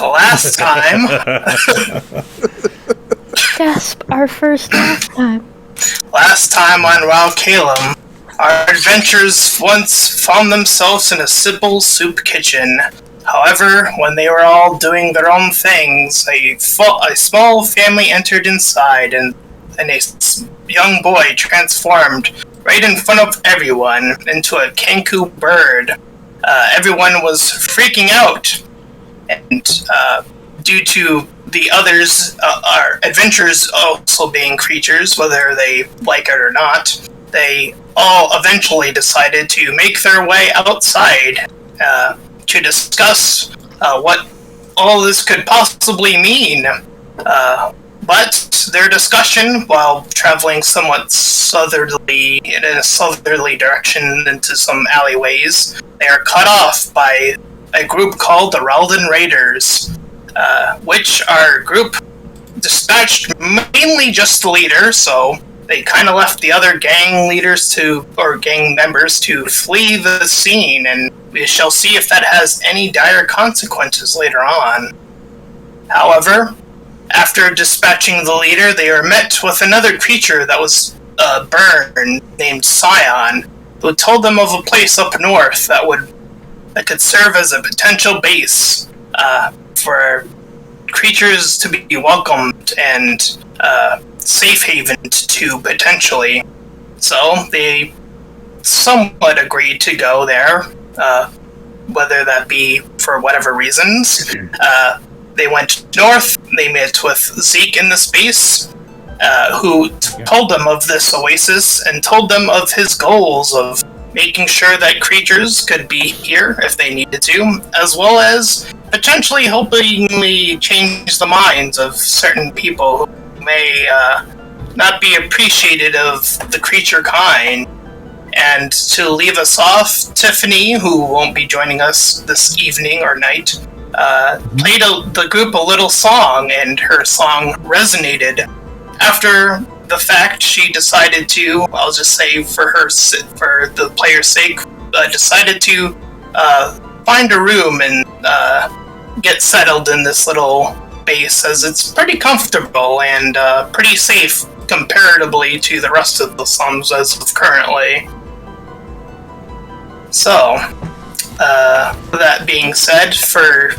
last time... Gasp, our first last time. Last time on Ralkalam, our adventurers once found themselves in a simple soup kitchen. However, when they were all doing their own things, a small family entered inside, and a young boy transformed right in front of everyone into a kanku bird. Everyone was freaking out, and due to the others, our adventurers also being creatures, whether they like it or not, they all eventually decided to make their way outside to discuss what all this could possibly mean. But their discussion, while traveling somewhat in a southerly direction into some alleyways, they are cut off by a group called the Ralden Raiders, which our group dispatched mainly just the leader, so they kind of left the other gang members to flee the scene, and we shall see if that has any dire consequences later on. However, after dispatching the leader, they were met with another creature that was burned, named Scion, who told them of a place up north that could serve as a potential base for creatures to be welcomed and safe havened to potentially. So they somewhat agreed to go there, whether that be for whatever reasons. They went north, they met with Zeke in the space, who told them of this oasis and told them of his goals of making sure that creatures could be here if they needed to, as well as potentially hopefully change the minds of certain people who may not be appreciative of the creature kind. And to leave us off, Tiffany, who won't be joining us this evening or night, played the group a little song, and her song resonated. After the fact, she decided to, I'll just say for the player's sake, decided to find a room and get settled in this little base, as it's pretty comfortable and pretty safe comparatively to the rest of the slums as of currently. So, that being said, for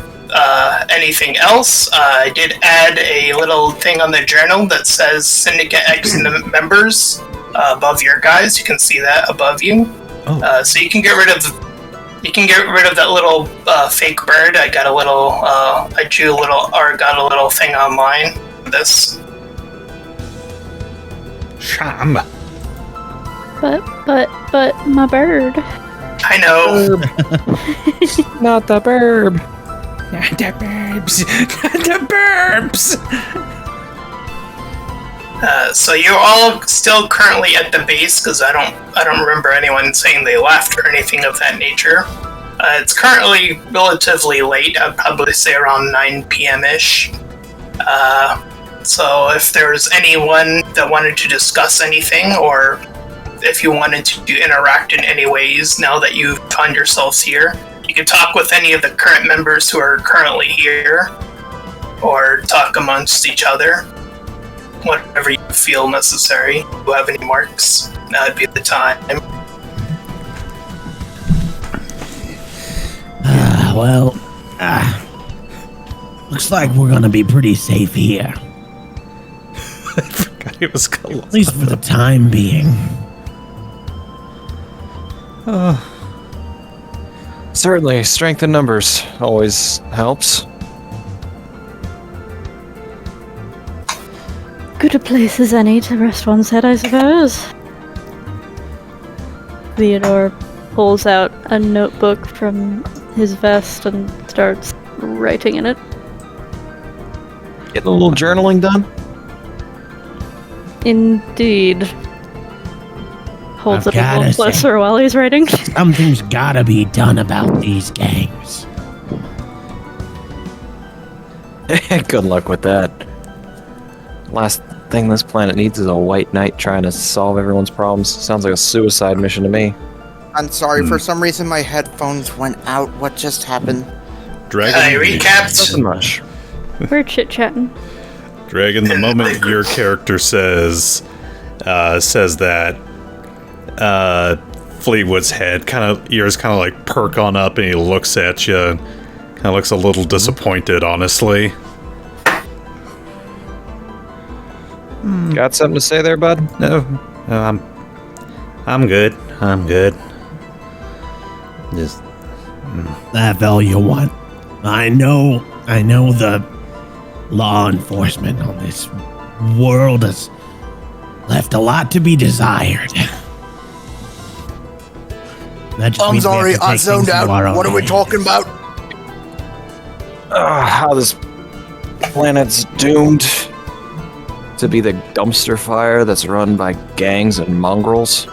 anything else, I did add a little thing on the journal that says Syndicate X members above your guys. You can see that above you. Oh. So you can get rid of that little fake bird. I got a little got a little thing online for this. Sham. But my bird. I know. Not the burb. Not the burbs. Not the burbs. So you're all still currently at the base, because I don't remember anyone saying they left or anything of that nature. It's currently relatively late. I'd probably say around 9 p.m.-ish. So if there's anyone that wanted to discuss anything, or if you wanted to interact in any ways now that you found yourselves here, you can talk with any of the current members who are currently here, or talk amongst each other. Whatever you feel necessary. If you have any marks, that would be the time. Looks like we're gonna be pretty safe here. I forgot it was Colosseum. At least for the time being. Certainly, strength in numbers always helps. Good a place as any to rest one's head, I suppose. Theodore pulls out a notebook from his vest and starts writing in it. Getting a little journaling done? Indeed. Holds it a little closer while he's writing. Something's gotta be done about these gangs. Good luck with that. Last thing this planet needs is a white knight trying to solve everyone's problems. Sounds like a suicide mission to me. I'm sorry, for some reason my headphones went out. What just happened? I recapped. Nothing much. We're chit-chatting. Dragon, the moment your character says that, Fleetwood's ears kind of like perk on up, and he looks at you. Kind of looks a little disappointed, honestly. Got something to say there, bud? No, I'm good. I'm good. Just That's all you want. I know the law enforcement on this world has left a lot to be desired. That just I'm means we have sorry, to I take zoned things into out. our own What are we hands. talking about? How this planet's doomed to be the dumpster fire that's run by gangs and mongrels.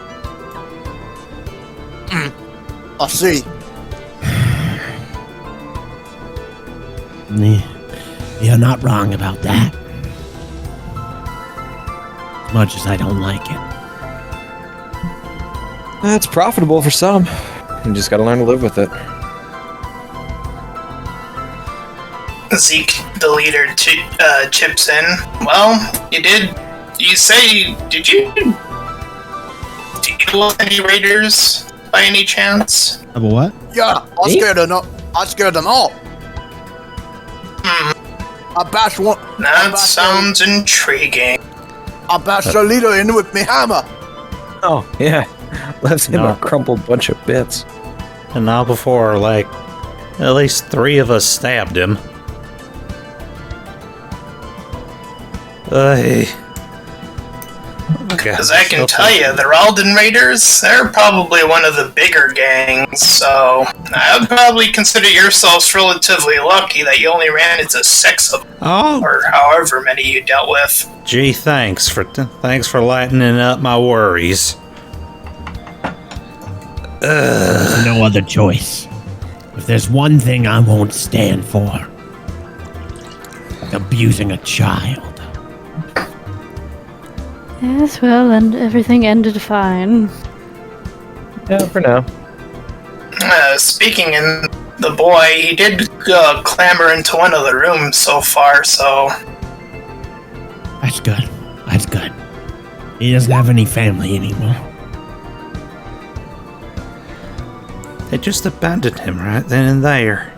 I see. You're not wrong about that. As much as I don't like it. It's profitable for some. You just gotta learn to live with it. Zeke, the leader, chips in. Well, did you deal with any raiders by any chance? About what? Yeah, I scared them all. I bashed one. That sounds intriguing. I bashed the leader in with me hammer. Oh, yeah. Left him No. a crumpled bunch of bits. and not before, like, at least 3 of us stabbed him. Because I can tell you, the Ralden Raiders, they're probably one of the bigger gangs, so I would probably consider yourselves relatively lucky that you only ran into 6 of them, Oh, or however many you dealt with. gee, thanks for lightening up my worries. There's no other choice. If there's one thing I won't stand for, abusing a child. Yes, well, and everything ended fine. Yeah, for now. Speaking in the boy, he did clamber into one of the rooms so far, so... That's good. That's good. He doesn't have any family anymore. They just abandoned him right then and there.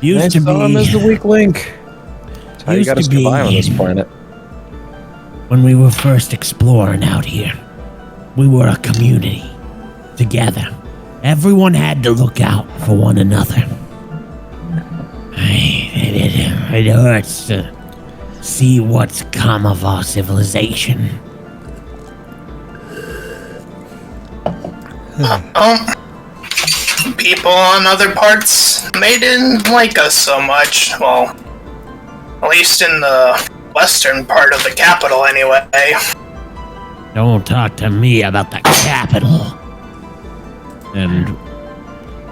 Used to saw him as the be weak link. That's how you Used gotta to be- survive on this planet. when we were first exploring out here. We were a community. Together. Everyone had to look out for one another. It hurts to see what's come of our civilization. People on other parts, they didn't like us so much. Well, at least in the western part of the capital, anyway. Don't talk to me about the capital. And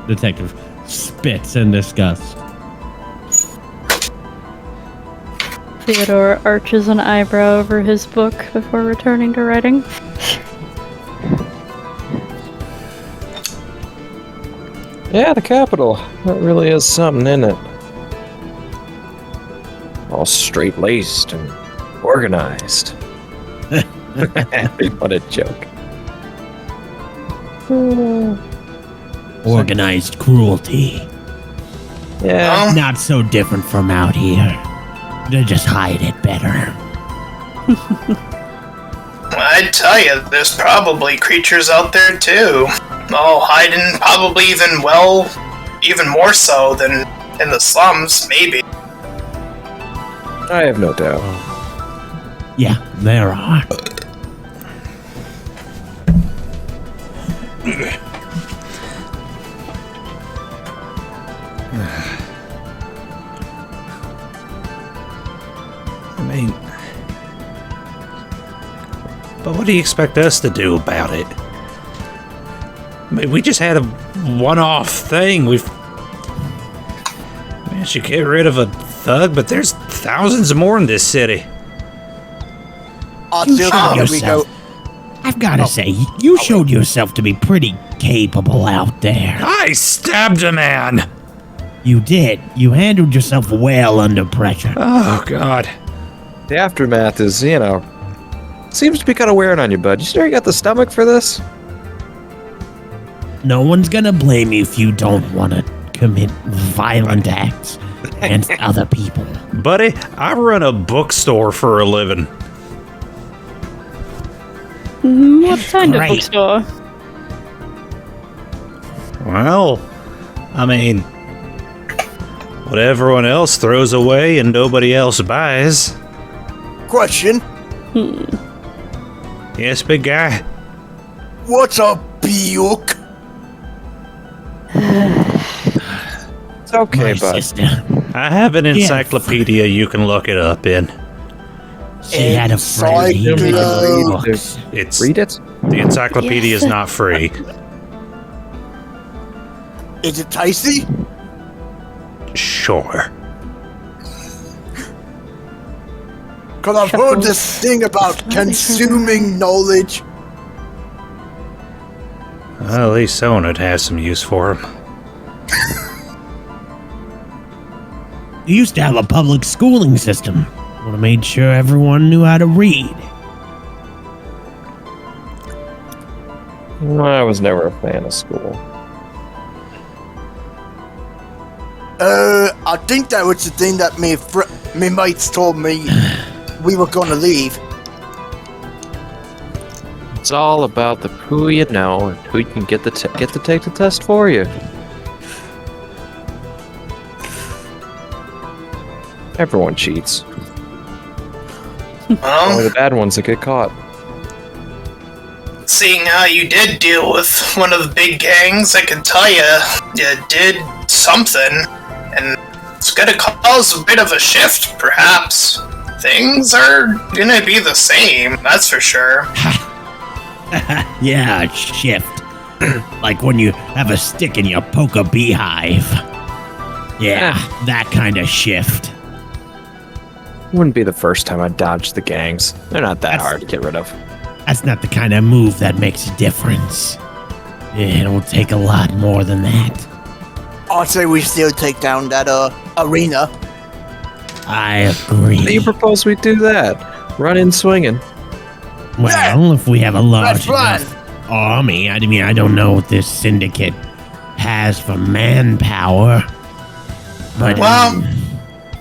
Detective spits in disgust. Theodore arches an eyebrow over his book before returning to writing. Yeah, the capital. That really is something, isn't it? All straight-laced and organized. What a joke. Organized cruelty. Yeah. Well, Not so different from out here. They just hide it better. I'd tell you, there's probably creatures out there too. Oh, hiding probably even more so than in the slums, maybe. I have no doubt. Yeah, there are. I mean, but what do you expect us to do about it? I mean, we just had a one-off thing. We should get rid of a thug, but there's thousands more in this city. I You still showed think we go. yourself. I've gotta say, you showed yourself to be pretty capable out there. I stabbed a man. You did. You handled yourself well under pressure. Oh, God. The aftermath is, seems to be kind of wearing on you, bud. You sure you got the stomach for this? No one's gonna blame you if you don't want to commit violent acts against other people. Buddy, I run a bookstore for a living. What kind of Great. bookstore? Well, I mean, what everyone else throws away and nobody else buys. Question. Yes, big guy? What's a book? It's okay, My bud. sister, I have an encyclopedia you can look it up in. she had a friend who read Encyclo- books. It's Read it? The encyclopedia is not free. Is it tasty? Sure. Cause I've heard this thing about consuming knowledge. Well, at least someone would have some use for him. You used to have a public schooling system. Would have made sure everyone knew how to read. I was never a fan of school. I think that was the thing that me mates told me we were gonna leave. It's all about who you know and who you can get to take the test for you. Everyone cheats. Only Well, the bad ones that get caught. seeing how you did deal with one of the big gangs, I can tell you did something, and it's gonna cause a bit of a shift, perhaps. Things are gonna be the same, that's for sure. Yeah, shift. Like when you have a stick and you poke a beehive. Yeah, that kind of shift. Wouldn't be the first time I dodged the gangs. They're not that That's- hard to get rid of. That's not the kind of move that makes a difference. It'll take a lot more than that. I'd say we still take down that arena. I How do you agree. propose we do that? Run in swinging. Well, if we have a large That's right. enough army, I mean, I don't know what this syndicate has for manpower. But Well,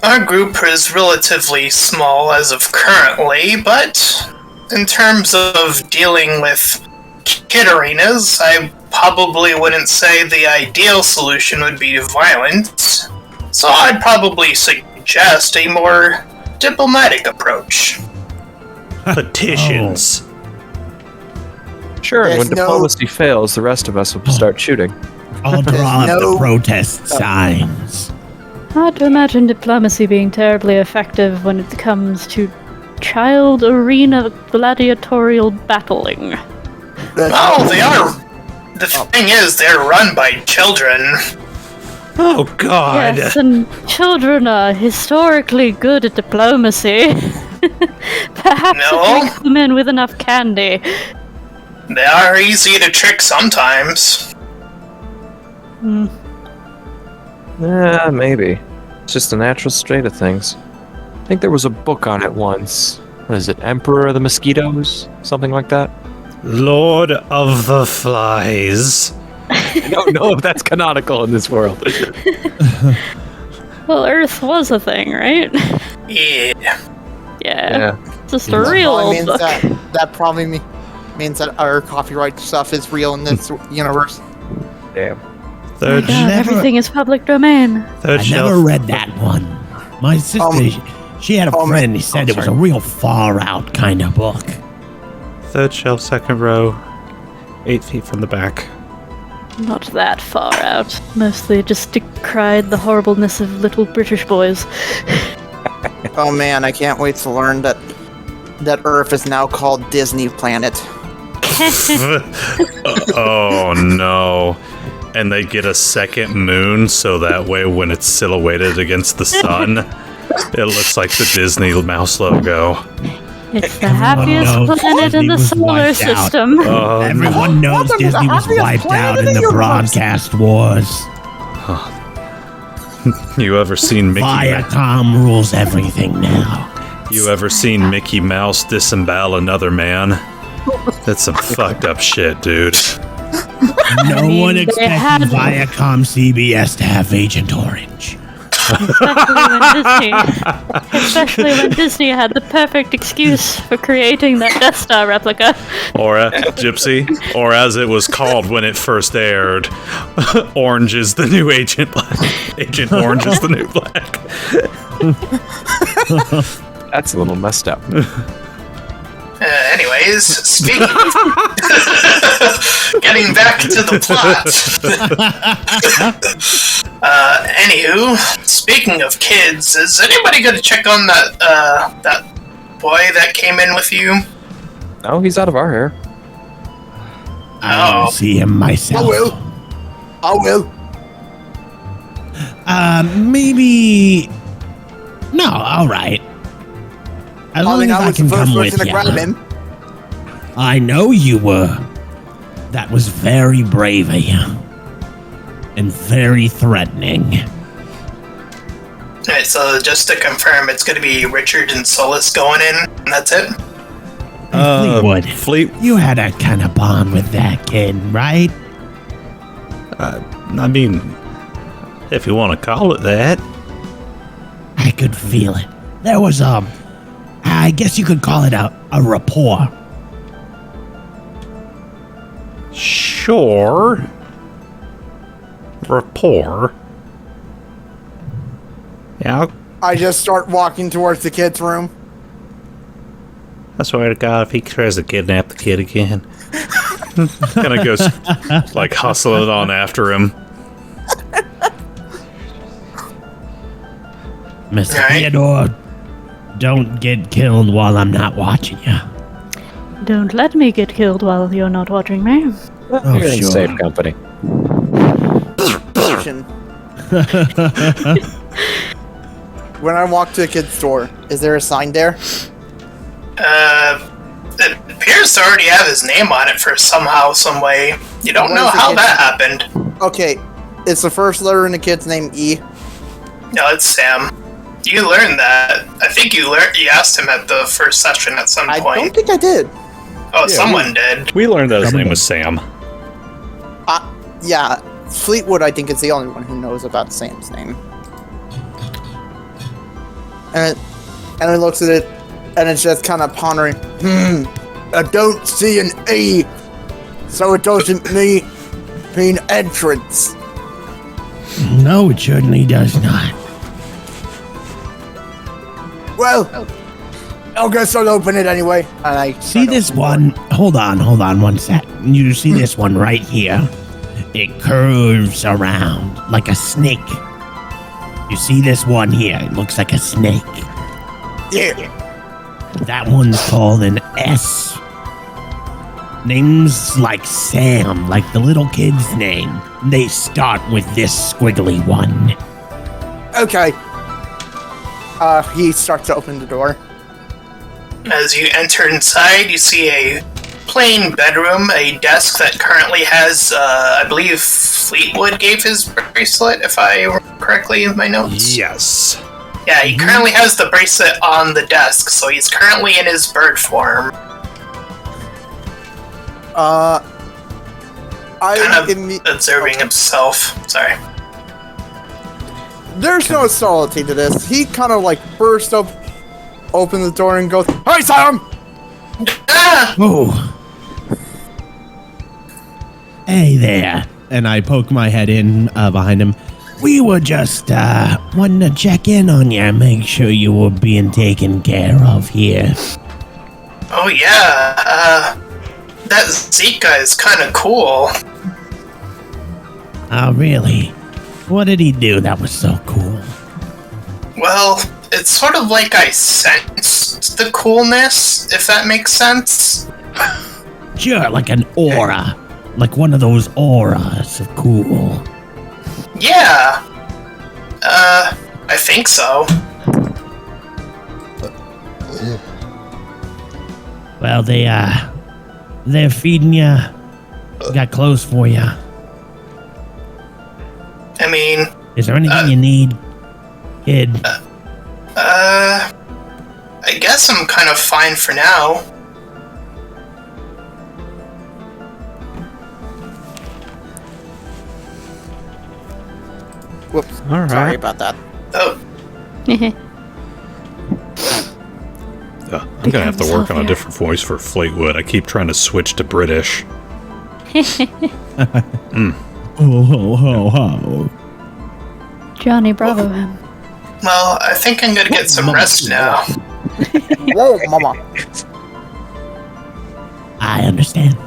our group is relatively small as of currently, but in terms of dealing with kid arenas, I probably wouldn't say the ideal solution would be violence. So I'd probably suggest a more diplomatic approach. Petitions. Sure, and when There's no- diplomacy fails, the rest of us will start shooting. I'll draw up There's the no- protest signs. Hard to imagine diplomacy being terribly effective when it comes to child arena gladiatorial battling. Oh, they are. The thing is, they're run by children. Oh, God. Yes, and children are historically good at diplomacy. Perhaps No. it brings them in with enough candy. They are easy to trick sometimes. Yeah, maybe. It's just the natural state of things. I think there was a book on it once. What is it? Emperor of the Mosquitoes? Something like that? Lord of the Flies. I don't know if that's canonical in this world. Well, Earth was a thing, right? Yeah. Yeah. Just a That real probably old means book. that probably means that our copyright stuff is real in this universe. Damn. Third, God, Never- everything is public domain. third I shelf. never read that one. My sister, she had a friend. He said it was a sorry. real far out kind of book. Third shelf, second row. 8 feet from the back. Not that far out. Mostly just decried the horribleness of little British boys. Oh man, I can't wait to learn that Earth is now called Disney Planet. Oh no. And they get a second moon so that way when it's silhouetted against the sun, it looks like the Disney mouse logo. It's the Everyone happiest knows planet in Disney the was solar wiped out. system. Oh, Everyone knows Welcome to the Disney was happiest wiped planet out in in the the universe. broadcast wars. You ever seen Mickey? Viacom rules everything now. You ever seen Mickey Mouse disembowel another man? That's some fucked up shit, dude. No one they expected had- Viacom CBS to have Agent Orange. Especially when Disney had the perfect excuse for creating that Death Star replica. Or Gypsy, or as it was called when it first aired, Orange is the new Agent Black. Agent Orange is the new Black. That's a little messed up. Anyways, speaking of getting back to the plot. Anywho, speaking of kids, is anybody going to check on that boy that came in with you? No, he's out of our hair. I'll see him myself. I will. Maybe. No, all right. As long as I was can the first come with person to grab you. him. I know you were. That was very brave of you. And very threatening. Alright, so just to confirm, it's going to be Richard and Soleas going in, and that's it? Fleetwood, you had a kind of bond with that kid, right? I mean, if you want to call it that. I could feel it. There was I guess you could call it a rapport. Sure. Rapport. Yeah, I just start walking towards the kid's room. I swear to God, if he tries to kidnap the kid again. Kind of goes, like, hustling on after him. Mr. Alright. Theodore, don't get killed while I'm not watching you. Don't let me get killed while you're not watching me. Oh, You're in sure. safe company. When I walk to the kid's store, is there a sign there? It appears to already have his name on it for somehow, some way. You don't What know is the how kid's- that happened. Okay, is the first letter in the kid's name E? No, it's Sam. You learned that. I think you asked him at the first session at some I point. don't think I did. Oh, someone did. We learned that his name was Sam. Yeah, Fleetwood I think is the only one who knows about Sam's name. And it looks at it, and it's just kind of pondering. I don't see an E, so it doesn't mean entrance. No, it certainly does not. Well, I guess I'll open it anyway. And I See this one? Hold on one sec. You see this one right here? It curves around like a snake. You see this one here? It looks like a snake. Yeah. That one's called an S. Names like Sam, like the little kid's name. They start with this squiggly one. Okay. He starts to open the door. As you enter inside, you see a plain bedroom, a desk that currently has, I believe Fleetwood gave his bracelet, if I remember correctly in my notes. Yes. Yeah, he currently has the bracelet on the desk, so he's currently in his bird form. I Kind of imme- observing himself. Sorry. There's no subtlety to this. He kind of like burst up, open the door, and goes, "Hey, Sam!" Ah! Oh. Hey there. And I poke my head in behind him. We were just wanting to check in on you, make sure you were being taken care of here. Oh yeah, that Zika is kind of cool. Oh, really? What did he do that was so cool? Well, it's sort of like I sensed the coolness, if that makes sense. Sure, like an aura. Like one of those auras of cool. Yeah. I think so. Well, they're feeding you. Got clothes for you. I mean, Is there anything you need, kid? I guess I'm kind of fine for now. Whoops. All right. Sorry about that. Oh, I'm gonna have to work on a different voice for Fleetwood. I keep trying to switch to British. Ho, ho, ho, ho. Johnny Bravo him. well, I think I'm gonna get some rest now. Whoa, mama. I understand.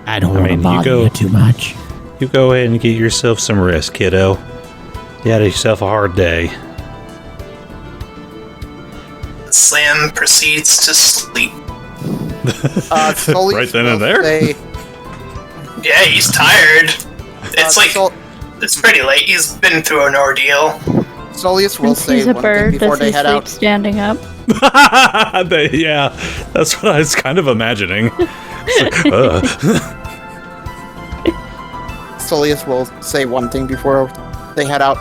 I don't want to bother you too much. You go ahead and get yourself some rest, kiddo. You had yourself a hard day. Slam proceeds to sleep. Soleas Right then and will there? say- Yeah, he's tired. It's like, Sol- it's pretty late. He's been through an ordeal. Soleas will Since say he's a one thing bird, before does they he head sleep out. standing up? Yeah, that's what I was kind of imagining. It's like, Soleas will say one thing before they head out.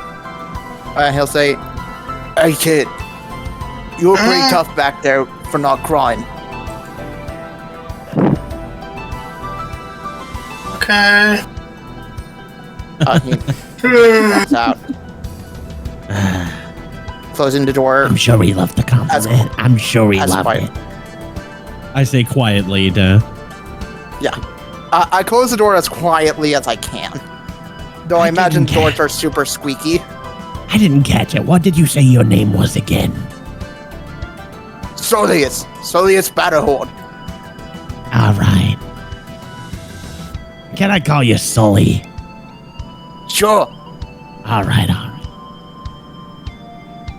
He'll say, "Hey kid, you were pretty tough back there for not crying." Okay. He walks out, closing the door. I'm sure he loved the compliment. I'm sure he as loved quiet. it. I say quietly to... Yeah, I close the door as quietly as I can. Though I imagine didn't doors are super squeaky. I didn't catch it. What did you say your name was again? Soleas Batterhorn. All right. Can I call you Sully? Sure. All right.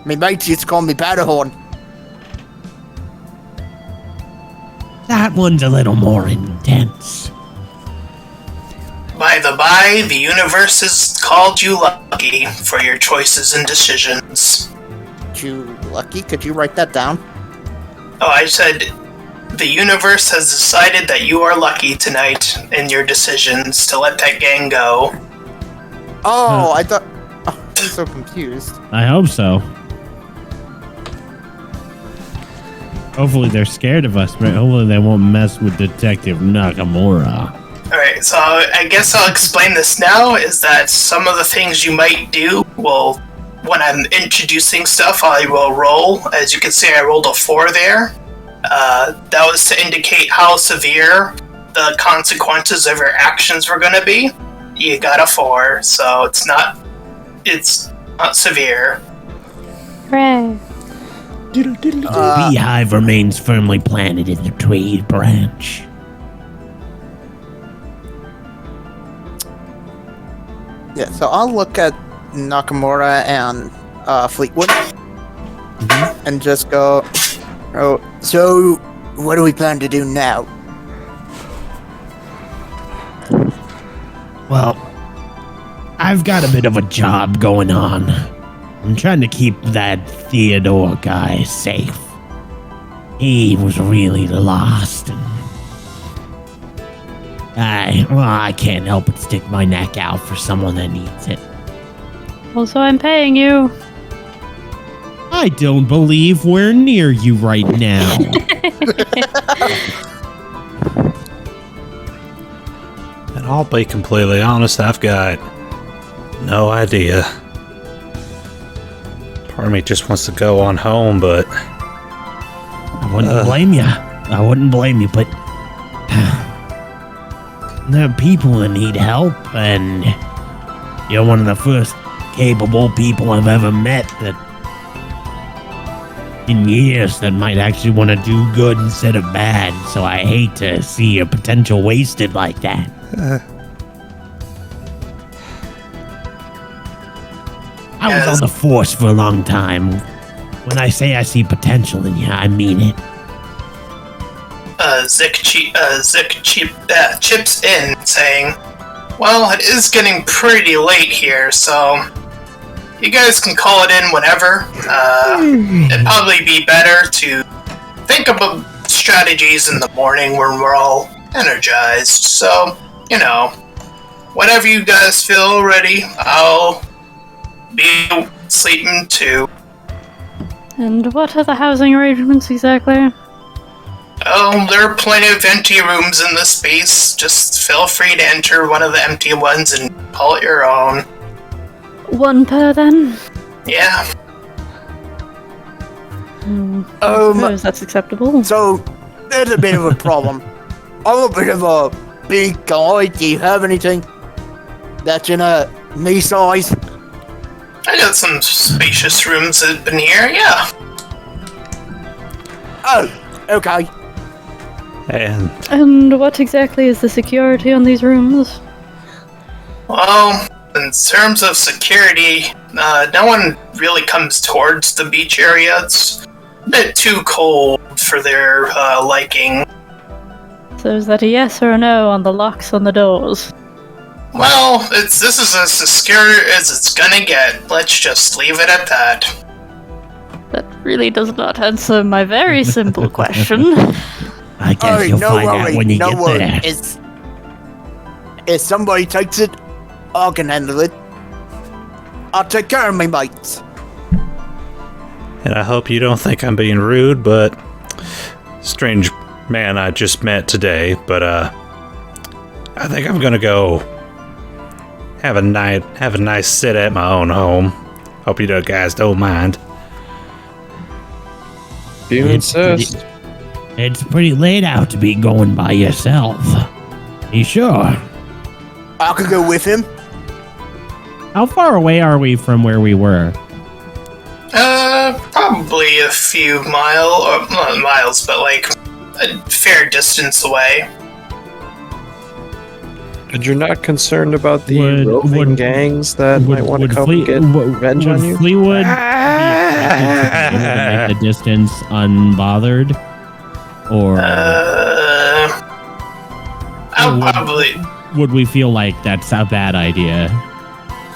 Me mates used to call me Batterhorn. That one's a little more intense. By the by, the universe has called you lucky for your choices and decisions. You lucky? Could you write that down? Oh, I said, the universe has decided that you are lucky tonight in your decisions to let that gang go. Oh, I thought. Oh, I'm so confused. I hope so. Hopefully they're scared of us, but hopefully they won't mess with Detective Nakamura. Alright, so I guess I'll explain this now, is that some of the things you might do will, when I'm introducing stuff, I will roll. As you can see, I rolled a 4 there. That was to indicate how severe the consequences of your actions were going to be. You got a 4, so it's not severe. Hooray. The beehive remains firmly planted in the tree branch. Yeah, so I'll look at Nakamura and Fleetwood and just go, "Oh, so what do we plan to do now?" Well, I've got a bit of a job going on. I'm trying to keep that Theodore guy safe. He was really lost, and I can't help but stick my neck out for someone that needs it. Also, I'm paying you. I don't believe we're near you right now. and I'll be completely honest, I've got no idea. Part of me just wants to go on home, but I wouldn't blame you. I wouldn't blame you, but there are people that need help, and you're one of the first capable people I've ever met that in years that might actually want to do good instead of bad, so I hate to see your potential wasted like that. I was on the force for a long time. When I say I see potential in you, I mean it. Zik chips in, saying, "Well, it is getting pretty late here, so you guys can call it in whenever. It'd probably be better to think about strategies in the morning when we're all energized. So, whenever you guys feel ready, I'll be sleeping too. And what are the housing arrangements exactly? Oh, there are plenty of empty rooms in this space. Just feel free to enter one of the empty ones and call it your own. One per then? Yeah. I suppose that's acceptable. So, there's a bit of a problem. I'm a bit of a big guy. Do you have anything that's in a knee size? I got some spacious rooms in here, yeah. Oh, okay. And what exactly is the security on these rooms? Well, in terms of security, no one really comes towards the beach area. It's a bit too cold for their liking. So is that a yes or a no on the locks on the doors? Well, this is as secure as it's gonna get. Let's just leave it at that. That really does not answer my very simple question. I guess you'll find out when you get there. If somebody takes it, I can handle it. I'll take care of my mates. And I hope you don't think I'm being rude, but strange man I just met today, but I think I'm gonna go have a nice sit at my own home. Hope you guys don't mind. You insist. It's pretty late out to be going by yourself. You sure? I could go with him. How far away are we from where we were? Probably a few not miles, but like a fair distance away. But you're not concerned about the roving gangs that might want to come and get revenge on you? Fleetwood be expected to make the distance unbothered? Or would we feel like that's a bad idea?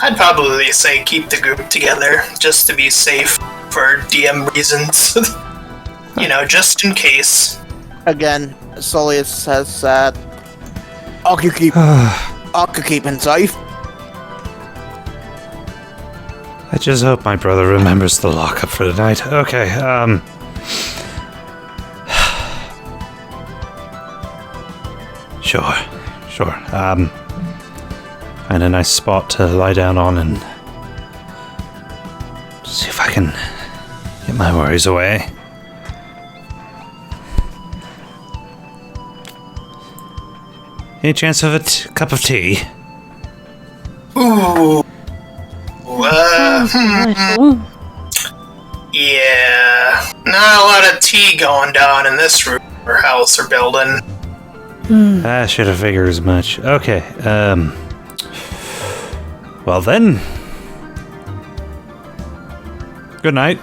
I'd probably say keep the group together, just to be safe for DM reasons. Just in case. Again, Soleas says that I could keep him safe. I just hope my brother remembers the lockup for tonight. Okay, Sure. Find a nice spot to lie down on and see if I can get my worries away. Any chance of a cup of tea? Ooh. Yeah. Not a lot of tea going down in this room or house or building. I should have figured as much. Okay, well then. Good night.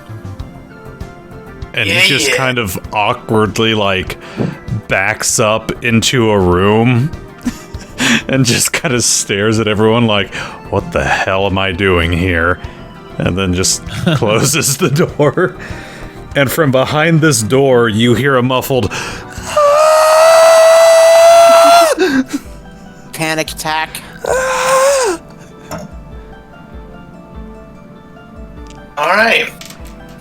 And he just kind of awkwardly, backs up into a room and just kind of stares at everyone like, what the hell am I doing here? And then just closes the door. And from behind this door, you hear a muffled Panic attack. Alright.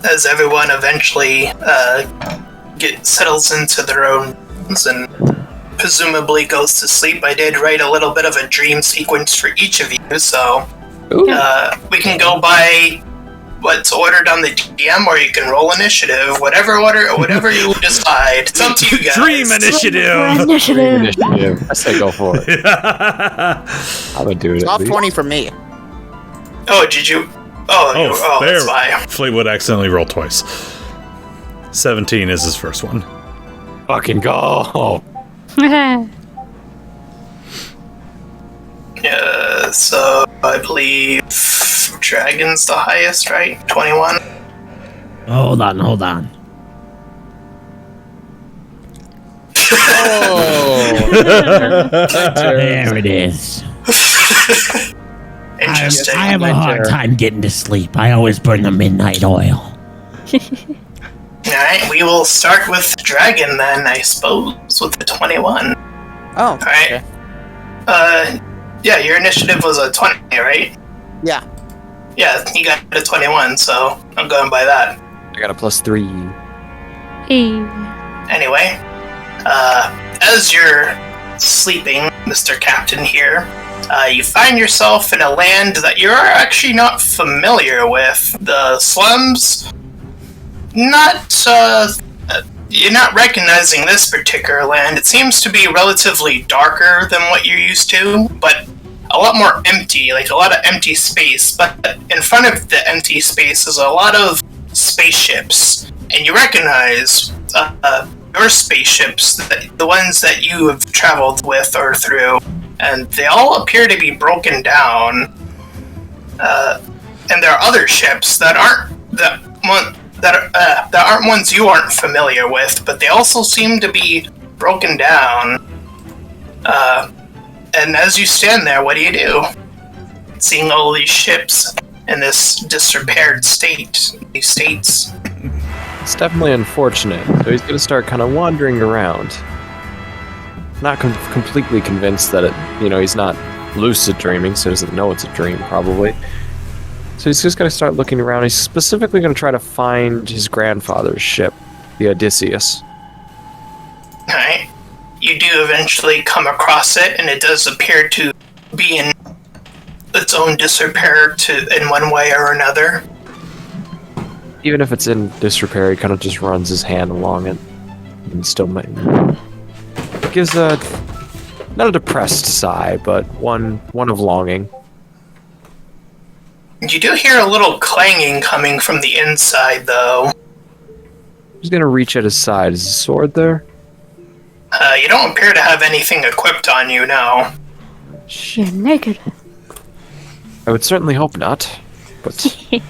As everyone eventually settles into their own rooms and presumably goes to sleep, I did write a little bit of a dream sequence for each of you, so we can go by what's ordered on the DM, or you can roll initiative, whatever you decide. It's up to you guys. Dream initiative! I say go for it. I'm gonna do it. Top 20 for me. Oh, did you? Oh, there. that's why. Fleetwood accidentally rolled twice. 17 is his first one. Fucking go! Yeah, so I believe Dragon's the highest, right? 21? Hold on. There it is. Interesting. I have a hard time getting to sleep. I always burn the midnight oil. Alright, we will start with Dragon then, I suppose, with the 21. Oh, Alright. okay. Yeah, your initiative was a 20, right? Yeah. Yeah, you got a 21, so I'm going by that. I got a +3. Hey. Anyway, as you're sleeping, Mr. Captain here, you find yourself in a land that you're actually not familiar with. The slums, you're not recognizing this particular land. It seems to be relatively darker than what you're used to, but a lot more empty, like a lot of empty space. But in front of the empty space is a lot of spaceships, and you recognize your spaceships, the ones that you have traveled with or through, and they all appear to be broken down. And there are other ships that aren't ones you aren't familiar with, but they also seem to be broken down. And as you stand there, what do? Seeing all these ships in this disrepaired state, these states. It's definitely unfortunate, so he's gonna start kind of wandering around. Not completely convinced that he's not lucid dreaming, so he doesn't know it's a dream, probably. So he's just gonna start looking around. He's specifically gonna try to find his grandfather's ship, the Odysseus. Alright. You do eventually come across it, and it does appear to be in its own disrepair in one way or another. Even if it's in disrepair, he kind of just runs his hand along it, and still gives not a depressed sigh, but one of longing. You do hear a little clanging coming from the inside, though. He's gonna reach at his side. Is his sword there? You don't appear to have anything equipped on you now. You're naked. I would certainly hope not, but he's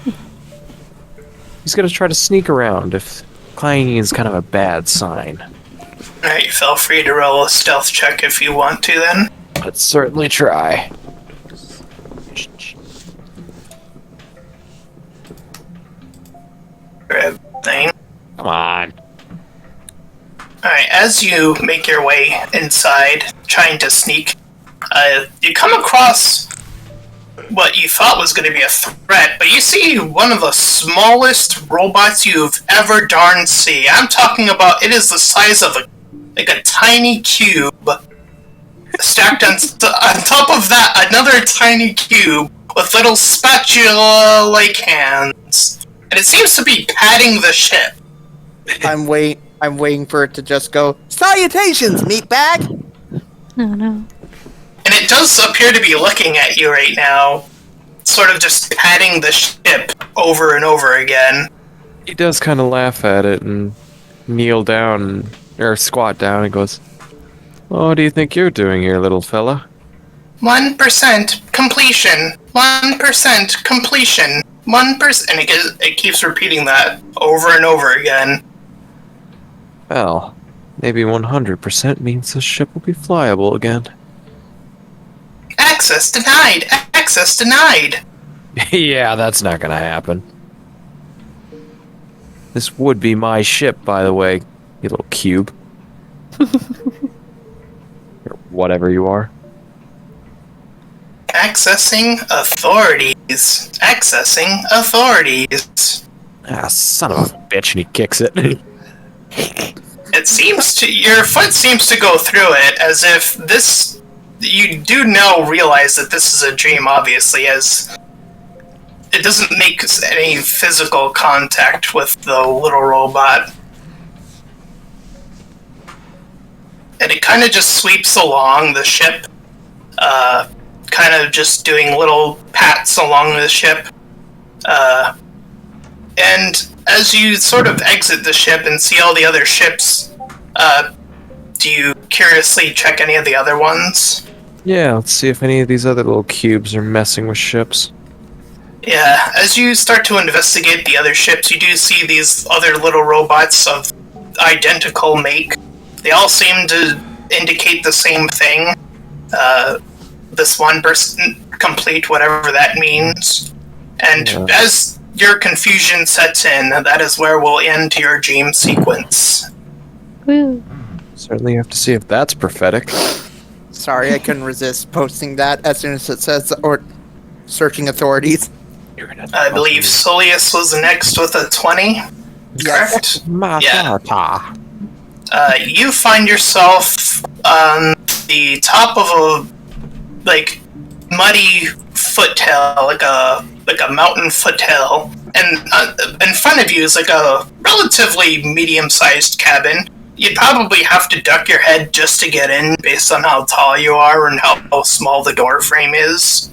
gonna try to sneak around if clanging is kind of a bad sign. Alright, you feel free to roll a stealth check if you want to, then. Let's certainly try. Thing. Come on. Alright, as you make your way inside, trying to sneak, you come across what you thought was going to be a threat, but you see one of the smallest robots you've ever darn seen. I'm talking about, it is the size of a tiny cube, stacked on top of that, another tiny cube with little spatula-like hands, and it seems to be patting the ship. I'm waiting for it to just go, "Salutations, meatbag!" No. And it does appear to be looking at you right now, sort of just patting the ship over and over again. He does kind of laugh at it and kneel down, or squat down, and goes, "Oh, what do you think you're doing here, little fella?" 1% completion. 1% completion. 1%. And it keeps repeating that over and over again. Well, maybe 100% means the ship will be flyable again. Access denied! Access denied! Yeah, that's not gonna happen. This would be my ship, by the way, you little cube. Or whatever you are. Accessing authorities. Accessing authorities. Ah, son of a bitch, and he kicks it. It seems to... Your foot seems to go through it as if this... You do realize that this is a dream, obviously, as... It doesn't make any physical contact with the little robot. And it kind of just sweeps along the ship, kind of just doing little pats along the ship. And as you sort of exit the ship and see all the other ships, do you curiously check any of the other ones? Yeah, let's see if any of these other little cubes are messing with ships. Yeah, as you start to investigate the other ships, you do see these other little robots of identical make. They all seem to indicate the same thing. This 1% complete, whatever that means. And as your confusion sets in, that is where we'll end your dream sequence. Woo. Certainly have to see if that's prophetic. Sorry, I couldn't resist posting that as soon as it says or searching authorities. I believe Soleas was next with a 20. Correct? Yeah. You find yourself on the top of a muddy foothill, like a mountain foothill, and in front of you is a relatively medium-sized cabin. You'd probably have to duck your head just to get in, based on how tall you are and how small the door frame is.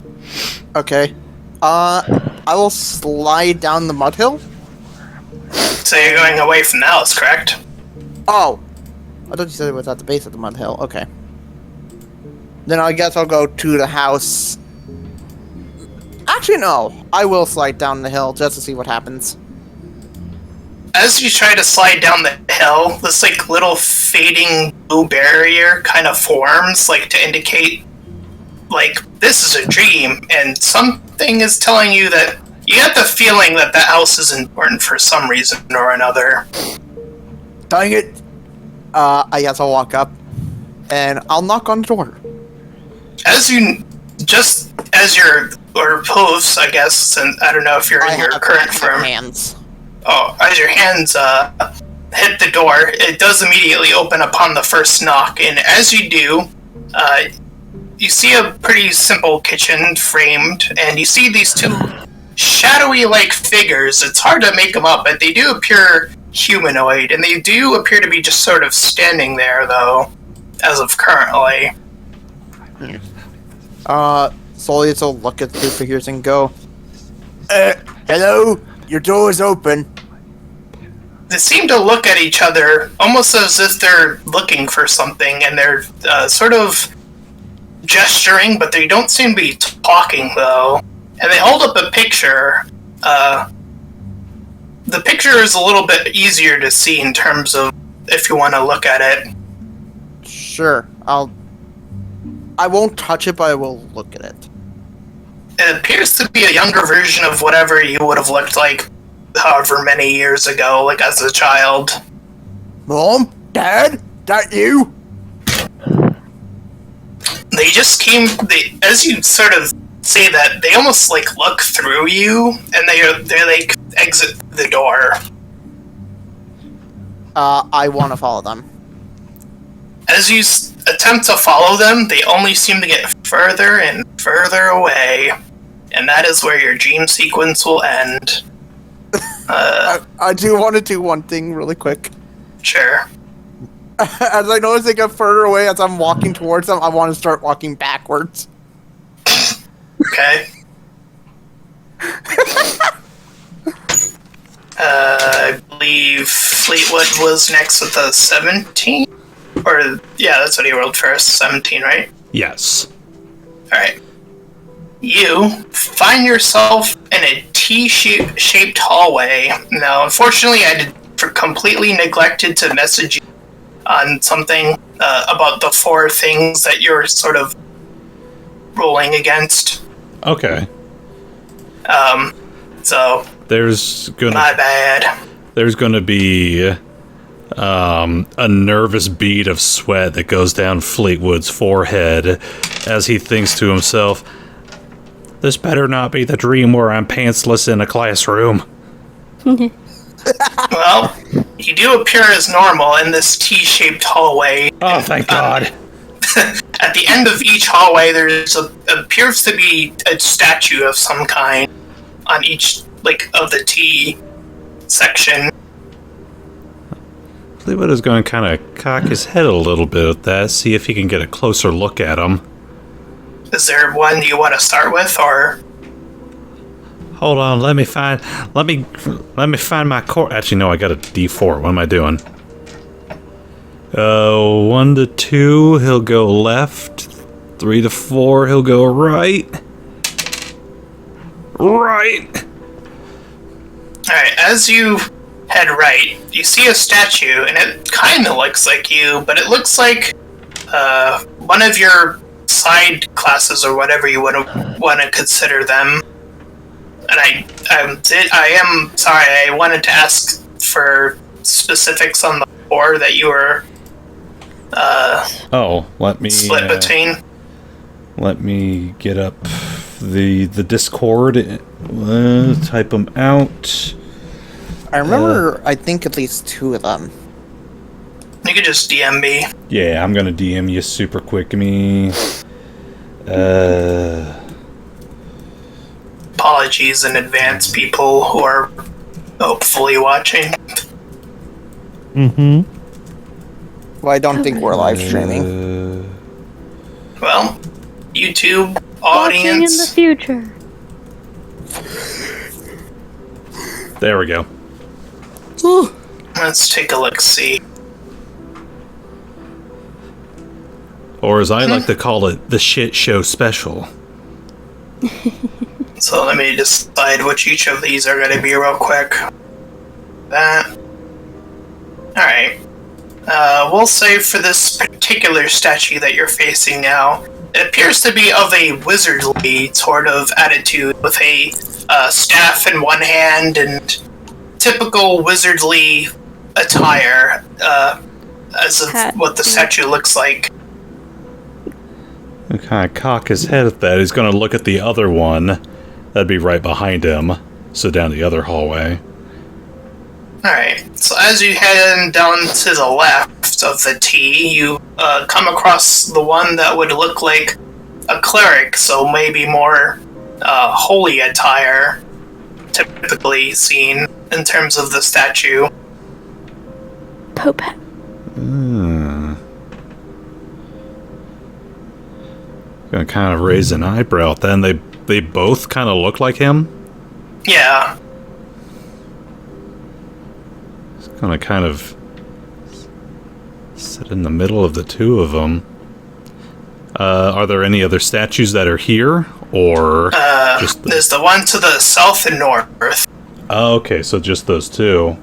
Okay. I will slide down the mud hill. So you're going away from the house, correct? Oh, I thought you said it was at the base of the mud hill. Okay. Then I guess I'll go to the house. Actually, no. I will slide down the hill just to see what happens. As you try to slide down the hill, this little fading blue barrier kind of forms, to indicate this is a dream, and something is telling you that you get the feeling that the house is important for some reason or another. Dang it! I guess I'll walk up, and I'll knock on the door. As your hooves, I guess, and I don't know if you're in your current form. Hands. Oh, as your hands hit the door, it does immediately open upon the first knock, and as you do, you see a pretty simple kitchen framed, and you see these two shadowy-like figures. It's hard to make them up, but they do appear humanoid, and they do appear to be just sort of standing there, though, as of currently. Soleas will look at the two figures and go, hello, your door is open. They seem to look at each other almost as if they're looking for something, and they're sort of gesturing, but they don't seem to be talking, though. And they hold up a picture. The picture is a little bit easier to see in terms of if you want to look at it. Sure, I won't touch it, but I will look at it. It appears to be a younger version of whatever you would have looked like however many years ago, as a child. Mom? Dad? That you? They just came, as you sort of say that, they almost look through you, and they exit the door. I want to follow them. As you attempt to follow them, they only seem to get further and further away, and that is where your dream sequence will end. I do want to do one thing really quick. Sure. As I notice they get further away as I'm walking towards them, I want to start walking backwards. Okay. I believe Fleetwood was next with a 17? Or, yeah, that's what he rolled first. 17, right? Yes. Alright. You find yourself in a T-shaped hallway. Now, unfortunately, I completely neglected to message you on something about the 4 things that you're sort of rolling against. Okay. So... My bad. There's gonna be a nervous bead of sweat that goes down Fleetwood's forehead as he thinks to himself, "This better not be the dream where I'm pantsless in a classroom." Well, you do appear as normal in this T-shaped hallway. Oh, thank God. At the end of each hallway, appears to be a statue of some kind on each, of the T section. Fleetwood is going to kind of cock his head a little bit at that, see if he can get a closer look at him. Is there one you want to start with, or? Hold on, let me find my core. Actually, no, I got a D4. What am I doing? 1 to 2, he'll go left. 3 to 4, he'll go right. Right. Alright, as you head right, you see a statue, and it kind of looks like you, but it looks like one of your side classes or whatever you would want to consider them. And I am sorry, I wanted to ask for specifics on the 4 that you were let me split between. Let me get up the Discord. Type them out. I remember, I think at least 2 of them. You could just DM me. Yeah, I'm gonna DM you super quick. Apologies in advance, people who are hopefully watching. Mm-hmm. Well, I don't think we're live streaming. Well, YouTube Watching in the audience. future. There we go. Let's take a look. See. Or as I like to call it, the shit show special. So let me decide which each of these are going to be real quick. That. Alright. We'll say for this particular statue that you're facing now, it appears to be of a wizardly sort of attitude with a staff in one hand and typical wizardly attire as of what the statue looks like. And kind of cock his head at that. He's going to look at the other one. That'd be right behind him. So down the other hallway. Alright, so as you head down to the left of the T, you come across the one that would look like a cleric, so maybe more holy attire typically seen in terms of the statue. Pope. Gonna kind of raise an eyebrow at that. And they both kind of look like him? Yeah. It's gonna kind of sit in the middle of the two of them. Are there any other statues that are here? Or just there's the one to the south and north. Oh, okay, so just those two.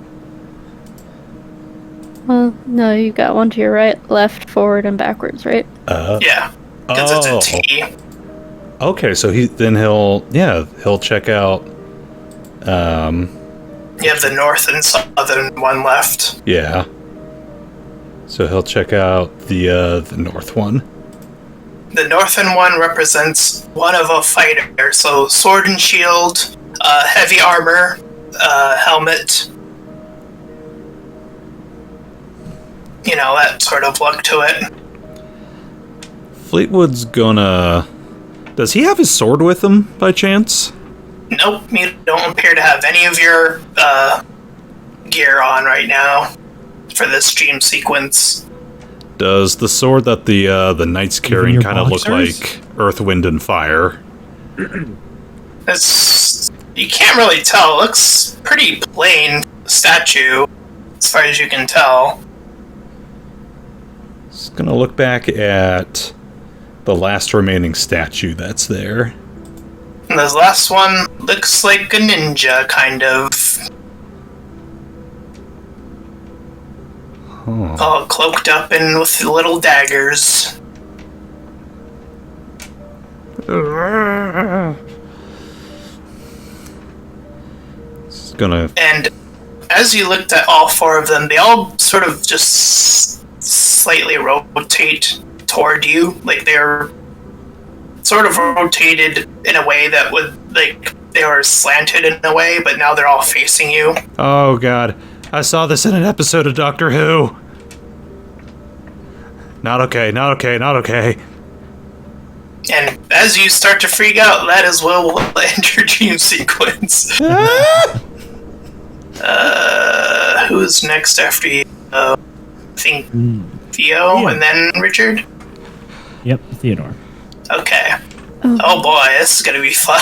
Well, no, you got one to your right, left, forward, and backwards, right? Yeah. Because it's a T. Okay, so he'll check out. You have the north and southern one left. Yeah. So he'll check out the north one. The northern one represents one of a fighter, so sword and shield, heavy armor, helmet. You know, that sort of look to it. Fleetwood's gonna... Does he have his sword with him, by chance? Nope, you don't appear to have any of your gear on right now for this dream sequence. Does the sword that the knight's carrying kind of look like Earth, Wind, and Fire? It's... You can't really tell. It looks pretty plain statue, as far as you can tell. Just gonna look back at the last remaining statue that's there. And this last one looks like a ninja, kind of. Huh. All cloaked up and with little daggers. It's gonna... And as you looked at all four of them, they all sort of just slightly rotate toward you. Like they're sort of rotated in a way that would, like, they were slanted in a way, but now they're all facing you. Oh god. I saw this in an episode of Doctor Who. Not okay, not okay, not okay. And as you start to freak out, that is where we'll end your dream sequence. Who's next after you? I think Theo, and then Richard? Yep, Theodore. Okay. Oh boy, this is gonna be fun.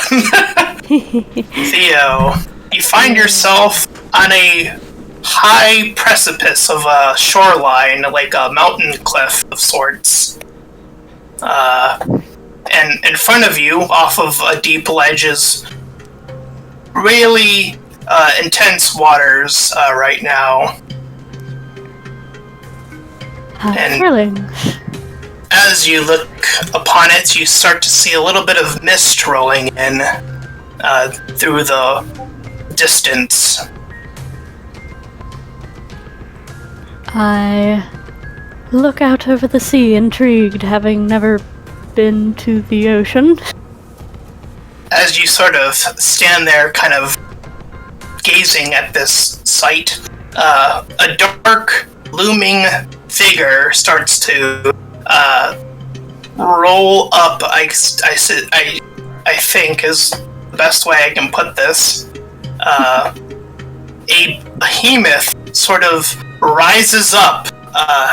Theo, you find yourself on a high precipice of a shoreline, like a mountain cliff of sorts. And in front of you, off of a deep ledge, is really intense waters right now. And Thrilling. as you look upon it, you start to see a little bit of mist rolling in through the distance. I look out over the sea, intrigued, having never been to the ocean. As you sort of stand there, kind of gazing at this sight, a dark, looming figure starts to roll up. I think is the best way I can put this. A behemoth sort of rises up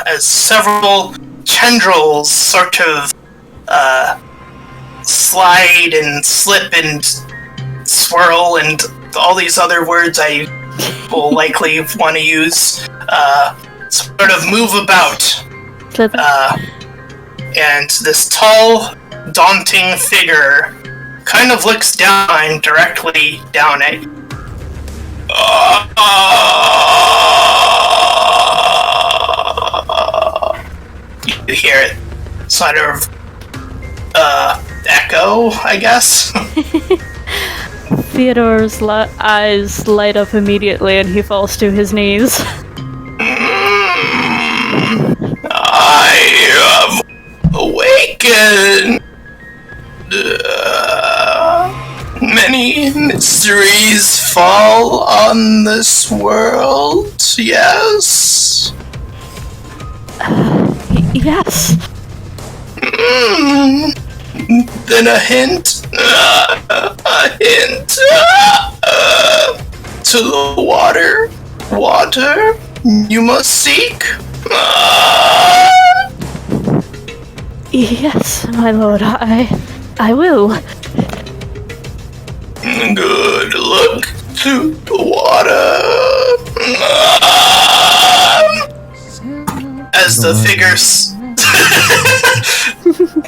as several tendrils sort of slide and slip and swirl and all these other words I will likely want to use, sort of move about. And this tall, daunting figure kind of looks down, directly down at you. You hear it sort of echo, I guess. Theodore's eyes light up immediately and he falls to his knees. I have awakened. Many mysteries fall on this world, yes? Yes. Then a hint to the water you must seek. Yes, my lord, I will. Good, look to the water. As the figures,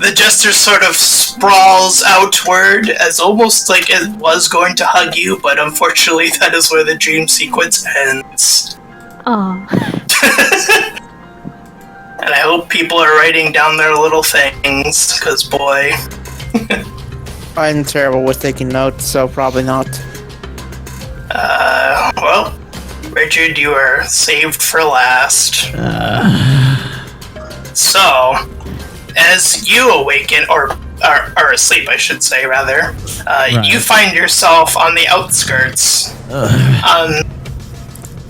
the jester sort of sprawls outward, as almost like it was going to hug you, but unfortunately that is where the dream sequence ends. Aw. And I hope people are writing down their little things, because boy... I'm terrible with taking notes, so probably not. Well, Richard, you are saved for last. So, as you awaken, or asleep, I should say, rather, Right. you find yourself on the outskirts,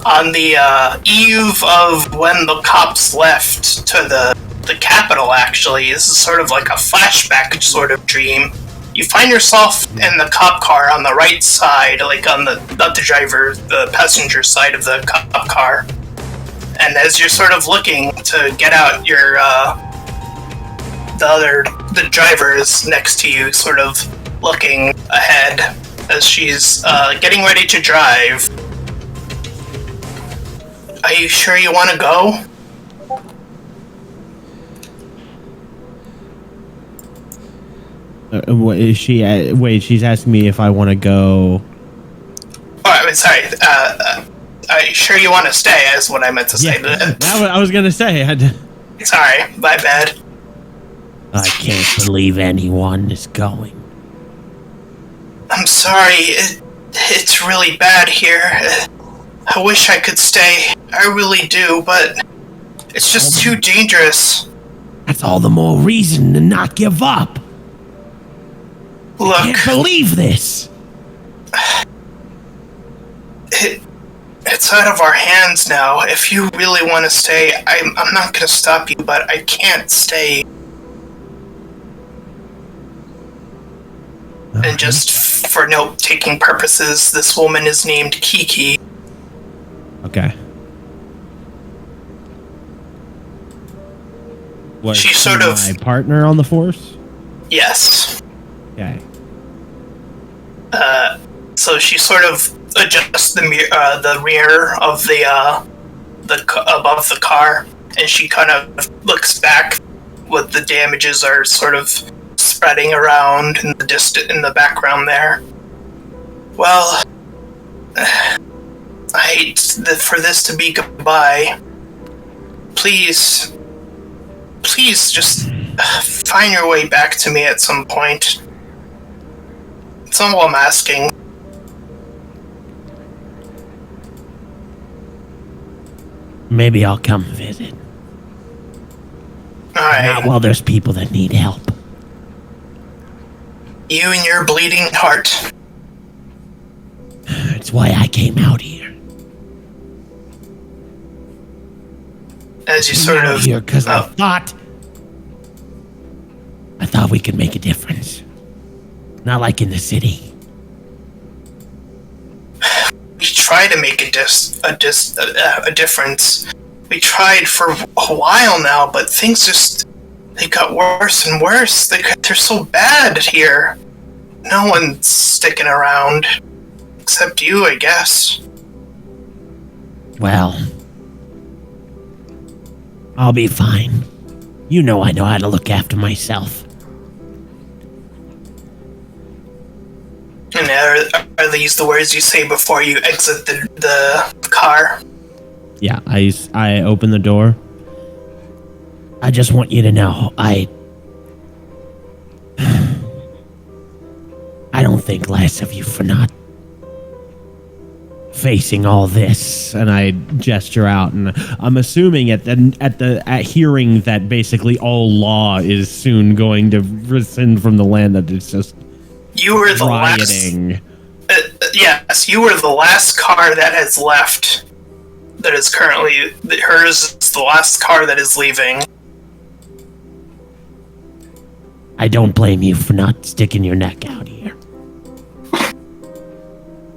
on the eve of when the cops left to the capital, actually. This is sort of like a flashback sort of dream. You find yourself in the cop car on the right side, like on the, not the driver, the passenger side of the cop car. And as you're sort of looking to get out, your the driver is next to you, sort of looking ahead as she's getting ready to drive. Are you sure you want to go? What is she? Wait, she's asking me if I want to go. Oh, I'm sorry. Are you sure you want to stay? Is what I meant to say. Yeah, I was gonna say. Sorry, my bad. I can't believe anyone is going. I'm sorry. It's really bad here. I wish I could stay. I really do, but it's just too dangerous. That's all the more reason to not give up. Look, I can't believe this. It's out of our hands now. If you really want to stay, I'm not going to stop you, but I can't stay. Okay. And just for note-taking purposes, this woman is named Kiki. Okay. Was She's she sort of... my partner on the force? Yes. Okay. So she sort of adjusts the rear of the above the car, and she kind of looks back. What the damages are sort of spreading around in the background there. Well, I hate for this to be goodbye. Please, just find your way back to me at some point. That's all I'm asking. Maybe I'll come visit. Alright. Not while there's people that need help. You and your bleeding heart. That's why I came out here. As you sort of... Here because I thought we could make a difference. Not like in the city. We try to make a difference. We tried for a while now, but things just... They got worse and worse. They're so bad here. No one's sticking around. Except you, I guess. Well... I'll be fine. You know I know how to look after myself. And are these the words you say before you exit the car? Yeah, I open the door. I just want you to know, I don't think less of you for not facing all this. And I gesture out, and I'm assuming at hearing that basically all law is soon going to rescind from the land, that it's just you were the rioting. Yes, you were the last car that has left. That is currently hers. Is the last car that is leaving. I don't blame you for not sticking your neck out here.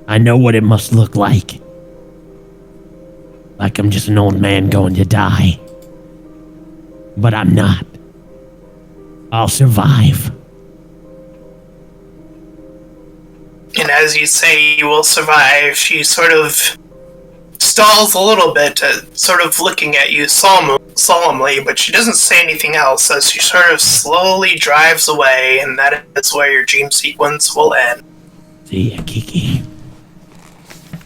I know what it must look like. Like I'm just an old man going to die. But I'm not. I'll survive. And as you say you will survive, she sort of stalls a little bit, sort of looking at you solemnly, but she doesn't say anything else as she sort of slowly drives away, and that is where your dream sequence will end. See ya, Kiki.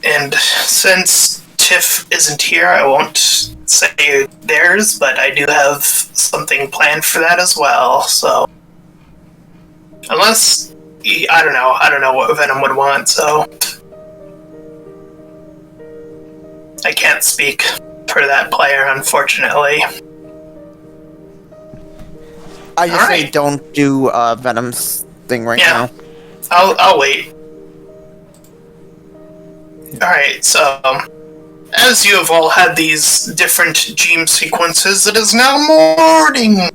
And since Tiff isn't here, I won't say theirs, but I do have something planned for that as well, so... Unless... I don't know what Venom would want, so... I can't speak for that player, unfortunately. I just say don't do Venom's thing right now. I'll wait. Alright, so... As you have all had these different dream sequences, it is now morning!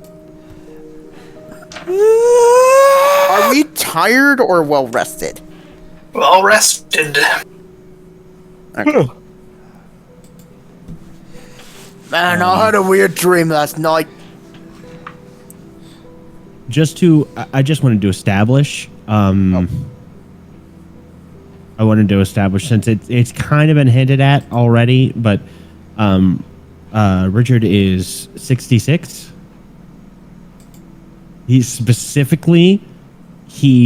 Are we tired or well rested? Well rested. Okay. Man, I had a weird dream last night. I just wanted to establish, since it's kind of been hinted at already, but Richard is 66. He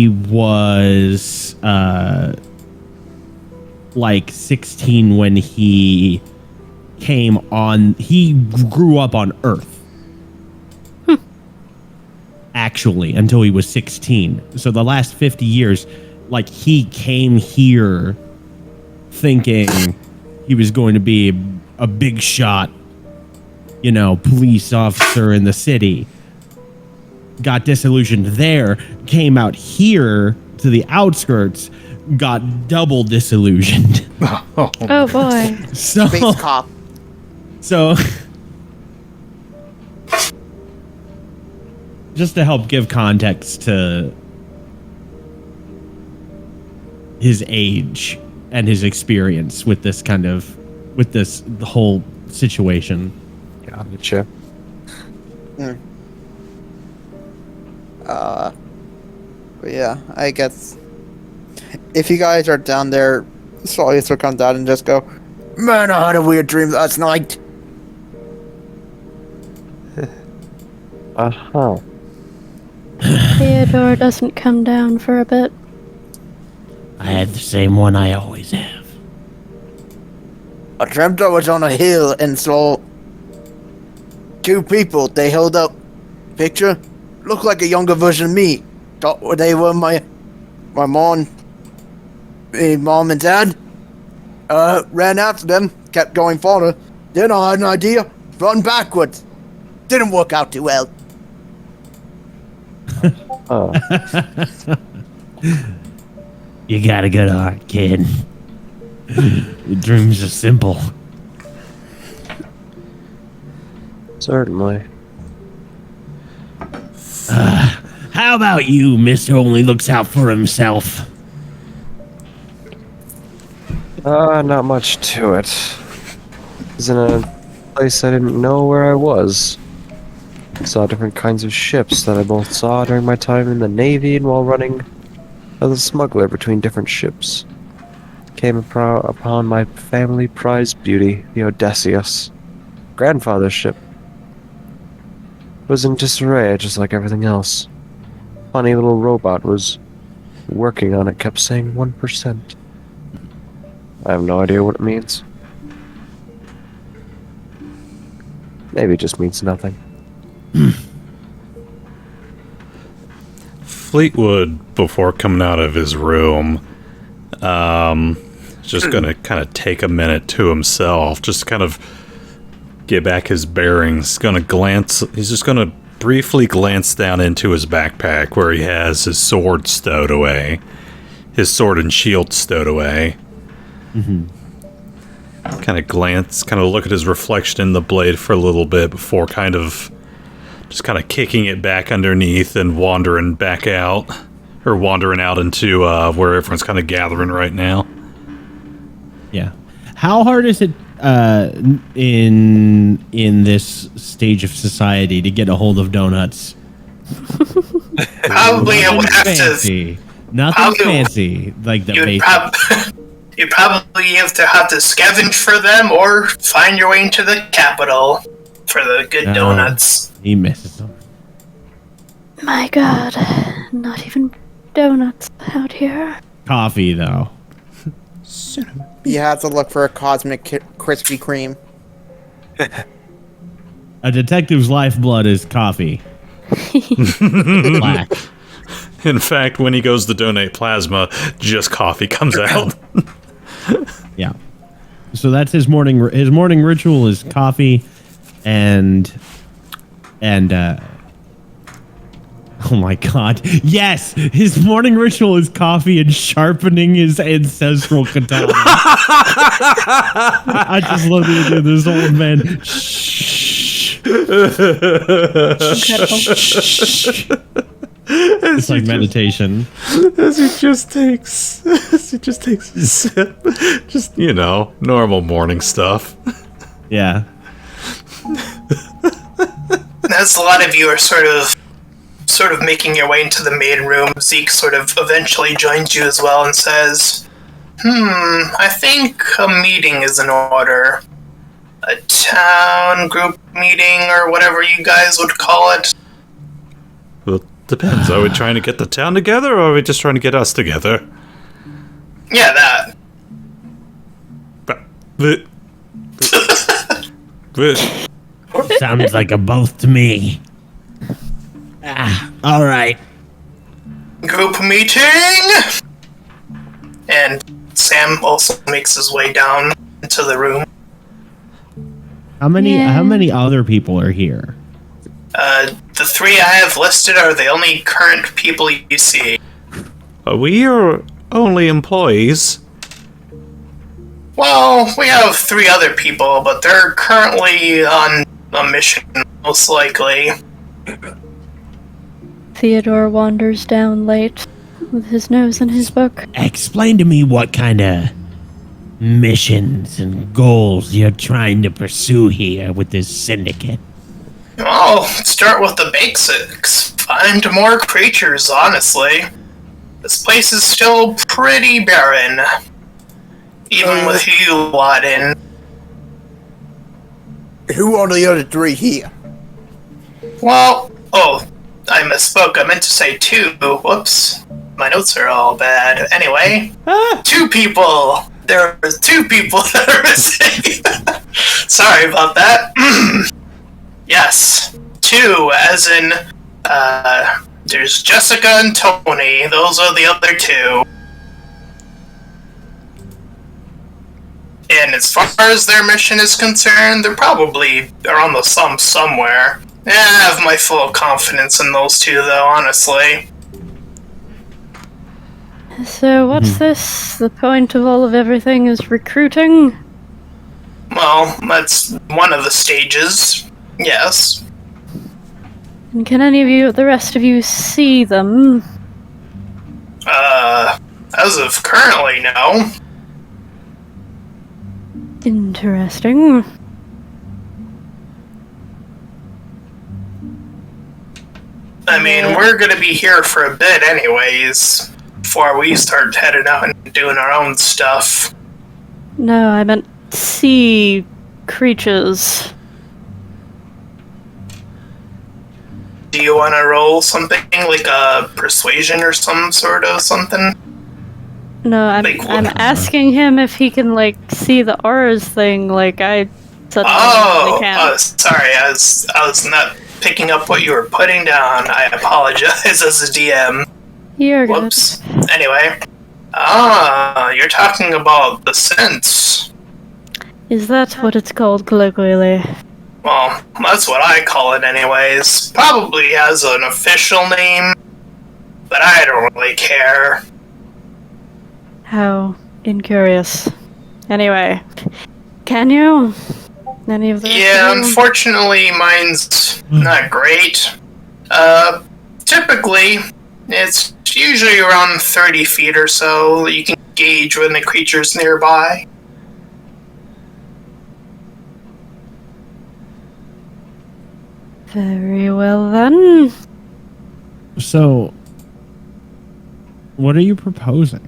was like 16 when he grew up on Earth. Actually, until he was 16. So the last 50 years, like, he came here thinking he was going to be a big shot, police officer in the city. Got disillusioned there, came out here to the outskirts, got double disillusioned. Oh boy. Space cop. So, just to help give context to his age and his experience with this the whole situation. Gotcha. But yeah, I guess if you guys are down there, Soleas will come down and just go, man, I had a weird dream last night. Uh-huh. Theodore doesn't come down for a bit. I had the same one I always have. I dreamt I was on a hill and saw two people. They held up picture. Looked like a younger version of me. Thought they were my mom and dad. Ran after them, kept going forward. Then I had an idea, run backwards. Didn't work out too well. Oh. You got a good heart, kid. Your dreams are simple. Certainly. How about you, Mr. Only Looks Out for Himself? Not much to it. I was in a place I didn't know where I was. I saw different kinds of ships that I both saw during my time in the Navy and while running as a smuggler between different ships. Came upon my family prized beauty, the Odysseus, grandfather's ship. It was in disarray, just like everything else. Funny little robot was working on it, kept saying 1%. I have no idea what it means. Maybe it just means nothing. Fleetwood, before coming out of his room, just gonna kind of take a minute to himself, just kind of get back his bearings. He's just gonna briefly glance down into his backpack where he has his sword stowed away, his sword and shield stowed away. Kind of look at his reflection in the blade for a little bit before kind of kicking it back underneath and wandering back out, or wandering out into where everyone's kind of gathering right now. Yeah. How hard is it in this stage of society to get a hold of donuts? Probably I would have fancy. to. Nothing fancy like the basic. You'd probably have to scavenge for them or find your way into the capital for the good donuts. He misses them. My god, not even donuts out here. Coffee, though. You have to look for a cosmic Krispy Kreme. A detective's lifeblood is coffee. Black. In fact, when he goes to donate plasma, just coffee comes out. Yeah. So that's his morning. His morning ritual is coffee, and oh my god, yes! His morning ritual is coffee and sharpening his ancestral katana. I just love the idea of this old man. Shh. It's like meditation. As he just takes a sip. Just, normal morning stuff. Yeah. As a lot of you are sort of making your way into the main room, Zeke sort of eventually joins you as well and says, I think a meeting is in order. A town group meeting, or whatever you guys would call it. Well, depends. Are we trying to get the town together, or are we just trying to get us together? Yeah, that. Sounds like a both to me. All right. Group meeting! And Sam also makes his way down into the room. How many other people are here? The three I have listed are the only current people you see. We are only employees. Well, we have three other people, but they're currently on a mission, most likely. Theodore wanders down late with his nose in his book. Explain to me what kind of missions and goals you're trying to pursue here with this syndicate. Well, start with the basics. Find more creatures, honestly. This place is still pretty barren. Even with you lot in. Who are the other three here? Well, I misspoke. I meant to say two. Whoops. My notes are all bad. Anyway, 2 people. There are 2 people that are missing. Sorry about that. Yes. 2, as in, there's Jessica and Tony. Those are the other 2. And as far as their mission is concerned, they're probably around the sum somewhere. I have my full confidence in those 2, though, honestly. So what's this? The point of all of everything is recruiting? Well, that's one of the stages. Yes. And can any of you, the rest of you, see them? As of currently, no. Interesting. I mean, we're gonna be here for a bit anyways, before we start heading out and doing our own stuff. No, I meant sea creatures. Do you want to roll something like a persuasion or some sort of something? No, I'm asking him if he can, like, see the auras thing, like I suddenly can't. Sorry, I was not picking up what you were putting down. I apologize as a DM. You're good. Whoops. Anyway. You're talking about the sense. Is that what it's called colloquially? Well, that's what I call it anyways. Probably has an official name, but I don't really care. How incurious. Anyway, can you? Any of those? Yeah, unfortunately, mine's not great. Typically, it's usually around 30 feet or so that you can gauge when the creature's nearby. Very well then. So, what are you proposing?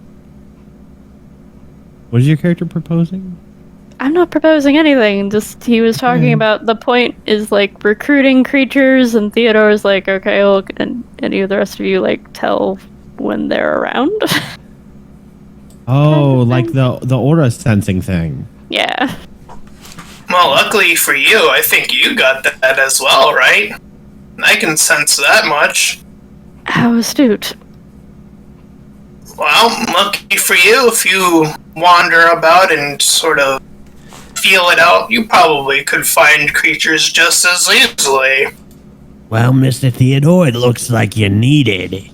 What is your character proposing? I'm not proposing anything, just he was talking about the point is like recruiting creatures, and Theodore's like, okay, well, can any of the rest of you like tell when they're around? Oh, like the aura sensing thing. Yeah. Well, luckily for you, I think you got that as well, right? I can sense that much. How astute. Well, lucky for you, if you wander about and sort of feel it out, you probably could find creatures just as easily. Well, Mr. Theodore, it looks like you need it.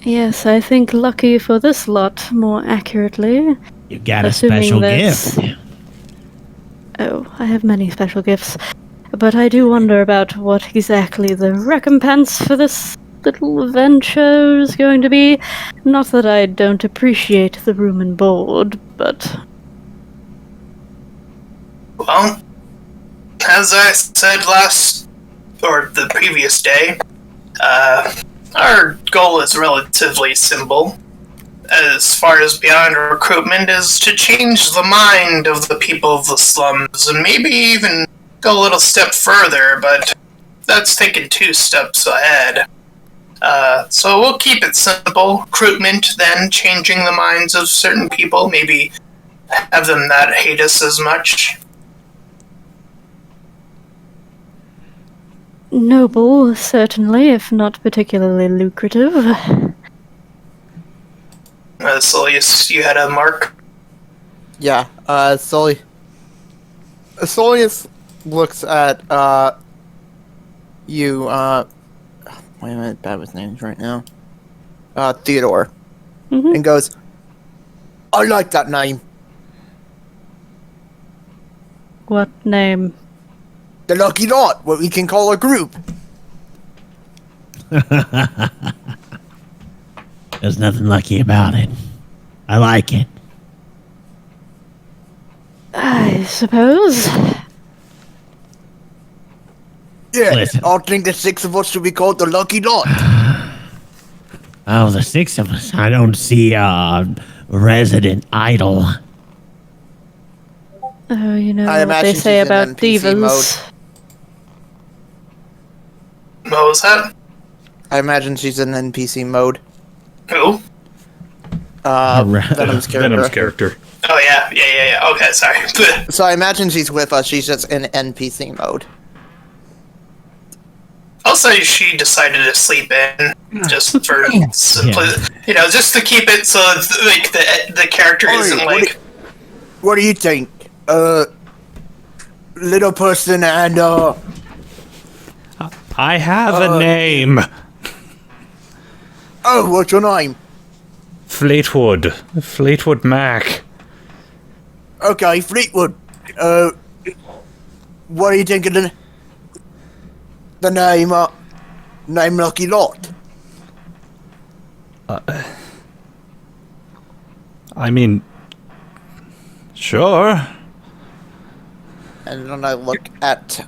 Yes, I think lucky for this lot, more accurately. You got a Assuming special that's- gift. Oh, I have many special gifts. But I do wonder about what exactly the recompense for this little venture is going to be. Not that I don't appreciate the room and board, but... Well, as I said the previous day, our goal is relatively simple. As far as beyond recruitment is to change the mind of the people of the slums, and maybe even go a little step further, but that's thinking 2 steps ahead. So we'll keep it simple. Recruitment, then changing the minds of certain people, maybe have them not hate us as much. Noble, certainly, if not particularly lucrative. Soleas, you had a mark? Yeah, Soleas looks at, you, wait a minute, bad with names right now. Theodore. Mm-hmm. And goes, I like that name. What name? The Lucky Lot, what we can call a group. There's nothing lucky about it. I like it. I suppose. Yeah, Listen. I think the 6 of us should be called the Lucky Lot. Oh, the 6 of us. I don't see a resident idol. Oh, you know I what they imagine say she's in about NPC divas. What was that? I imagine she's in NPC mode. Who? Venom's character. Venom's character. Oh, yeah. Okay, sorry. So I imagine she's with us, she's just in NPC mode. I'll say she decided to sleep in, just for just to keep it so like the character isn't like. What do you think? Little person and I have a name. oh, what's your name? Fleetwood Mac. Okay, Fleetwood. What are you thinking of the name Lucky Lot? I mean, sure. And then I look at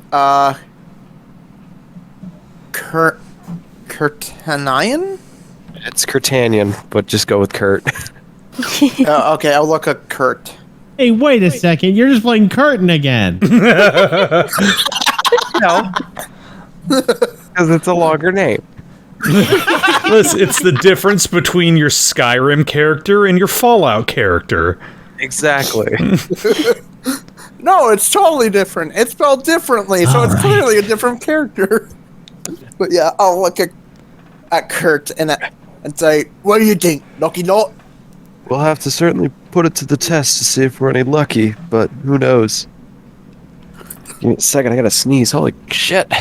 Kurtanion? It's Kurtanion, but just go with Kurt. Okay, I'll look at Kurt. Hey, wait a second. You're just playing curtain again. No. Because it's a longer name. Listen, it's the difference between your Skyrim character and your Fallout character. Exactly. No, it's totally different. It's spelled differently, so it's clearly a different character. But yeah, I'll look at Kurt and say, what do you think, Lucky Lot? We'll have to certainly put it to the test to see if we're any lucky, but who knows. Give me a second, I gotta sneeze. Holy shit.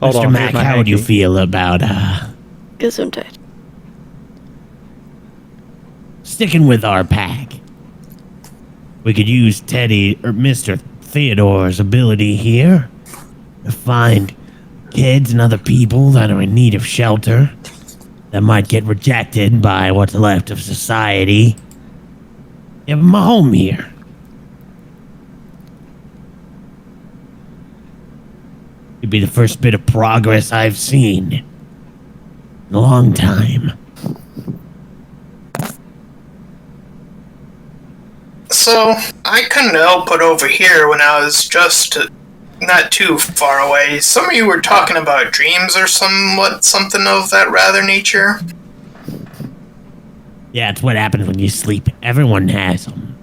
Hold Mr. on, Mac, here's my how would you hanky. feel about Gesundheit. sticking with our pack? We could use Teddy or Mr. Theodore's ability here to find kids and other people that are in need of shelter that might get rejected by what's left of society. Give them a home here. It'd be the first bit of progress I've seen in a long time. So, I couldn't help but overhear when I was just not too far away. Some of you were talking about dreams or something of that rather nature. Yeah, it's what happens when you sleep. Everyone has them.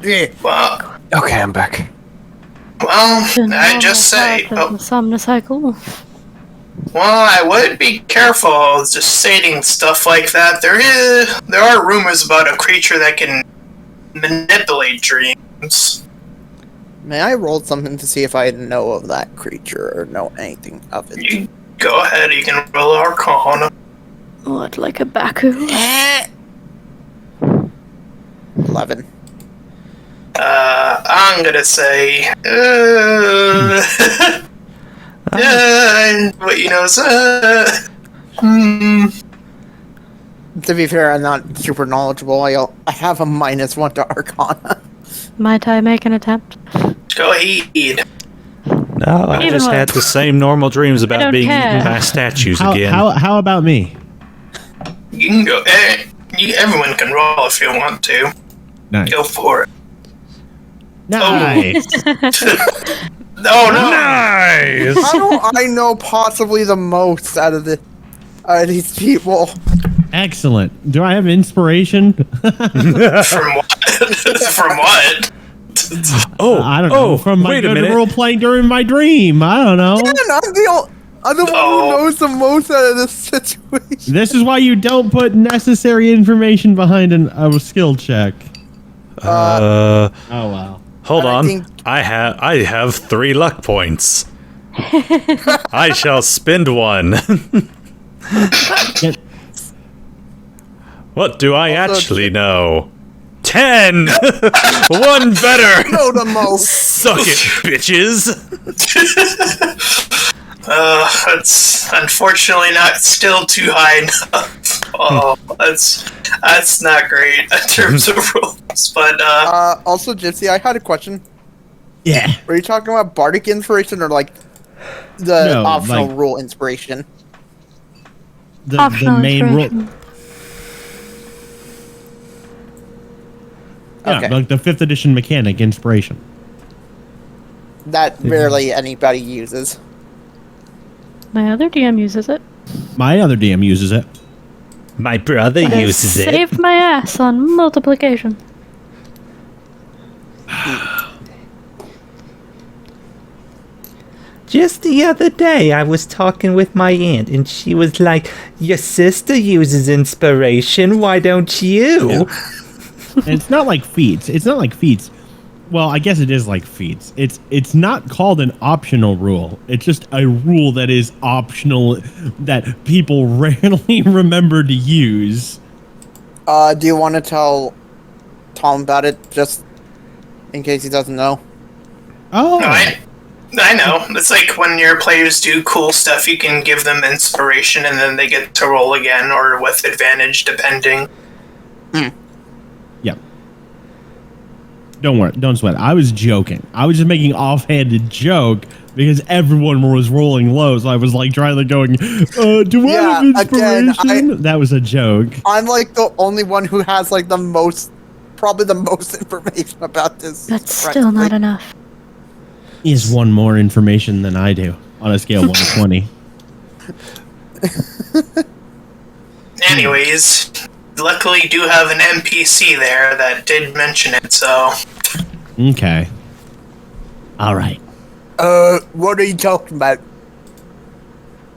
Yeah. Well, Okay, I'm back. I just say, The Somna cycle. well, I would be careful just stating stuff like that. There are rumors about a creature that can manipulate dreams. May I roll something to see if I know of that creature or know anything of it? You go ahead, you can roll Arcana. What, like a Baku? 11. I'm gonna say, what you know, To be fair, I'm not super knowledgeable. I have a -1 to Arcana. Might I make an attempt? go ahead. No, I Even just what? had the same normal dreams I about don't being care. eaten by statues How, again. how about me? You can go. Everyone can roll if you want to. Nice. Go for it. Nice. No, no. Nice! How do I know possibly the most out of these people? Excellent. Do I have inspiration? From what? From what? I don't know. From my wait a good minute. role playing during my dream. I don't know. Man, I'm the one who knows the most out of this situation. This is why you don't put necessary information behind a skill check. Oh wow. Hold I on. think- I have 3 luck points. I shall spend one. Get- What do I Also, actually know? 10! One better! Know the most. Suck it, bitches! That's unfortunately not still too high enough. Oh, that's not great in terms of rules. But Also, Gypsy, I had a question. Yeah. Were you talking about bardic inspiration or like the No, optional like- rule inspiration? The Optional main rule. inspiration. Yeah, Okay. like the 5th edition mechanic inspiration. That rarely anybody uses. My other DM uses it. My other DM uses it. My brother It has saved my ass on multiplication. Just the other day, I was talking with my aunt, and she was like, "Your sister uses inspiration. Why don't you?" And it's not like feats. It's not like feats. Well, I guess it is like feats. It's not called an optional rule. It's just a rule that is optional that people rarely remember to use. Do you want to tell Tom about it, just in case he doesn't know? Oh. I know. It's like when your players do cool stuff, you can give them inspiration and then they get to roll again or with advantage, depending. Yep. Don't worry. Don't sweat. I was joking. I was just making offhanded joke because everyone was rolling low. So I was like trying to going, do I have inspiration? Again, that was a joke. I'm like the only one who has like probably the most information about this. That's still not enough. He has one more information than I do on a scale of 1 to 20. Anyways, luckily do have an NPC there that did mention it, so... Okay. All right. What are you talking about?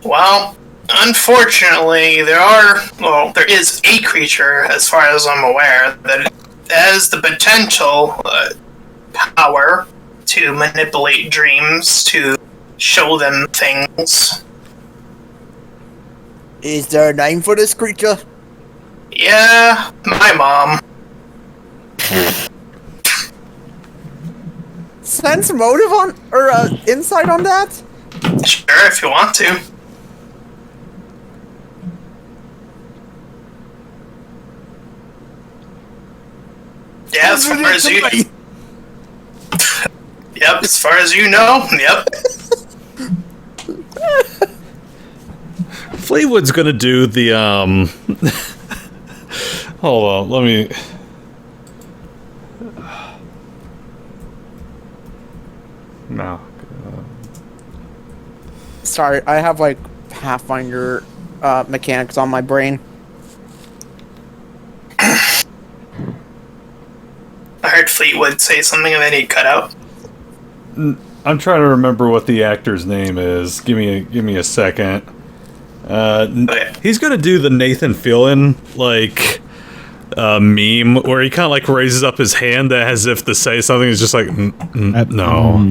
Well, unfortunately, there is a creature, as far as I'm aware, that has the potential power to manipulate dreams, to show them things. Is there a name for this creature? Yeah, my mom. Sense motive on, or insight on that? Sure, if you want to. Yeah, as far as you... Yep, as far as you know, yep. Fleetwood's gonna do the, Hold on, let me... No. Sorry, I have like Pathfinder mechanics on my brain. I heard Fleetwood say something and then he cut out. I'm trying to remember what the actor's name is. Give me a second. Okay. He's gonna do the Nathan Fillion meme where he kind of like raises up his hand as if to say something. He's just like, no.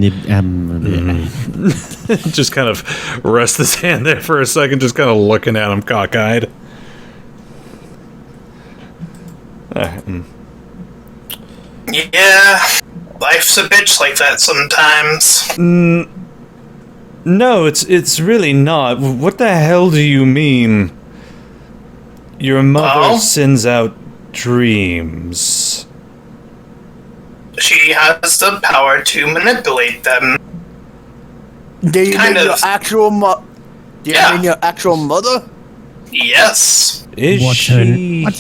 Just kind of rest his hand there for a second, just kind of looking at him cockeyed. Yeah, life's a bitch like that sometimes. No, it's really not. What the hell do you mean? Your mother sends out dreams. She has the power to manipulate them. Do you mean your actual mean your actual mother? Yes. What's her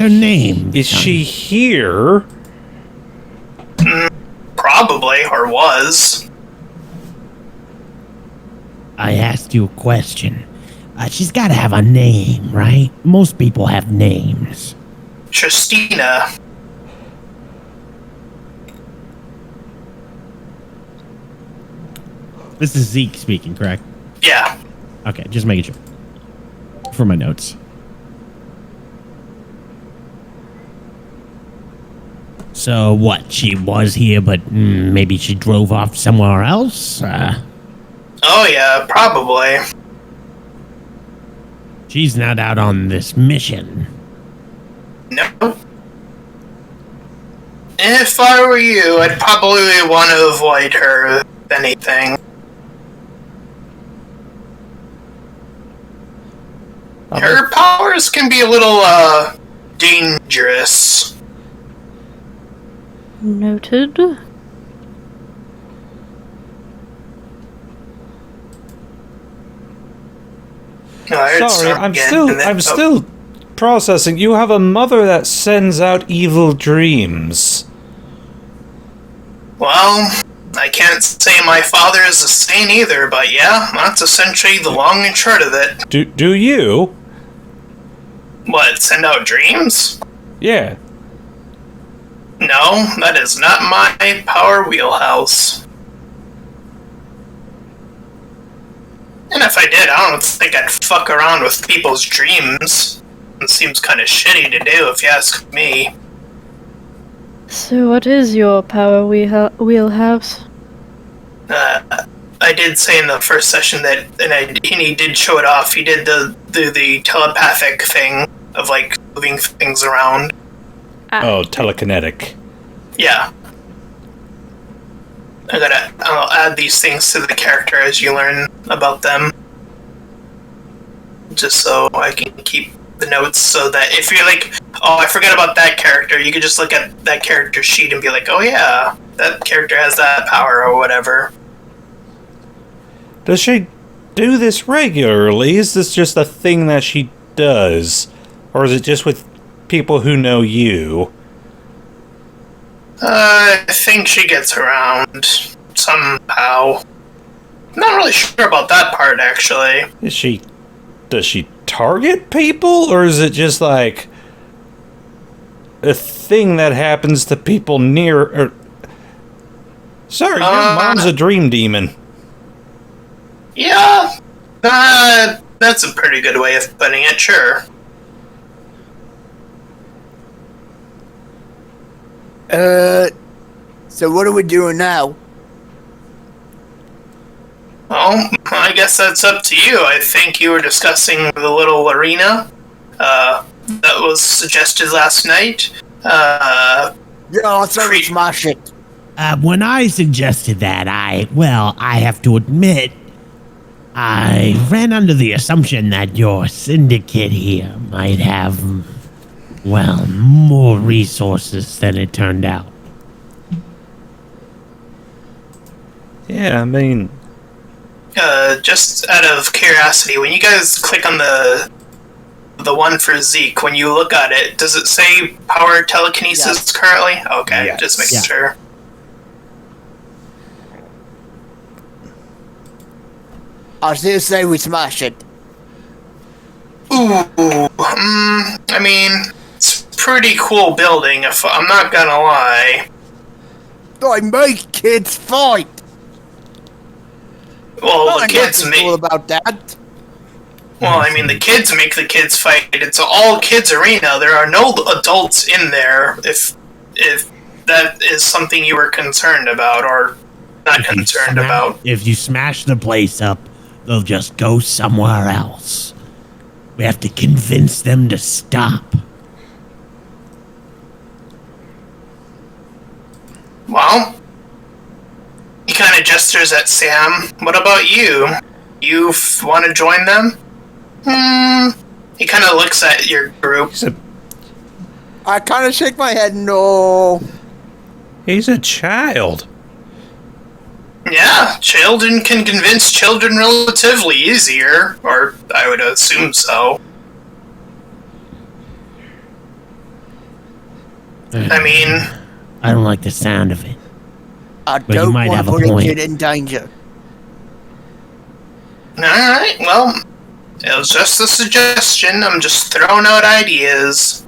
name? Is she here? Probably, or was. I asked you a question. She's got to have a name, right? Most people have names. Tristina. This is Zeke speaking, correct? Yeah. Okay, just making sure. For my notes. So what? She was here, but maybe she drove off somewhere else? Oh yeah, probably. She's not out on this mission. No. If I were you, I'd probably want to avoid her, if anything. Her powers can be a little, dangerous. Noted. Sorry, I'm still processing. You have a mother that sends out evil dreams. Well, I can't say my father is a saint either, but yeah, that's essentially the long and short of it. Do you? What, send out dreams? Yeah. No, that is not my power wheelhouse. And if I did, I don't think I'd fuck around with people's dreams. It seems kind of shitty to do, if you ask me. So what is your power wheelhouse? I did say in the first session that, and he did show it off. He did the telepathic thing of like moving things around. Oh, telekinetic. Yeah. I'll add these things to the character as you learn about them. Just so I can keep the notes so that if you're like, oh, I forgot about that character, you could just look at that character sheet and be like, oh yeah, that character has that power or whatever. Does she do this regularly? Is this just a thing that she does? Or is it just with people who know you? I think she gets around somehow. Not really sure about that part, actually. Does she target people? Or is it just like a thing that happens to people near... Sorry, your mom's a dream demon. Yeah, that's a pretty good way of putting it, sure. So what are we doing now? Well, I guess that's up to you. I think you were discussing the little arena that was suggested last night. Yeah, let's smash it. When I suggested that, I have to admit, I ran under the assumption that your syndicate here might have, more resources than it turned out. Yeah, I mean... just out of curiosity, when you guys click on the one for Zeke, when you look at it, does it say power telekinesis currently? Okay, yes. Just making sure. I still say we smash it. Ooh, I mean, it's a pretty cool building, if I'm not gonna lie. I make kids fight. Well, the kids make... cool about that. Well, I mean, the kids make the kids fight. It's an all-kids arena. There are no adults in there, if that is something you were concerned about, or not concerned about. If you smash the place up, they'll just go somewhere else. We have to convince them to stop. Well, he kind of gestures at Sam. What about you? You want to join them? He kind of looks at your group. I kind of shake my head, no. He's a child. Yeah, children can convince children relatively easier, or I would assume so. I mean... I don't like the sound of it. I But you don't might want have to a put a point. kid in danger. Alright, well, it was just a suggestion. I'm just throwing out ideas.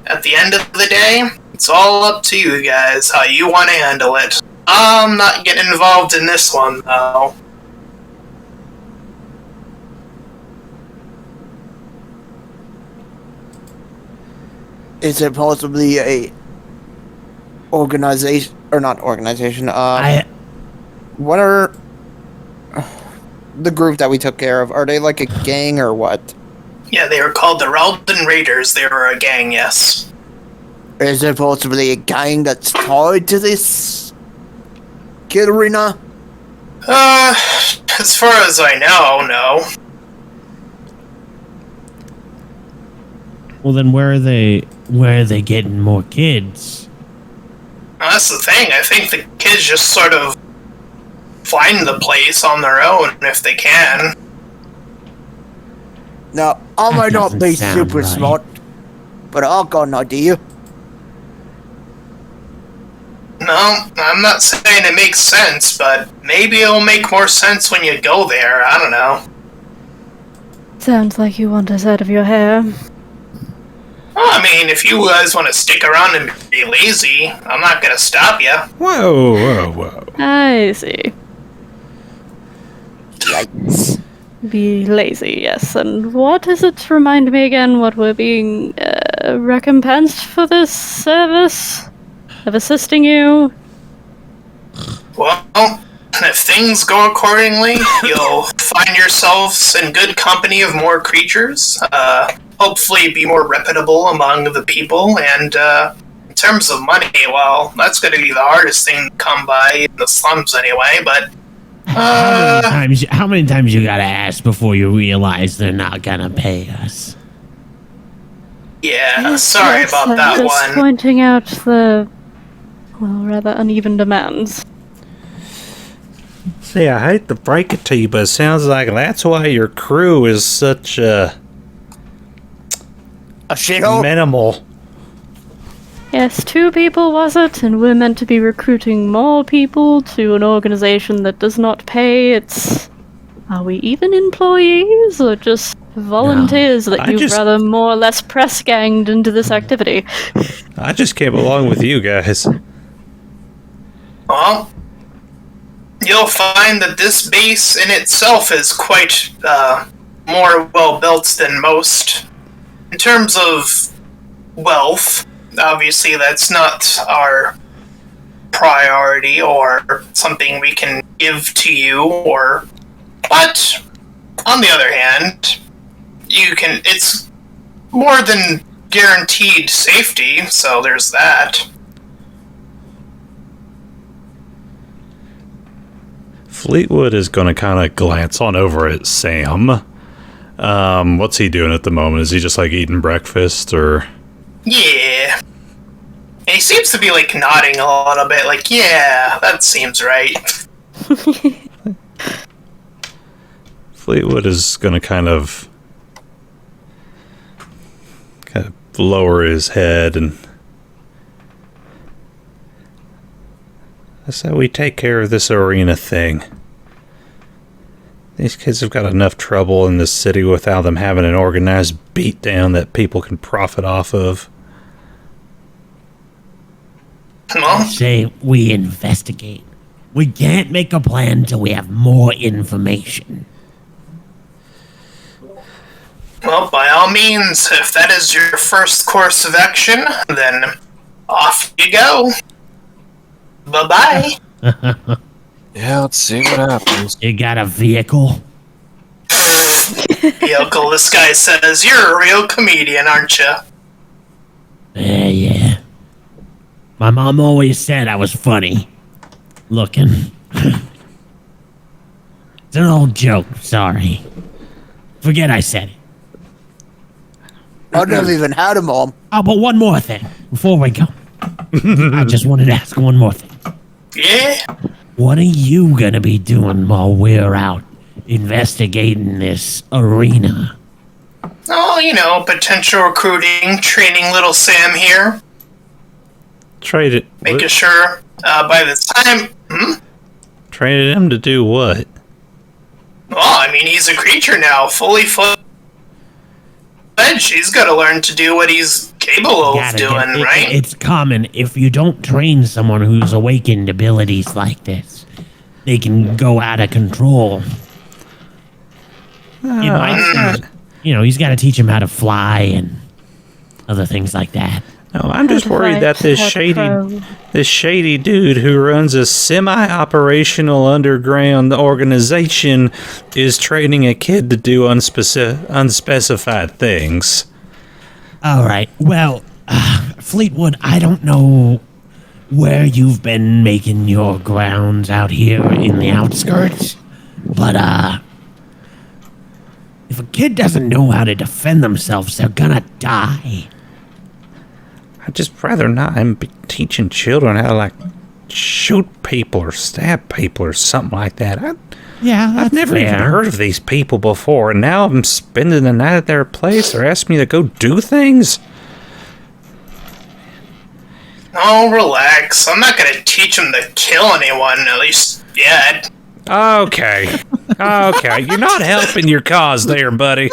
At the end of the day, it's all up to you guys, how you want to handle it. I'm not getting involved in this one, though. Is it possibly a organization, or not organization, what are the group that we took care of? Are they like a gang or what? Yeah, they were called the Ralden Raiders. They were a gang, yes. Is it possibly a gang that's tied to this kid arena? As far as I know, no. Well, then where are they getting more kids? That's the thing. I think the kids just sort of find the place on their own if they can. Now, I might not be doesn't sound super right. smart, but I've got an idea. No, I'm not saying it makes sense, but maybe it'll make more sense when you go there. I don't know. Sounds like you want us out of your hair. Well, I mean, if you guys want to stick around and be lazy, I'm not gonna stop you. Whoa. I see. Yikes. Be lazy, yes. And what is it? Remind me again what we're being recompensed for this service? of assisting you. Well, if things go accordingly, you'll find yourselves in good company of more creatures. Hopefully be more reputable among the people, and in terms of money, well, that's going to be the hardest thing to come by in the slums anyway, but how many times you gotta ask before you realize they're not gonna pay us? yeah, sorry Yes, about I'm that just one. pointing out the, well, rather uneven demands. See, I hate to break it to you, but it sounds like that's why your crew is such A shithole? minimal. Yes, 2 people was it, and we're meant to be recruiting more people to an organization that does not pay. Are we even employees, or just volunteers that you've rather more or less press-ganged into this activity? I just came along with you guys. Well, you'll find that this base in itself is quite more well-built than most. In terms of wealth, obviously that's not our priority or something we can give to you, but on the other hand, it's more than guaranteed safety, so there's that. Fleetwood is going to kind of glance on over at Sam. What's he doing at the moment? Is he just like eating breakfast, or? Yeah. And he seems to be like nodding a little bit, like, yeah, that seems right. Fleetwood is going to kind of lower his head, and that's how we take care of this arena thing. These kids have got enough trouble in this city without them having an organized beatdown that people can profit off of. Well, Say we investigate. We can't make a plan till we have more information. well, by all means, if that is your first course of action, then off you go. Bye-bye. Yeah, let's see what happens. You got a vehicle? Vehicle, this guy says, you're a real comedian, aren't you? Yeah. My mom always said I was funny looking. It's an old joke, sorry. Forget I said it. I never even had a mom. Oh, but one more thing before we go. I just wanted to ask one more thing. Yeah? What are you gonna be doing while we're out investigating this arena? Oh, potential recruiting, training little Sam here. Trade it. Making sure, by the time... Traded him to do what? Well, he's a creature now, fully fledged. He's got to learn to do what he's capable of doing, right? It's common if you don't train someone who's awakened abilities like this, they can go out of control. He's got to teach him how to fly and other things like that. No, I'm just worried that this shady dude who runs a semi-operational underground organization is training a kid to do unspecified things. All right. Well, Fleetwood, I don't know where you've been making your grounds out here in the outskirts, but if a kid doesn't know how to defend themselves, they're gonna die. I'd just rather not be teaching children how to, shoot people or stab people or something like that. I've never even heard of these people before, and now I'm spending the night at their place. They're asking me to go do things. Oh, relax. I'm not going to teach him to kill anyone, at least yet. Okay. You're not helping your cause there, buddy.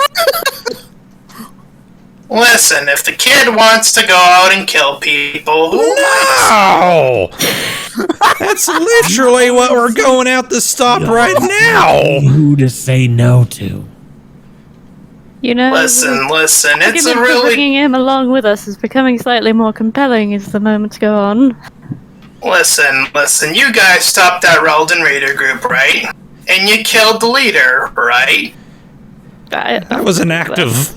Listen, if the kid wants to go out and kill people, No! That's literally what we're going out to stop right now! Who to say no to? Listen, it's a argument for really... bringing him along with us is becoming slightly more compelling as the moments go on. Listen, you guys stopped that Relden Raider group, right? And you killed the leader, right? That was an act of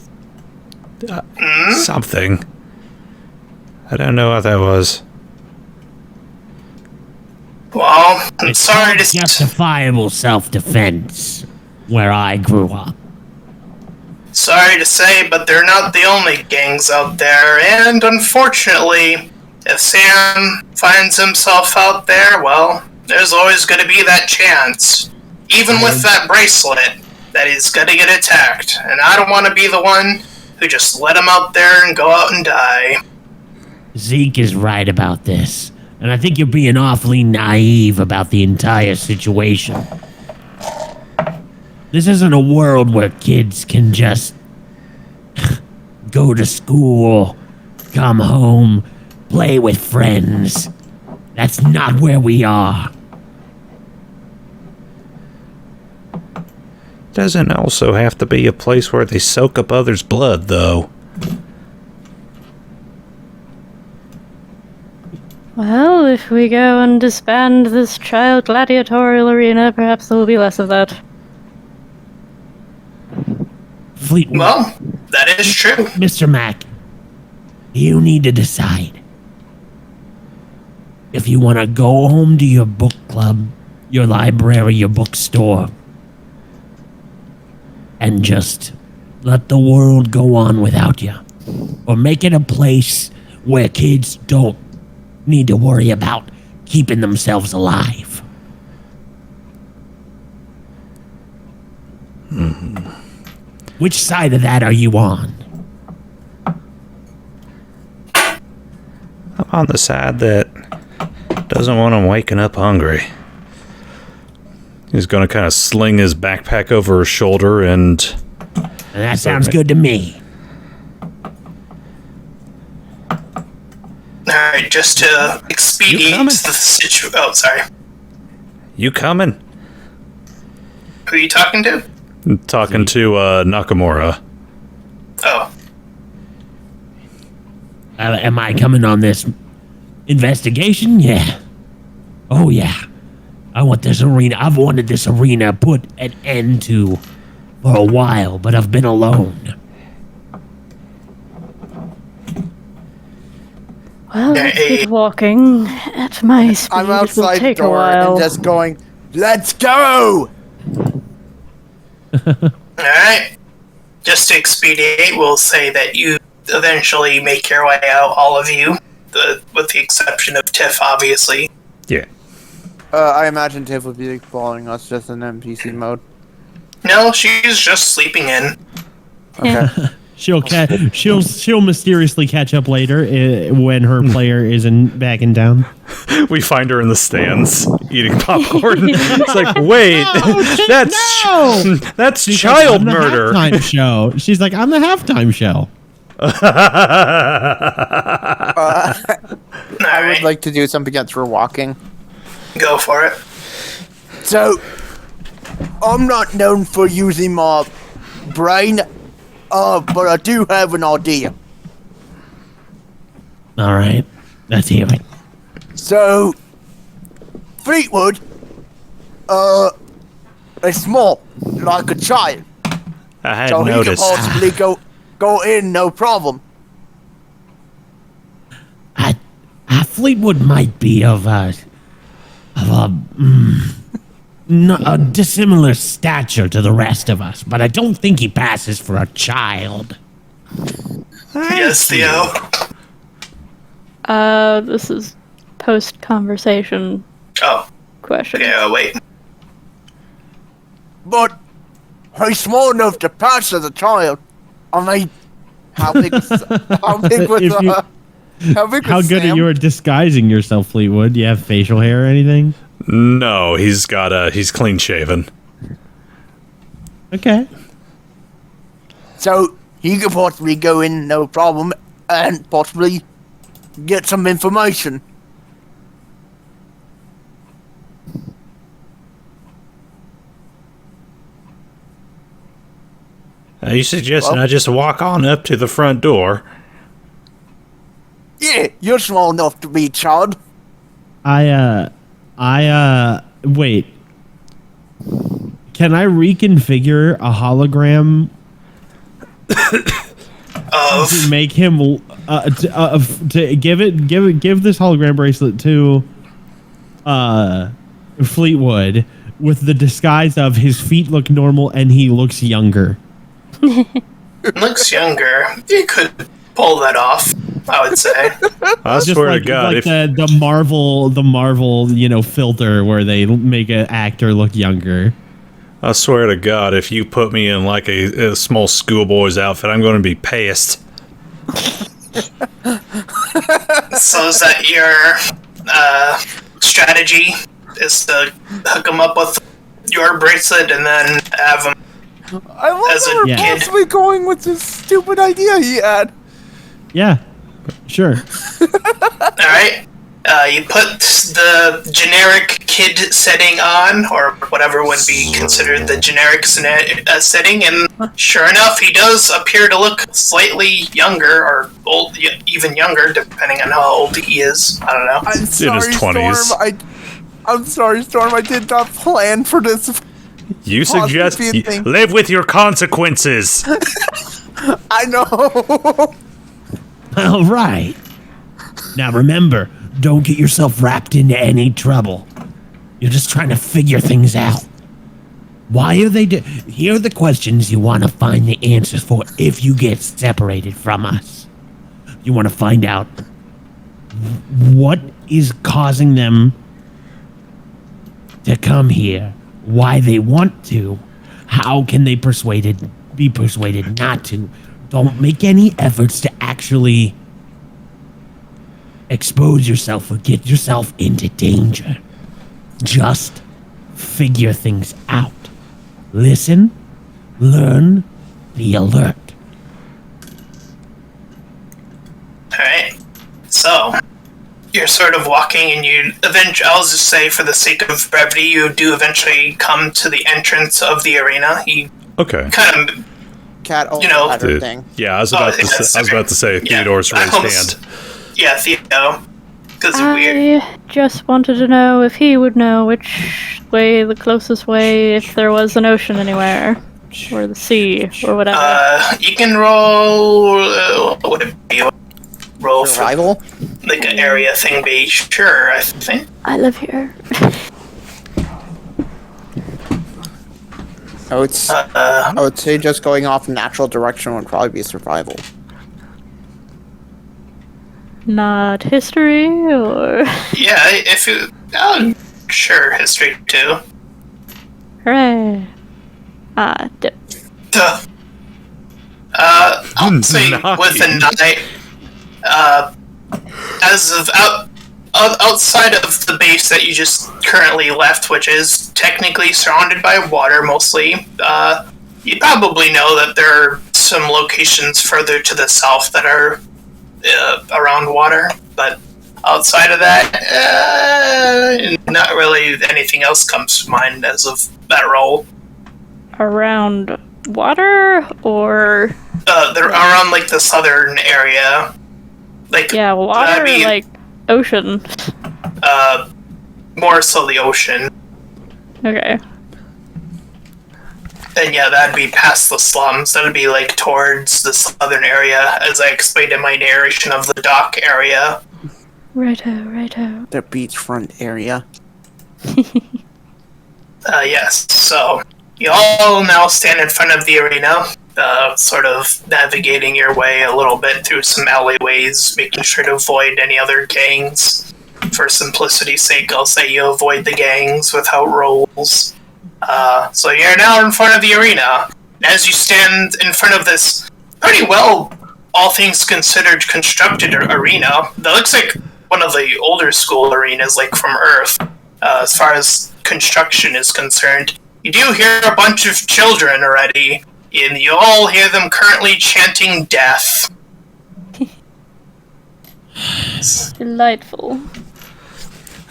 something. I don't know what that was. Well, I'm It's sorry to justifiable self-defense where I grew up. Sorry to say, but they're not the only gangs out there, and unfortunately, if Sam finds himself out there, well, there's always going to be that chance. Even with that bracelet, that he's going to get attacked, and I don't want to be the one who just let him out there and go out and die. Zeke is right about this, and I think you're being awfully naive about the entire situation. This isn't a world where kids can just go to school, come home, play with friends. That's not where we are. Doesn't also have to be a place where they soak up others' blood, though. Well, if we go and disband this child gladiatorial arena, perhaps there will be less of that. Fleetwood. Well, that is true. Mr. Mac, you need to decide. If you want to go home to your book club, your library, your bookstore, and just let the world go on without you. Or make it a place where kids don't need to worry about keeping themselves alive. Which side of that are you on? I'm on the side that doesn't want him waking up hungry. He's gonna kind of sling his backpack over his shoulder and That sounds good to me. Alright, just to expedite the situation. Oh, sorry. You coming? Who are you talking to? I'm talking to Nakamura. Oh. Am I coming on this investigation? Yeah. Oh, yeah. I want this arena. I've wanted this arena put an end to for a while, but I've been alone. Well, keep walking at my speed. I'm It will outside the take a door while. and just going, let's go! Alright. Just to expedite, we'll say that you eventually make your way out, all of you, with the exception of Tiff, obviously. Yeah. I imagine Tiff would be following us just in NPC mode. No, she's just sleeping in. Okay. She'll mysteriously catch up later when her player isn't back in town. We find her in the stands eating popcorn. It's like, wait, that's She's child like, murder. I'm the halftime show. She's like, I'm the halftime show. I would like to do something else for walking. Go for it. So, I'm not known for using my brain, but I do have an idea. All right. Let's hear it. So, Fleetwood, is small, like a child. I had So noticed. he can possibly go in, no problem. Fleetwood might be of a dissimilar stature to the rest of us, but I don't think he passes for a child. Yes, Theo. This is post-conversation Oh, question. okay, wait. But he's small enough to pass as a child. I mean, how big was How good Sam? are you at disguising yourself, Fleetwood? Do you have facial hair or anything? No, he's clean shaven. Okay. So he could possibly go in, no problem, and possibly get some information. Are you suggesting I just walk on up to the front door? Yeah, you're small enough to be a child. Wait. Can I reconfigure a hologram to make him to give this hologram bracelet to Fleetwood with the disguise of his feet look normal and he looks younger? Looks younger. You could pull that off, I would say. I swear to God, like the Marvel, filter where they make an actor look younger. I swear to God, if you put me in like a small schoolboy's outfit, I'm going to be pissed. So is that your strategy? Is to hook him up with your bracelet and then have him I love as that a we're kid? possibly going with this stupid idea he had. Yeah, sure. Alright. You put the generic kid setting on, or whatever would be considered the generic setting, and sure enough, he does appear to look slightly younger, or old, even younger, depending on how old he is. I don't know. I'm sorry, his 20s. Storm. I'm sorry, Storm. I did not plan for this. You suggest live with your consequences. I know. All right. Now remember, don't get yourself wrapped into any trouble. You're just trying to figure things out. Why are they here are the questions you want to find the answers for if you get separated from us. You want to find out what is causing them to come here, why they want to, how can they be persuaded not to. Don't make any efforts to actually expose yourself or get yourself into danger. Just figure things out. Listen, learn, be alert. Alright. So, you're sort of walking and you eventually, I'll just say for the sake of brevity, you do eventually come to the entrance of the arena. You Okay. kind of, Cat thing. Yeah, I was about to say Theodore's raised hand. Yeah, Theo. Because weird. I just wanted to know if he would know which way, the closest way, if there was an ocean anywhere. Or the sea, or whatever. You can roll, what would it be? Roll Survival? for, like, an area thing be sure, I think. I live here. I would say just going off natural direction would probably be survival. Not history, or... Yeah, if you... sure, history too. Hooray. Dip. Duh. I'll say with a night, as of outside of the base that you just currently left, which is technically surrounded by water mostly, you probably know that there are some locations further to the south that are around water, but outside of that, not really anything else comes to mind as of that role. Around water, or... They're around, like, the southern area. Like, yeah, water, be, like, ocean. More so the ocean. Okay. And yeah, that'd be past the slums. That'd be, like, towards the southern area, as I explained in my narration of the dock area. Righto. The beachfront area. Yes, so... You all now stand in front of the arena, sort of navigating your way a little bit through some alleyways, making sure to avoid any other gangs. For simplicity's sake, I'll say you avoid the gangs without rolls. So you're now in front of the arena. As you stand in front of this pretty well, all things considered, constructed arena, that looks like one of the older school arenas, like from Earth, as far as construction is concerned. You do hear a bunch of children already, and you all hear them currently chanting death. Delightful.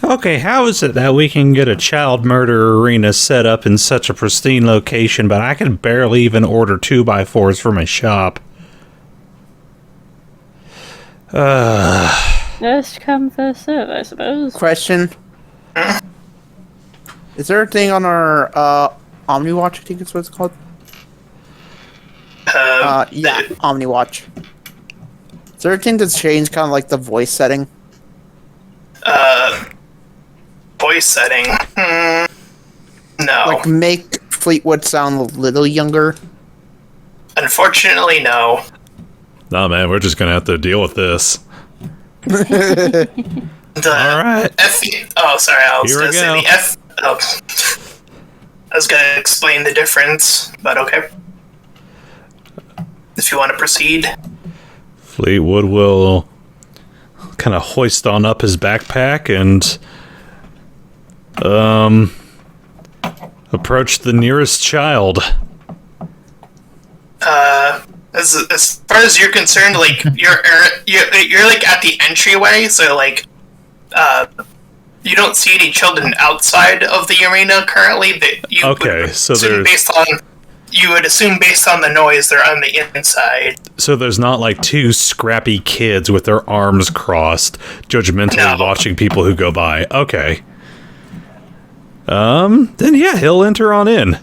Okay, how is it that we can get a child murder arena set up in such a pristine location, but I can barely even order 2x4s for my shop? First come, first serve, I suppose. Question. Is there a thing on our OmniWatch, I think is what it's called? Yeah, OmniWatch. Is there a thing that's changed, kind of like the voice setting? Voice setting? No. Like, make Fleetwood sound a little younger? Unfortunately, no. Nah, man, we're just gonna have to deal with this. All right. Oh, sorry. I was Here going we to say go. the F. Oh. I was going to explain the difference, but okay. If you want to proceed. Fleetwood will kind of hoist on up his backpack and approach the nearest child. As far as you're concerned, like you're like at the entryway, so like you don't see any children outside of the arena currently. But you would assume based on the noise they're on the inside. So there's not like two scrappy kids with their arms crossed, judgmentally watching people who go by. Okay. Then yeah, he'll enter on in.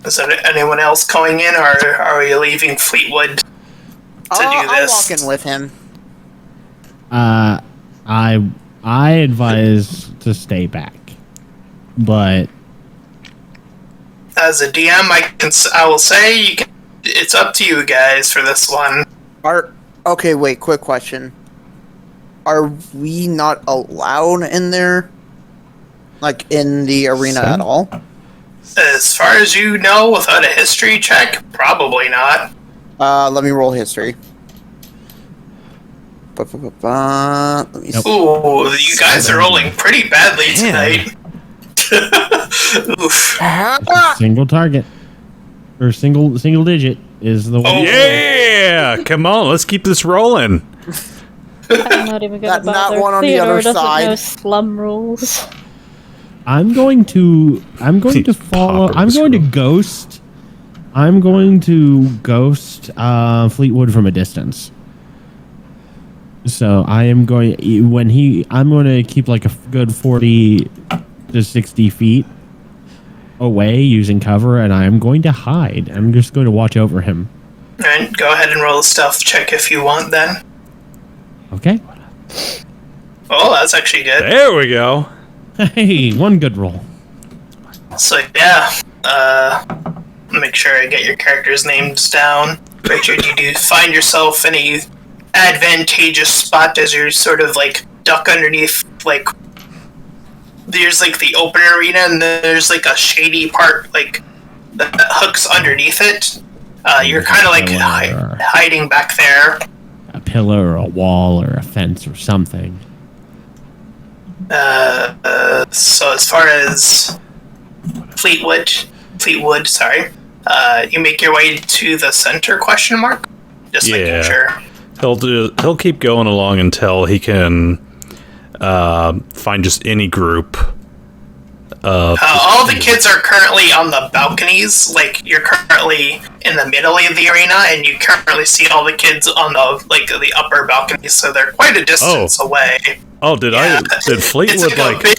Is there anyone else going in, or are we leaving Fleetwood to do this? I'll walk in with him. I advise to stay back, but as a DM, I will say it's up to you guys for this one. Okay, wait. Quick question: are we not allowed in there, like in the arena at all? As far as you know, without a history check, probably not. Let me roll history. Let me see. Ooh, you guys are rolling pretty badly tonight. Oof. single target or single digit is the one. Oh yeah! Come on, let's keep this rolling. I'm not even gonna bother. Not one on the Theodore other doesn't side. know slum rules. I'm going to follow. I'm going to ghost. I'm going to ghost Fleetwood from a distance. So I am going I'm going to keep like a good 40 to 60 feet away using cover, and I am going to hide. I'm just going to watch over him. Alright, go ahead and roll a stealth check if you want then. Okay. Oh, that's actually good. There we go. Hey, one good roll. So yeah, make sure I get your characters' names down. Richard, you do find yourself in a advantageous spot as you're sort of like duck underneath, like there's like the open arena and then there's like a shady part like that hooks underneath it. You're kind of like hiding back there. A pillar or a wall or a fence or something. So as far as Fleetwood, sorry, you make your way to the center? Question mark. Just making sure. He'll keep going along until he can find just any group. All the kids are currently on the balconies. Like you're currently in the middle of the arena, and you currently see all the kids on the upper balconies. So they're quite a distance away. Oh, did Fleetwood it's like a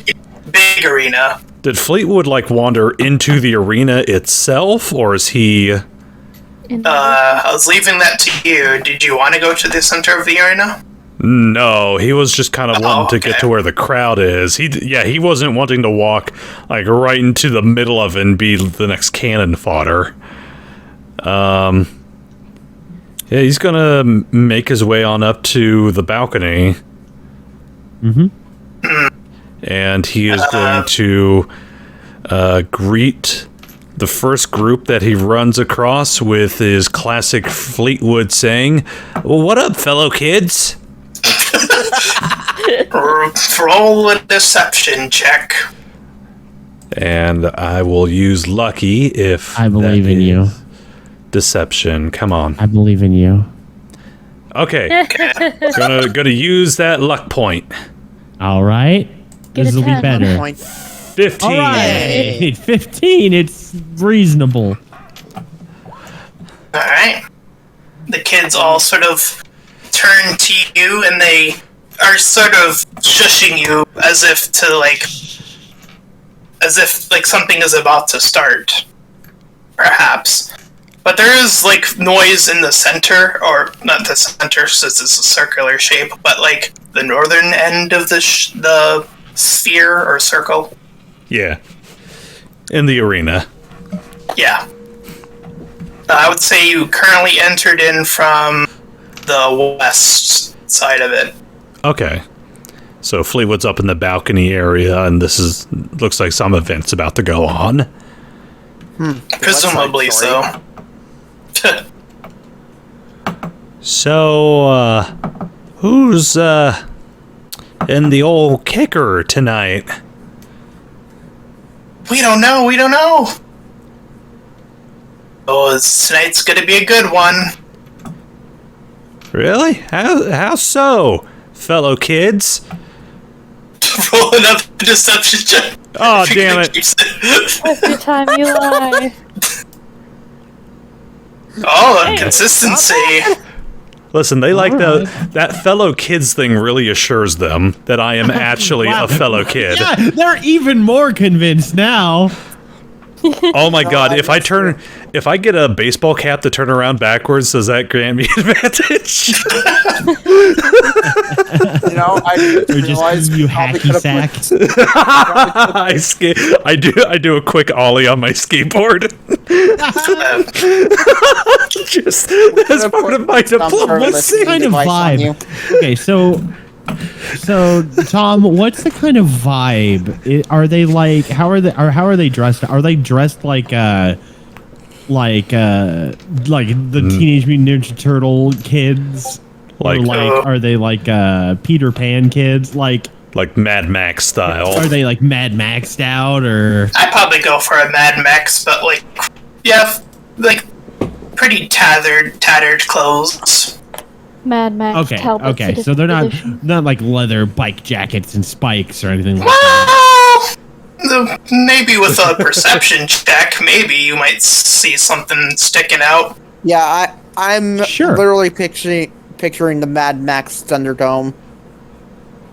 big arena? Did Fleetwood like wander into the arena itself, or is he? I was leaving that to you. Did you want to go to the center of the arena? No, he was just kind of wanting to get to where the crowd is. He wasn't wanting to walk like right into the middle of it and be the next cannon fodder. Yeah, he's gonna make his way on up to the balcony. And he is going to greet the first group that he runs across with his classic Fleetwood saying, "Well, what up, fellow kids?" Roll a deception check. And I will use lucky if I believe in you. Deception, come on. I believe in you. Okay. Gonna use that luck point. All right. This will be better. 15. All right. 15. It's reasonable. All right. The kids all sort of turn to you, and they are sort of shushing you as if something is about to start, perhaps. But there is noise in the center, or not the center, since it's a circular shape, but the northern end of the sphere or circle. Yeah. In the arena. Yeah. I would say you currently entered in from the west side of it. Okay. So Fleetwood's up in the balcony area, and looks like some event's about to go on. Presumably so. So, who's in the old kicker tonight? We don't know. Oh, tonight's gonna be a good one. Really? How so, fellow kids? Roll another deception check. Oh, damn it. Every time you lie. Oh, consistency. Listen, they that fellow kids thing really assures them that I am actually a fellow kid. Yeah, they're even more convinced now. Oh my god, if I get a baseball cap to turn around backwards, does that grant me advantage? I realized you hacky sack. I do a quick ollie on my skateboard. Just as part of my diplomacy. Kind of vibe. Okay, so Tom, what's the kind of vibe? Are they how are they dressed? Are they dressed like the Teenage Mutant Ninja Turtle kids? Or are they Peter Pan kids? Like Mad Max style? Are they Mad Maxed out, or? I'd probably go for a Mad Max, but pretty tattered clothes. Mad Max. Okay, so they're not leather bike jackets and spikes or anything like that. Maybe with a perception check, maybe you might see something sticking out. Yeah, I'm literally picturing the Mad Max Thunderdome.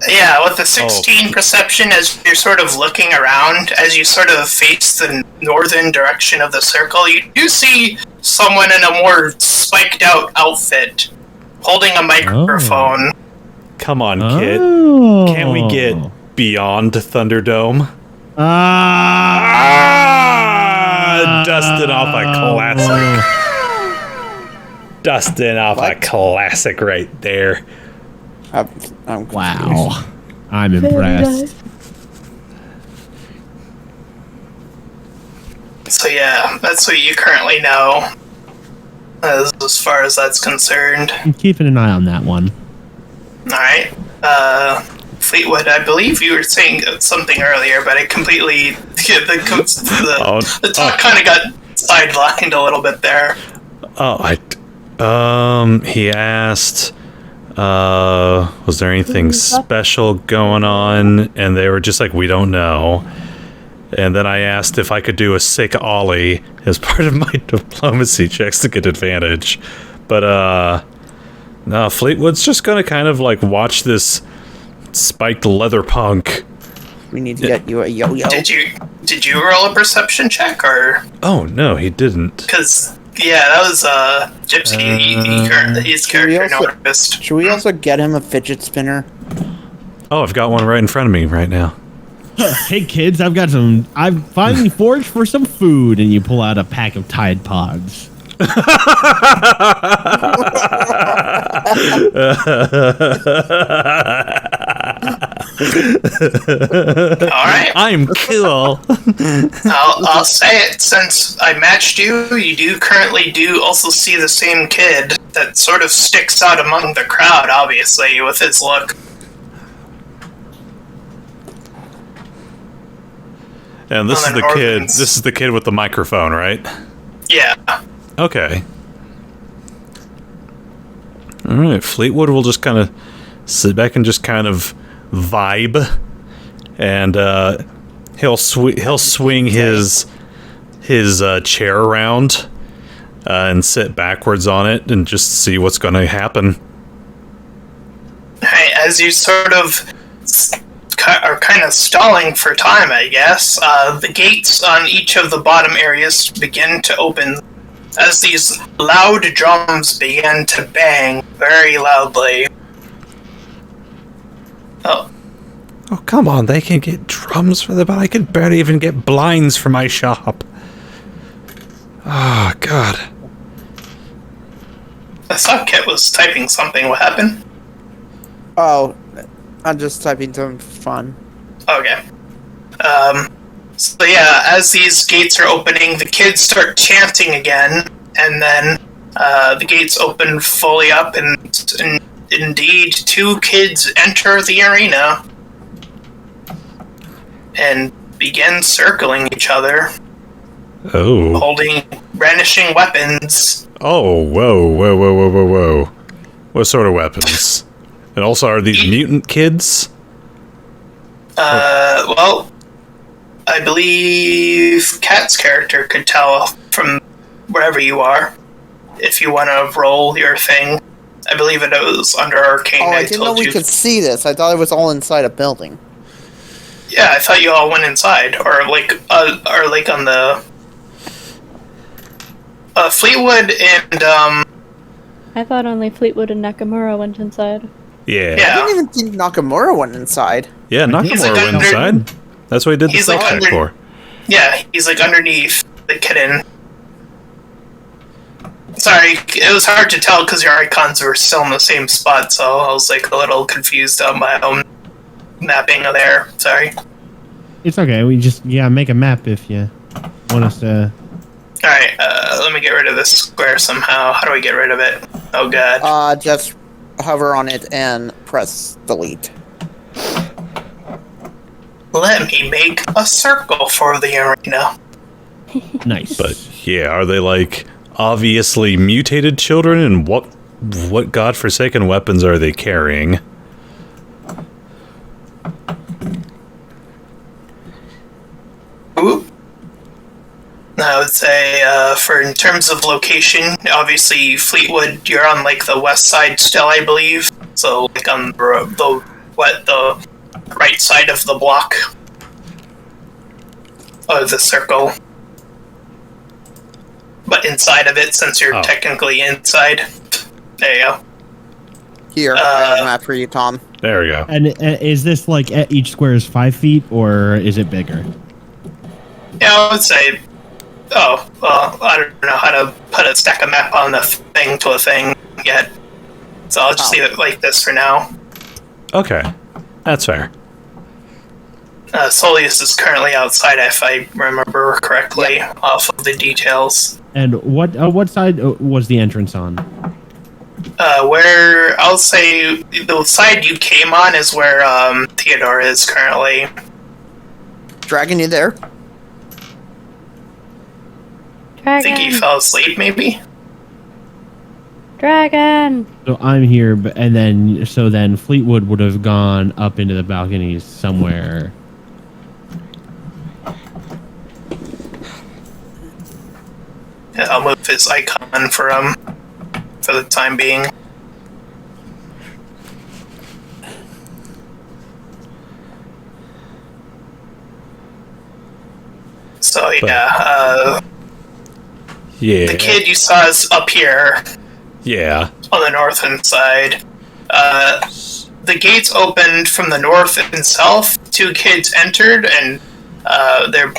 Yeah, with a 16 perception, as you're sort of looking around, as you sort of face the northern direction of the circle, you do see someone in a more spiked out outfit, holding a microphone. Come on, kid. Can't we get beyond Thunderdome? Dusting off a classic. Dusting off a classic right there. I'm wow. I'm impressed. So yeah, that's what you currently know, as far as that's concerned. I'm keeping an eye on that one. Alright. Fleetwood, I believe you were saying something earlier, but I completely... The talk kind of got sidelined a little bit there. He asked, was there anything special going on? And they were just like, we don't know. And then I asked if I could do a sick ollie as part of my diplomacy checks to get advantage. But, no, Fleetwood's just gonna kind of watch this spiked leather punk. We need to get you a yo-yo. Did you roll a perception check, or? Oh, no, he didn't. Because, yeah, that was, Gypsy, his character noticed. Should we also get him a fidget spinner? Oh, I've got one right in front of me right now. Hey kids, I've finally foraged for some food, and you pull out a pack of Tide Pods. Alright. I'm cool. I'll say it, since I matched you do currently also see the same kid that sort of sticks out among the crowd, obviously, with his look. And this is the kid. This is the kid with the microphone, right? Yeah. Okay. All right. Fleetwood will just kind of sit back and just kind of vibe, and he'll swing his chair around and sit backwards on it and just see what's going to happen. as you sort of are kind of stalling for time, I guess, the gates on each of the bottom areas begin to open as these loud drums begin to bang very loudly. Oh. Oh, come on, they can get drums for the... but I can barely even get blinds for my shop. Oh, God. I thought Kit was typing something. What happened? Oh, I'm just typing something fun. Okay. So yeah, as these gates are opening, the kids start chanting again, and then the gates open fully up, and indeed, 2 kids enter the arena and begin circling each other, Oh. brandishing weapons. Oh, whoa. What sort of weapons? And also, are these mutant kids? Well, I believe Kat's character could tell from wherever you are, if you want to roll your thing. I believe it was under Arcane. Oh, I didn't know we could see this. I thought it was all inside a building. Yeah, I thought you all went inside, or like on the Fleetwood and I thought only Fleetwood and Nakamura went inside. Yeah. I didn't even think Nakamura went inside. Yeah, Nakamura went inside. That's what he did the He's like stealth check for. Yeah, he's like underneath the kitten. Sorry, it was hard to tell because your icons were still in the same spot, so I was like a little confused on my own mapping there. Sorry. It's okay. We just make a map if you want us to. All right, let me get rid of this square somehow. How do we get rid of it? Oh god. Just hover on it and press delete. Let me make a circle for the arena. Nice. But yeah, are they like obviously mutated children, and what godforsaken weapons are they carrying? Ooh. I would say, for in terms of location, obviously Fleetwood, you're on like the west side still, I believe. So like on the right side of the block of the circle, but inside of it, since you're technically inside. There you go. Here, I have a map for you, Tom. There we go. And is this like each square is 5 feet, or is it bigger? Yeah, I would say. Oh, well, I don't know how to put a stack of map on the thing to a thing yet, so I'll just leave it like this for now. Okay, that's fair. Soleas is currently outside, if I remember correctly, off of the details. And what side was the entrance on? Where I'll say the side you came on is where Theodore is currently. Dragon, you there? I think he fell asleep, maybe. Dragon. So I'm here, and then Fleetwood would have gone up into the balconies somewhere. Yeah, I'll move his icon for the time being. So yeah, yeah. The kid you saw is up here. Yeah. On the northern side. The gates opened from the north and south. 2 kids entered, and they're,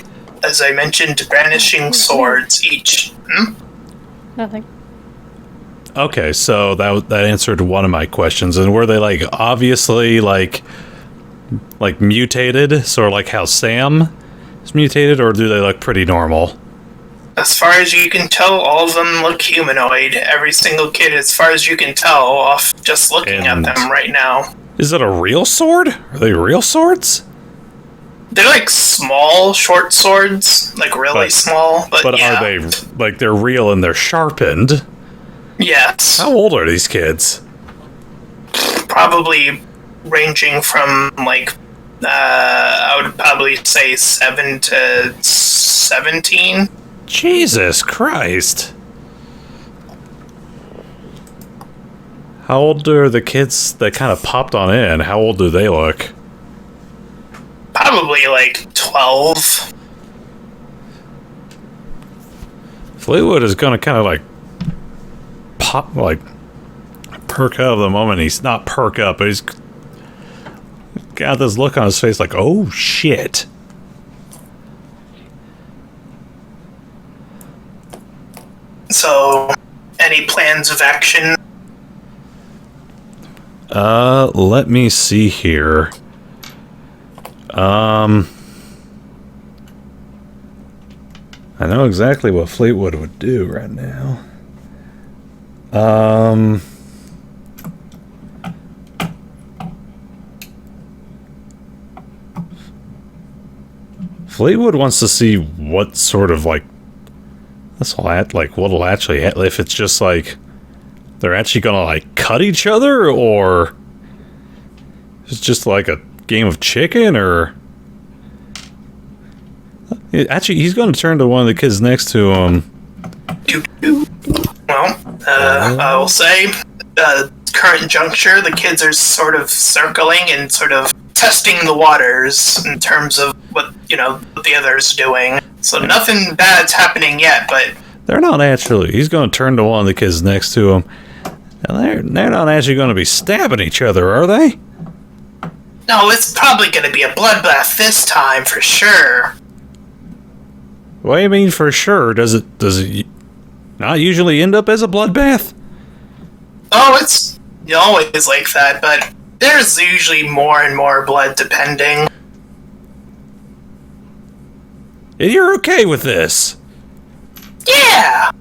as I mentioned, brandishing swords each. Nothing. Okay, so that answered one of my questions. And were they like obviously like mutated, sort of like how Sam is mutated, or do they look pretty normal? As far as you can tell, all of them look humanoid. Every single kid, as far as you can tell, off just looking at them right now. Is it a real sword? Are they real swords? They're like small, short swords, like really small. But yeah. Are they like they're real and they're sharpened? Yes. How old are these kids? Probably ranging from like I would probably say 7 to 17. Jesus Christ. How old are the kids that kind of popped on in? How old do they look? Probably like 12. Fleetwood is gonna kind of like pop, like perk up the moment he's not perk up, but he's got this look on his face like, oh shit. So, any plans of action? Let me see here. I know exactly what Fleetwood would do right now. Fleetwood wants to see what sort of like what'll actually if it's just like they're actually gonna like cut each other, or it's just like a game of chicken, or actually he's gonna turn to one of the kids next to him. Well, I will say, current juncture, the kids are sort of circling and sort of testing the waters in terms of what the other's doing. So nothing bad's happening yet, but they're not actually. He's going to turn to one of the kids next to him, and they're not actually going to be stabbing each other, are they? No, it's probably going to be a bloodbath this time for sure. What do you mean for sure? Does it not usually end up as a bloodbath? Oh, it's always like that, but there's usually more and more blood depending. And you're okay with this? Yeah!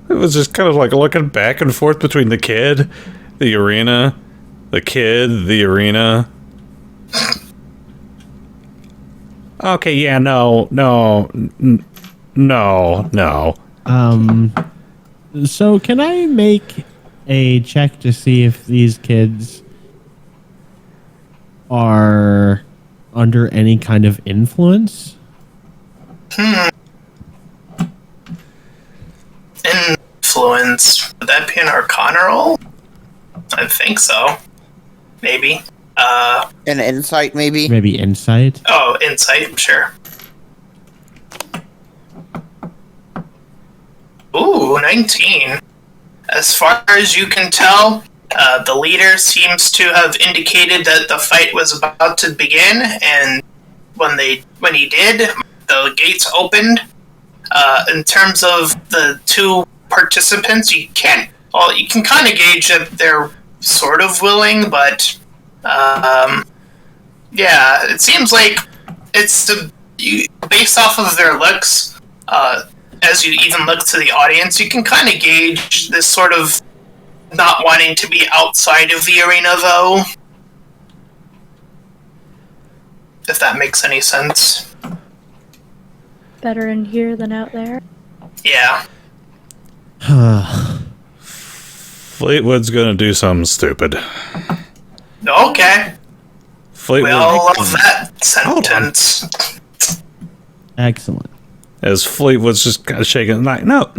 It was just kind of like looking back and forth between the kid, the arena, the kid, the arena. Okay, yeah, no. So can I make a check to see if these kids are under any kind of influence? Influence. Would that be an Arcana roll? I think so. Maybe. An insight, maybe? Maybe insight? Oh, insight, sure. Ooh, 19. As far as you can tell, the leader seems to have indicated that the fight was about to begin, and when he did, the gates opened. In terms of the two participants, you can kind of gauge that they're sort of willing, but yeah, it seems like it's based off of their looks. As you even look to the audience, you can kind of gauge this sort of not wanting to be outside of the arena, though. If that makes any sense. Better in here than out there. Yeah. Fleetwood's gonna do something stupid. Okay. Fleetwood. We all love that sentence. Excellent. As Fleetwood's just kind of shaking, like, no.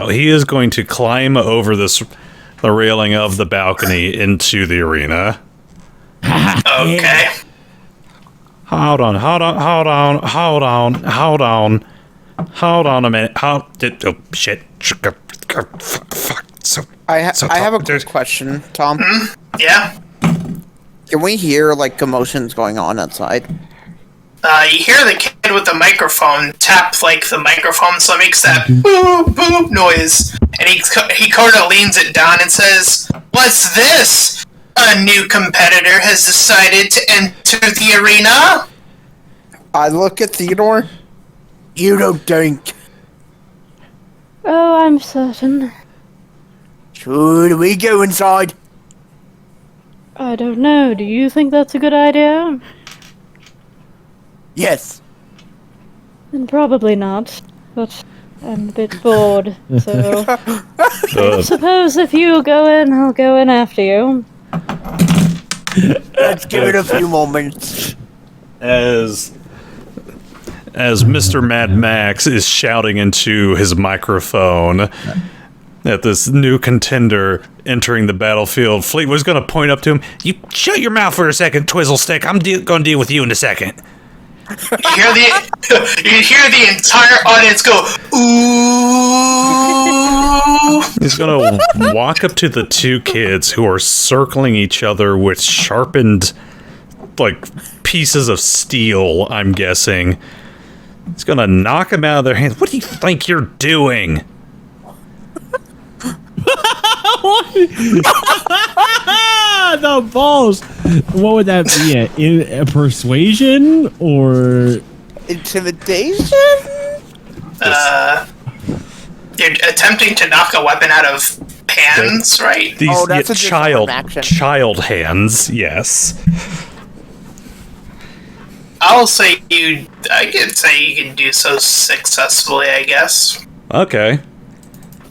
He is going to climb over the railing of the balcony into the arena. Okay. Hold on a minute. Oh shit. Fuck. I have a quick question, Tom. Yeah? Can we hear, like, commotions going on outside? You hear the kid with the microphone tap, like, the microphone, so it makes that boop, boop noise. And he kind of leans it down and says, "What's this? A new competitor has decided to enter the arena?" I look at Theodore. You don't think. Oh, I'm certain. Should we go inside? I don't know. Do you think that's a good idea? Yes. Then probably not. But I'm a bit bored, so... I suppose if you go in, I'll go in after you. Let's give it a few moments. As as Mr. Mad Max is shouting into his microphone at this new contender entering the battlefield, Fleetwood's going to point up to him. You shut your mouth for a second, Twizzlestick. I'm going to deal with you in a second. You hear the entire audience go, ooh. He's going to walk up to the two kids who are circling each other with sharpened, like, pieces of steel, I'm guessing. He's going to knock them out of their hands. What do you think you're doing? The balls. What would that be? A persuasion or Intimidation? You're attempting to knock a weapon out of hands, right? These that's a different action. child hands, yes. I could say you can do so successfully, I guess. Okay.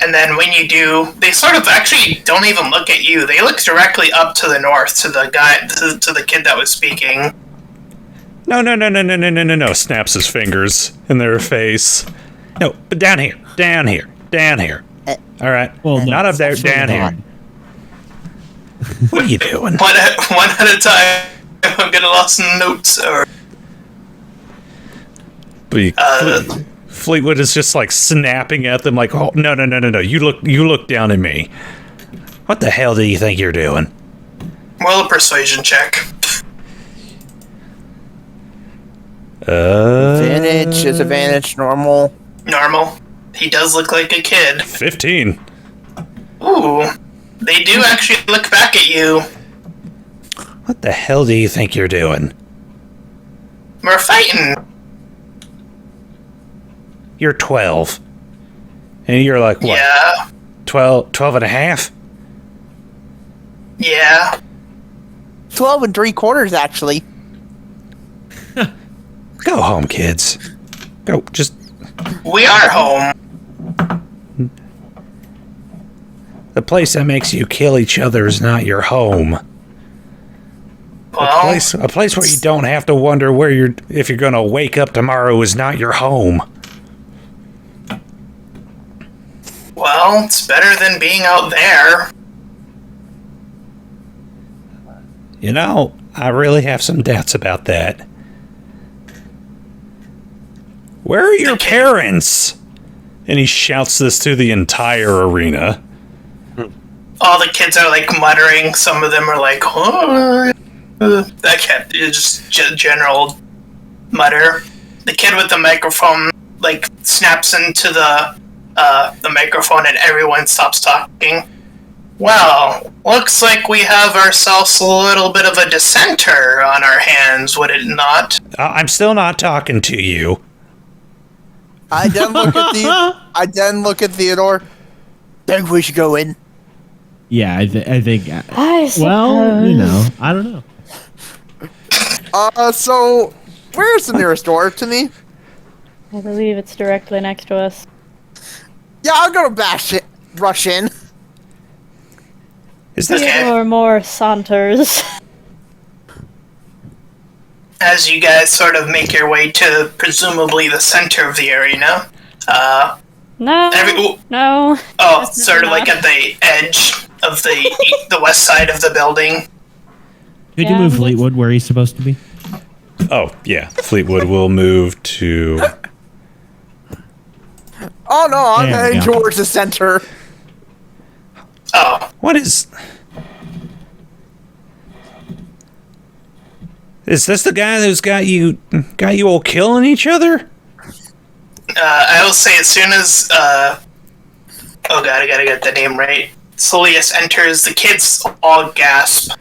And then when you do, they sort of actually don't even look at you. They look directly up to the north, to the guy, to the kid that was speaking. No, snaps his fingers in their face. No, but down here. All right. Well, not up there, down here. What are you doing? One at a time. I'm gonna lost some notes, or... Fleetwood is just like snapping at them like, oh, no. You look down at me. What the hell do you think you're doing? Roll a persuasion check. Advantage, disadvantage, normal. Normal. He does look like a kid. 15. Ooh. They do actually look back at you. What the hell do you think you're doing? We're fighting. You're 12. And you're like, what? Yeah. 12 and a half? Yeah. 12 3/4, actually. Go home, kids. Go, just... We are home. The place that makes you kill each other is not your home. Well, A place where you don't have to wonder if you're gonna wake up tomorrow is not your home. well, it's better than being out there. You know, I really have some doubts about that. Where are your parents? And he shouts this to the entire arena. All the kids are like muttering. Some of them are like, "Huh?" That cat is just general mutter. The kid with the microphone like snaps into the microphone, and everyone stops talking. Well, looks like we have ourselves a little bit of a dissenter on our hands, would it not? I'm still not talking to you. I then look at Theodore. Think we should go in. Yeah, I think. I suppose. Well, you know, I don't know. So where's the nearest door to me? I believe it's directly next to us. Yeah, I'll go rush in. Is this Or more saunters. As you guys sort of make your way to presumably the center of the arena, No. No. oh, sort of like at the edge of the west side of the building. Could you move Fleetwood where he's supposed to be? Oh, yeah. Fleetwood will move to... Oh no, I'm There we heading go. towards the center. Oh, What is... Is this the guy who's got you all killing each other? I will say as soon as oh god, I gotta get the name right. Soleas enters, the kids all gasp.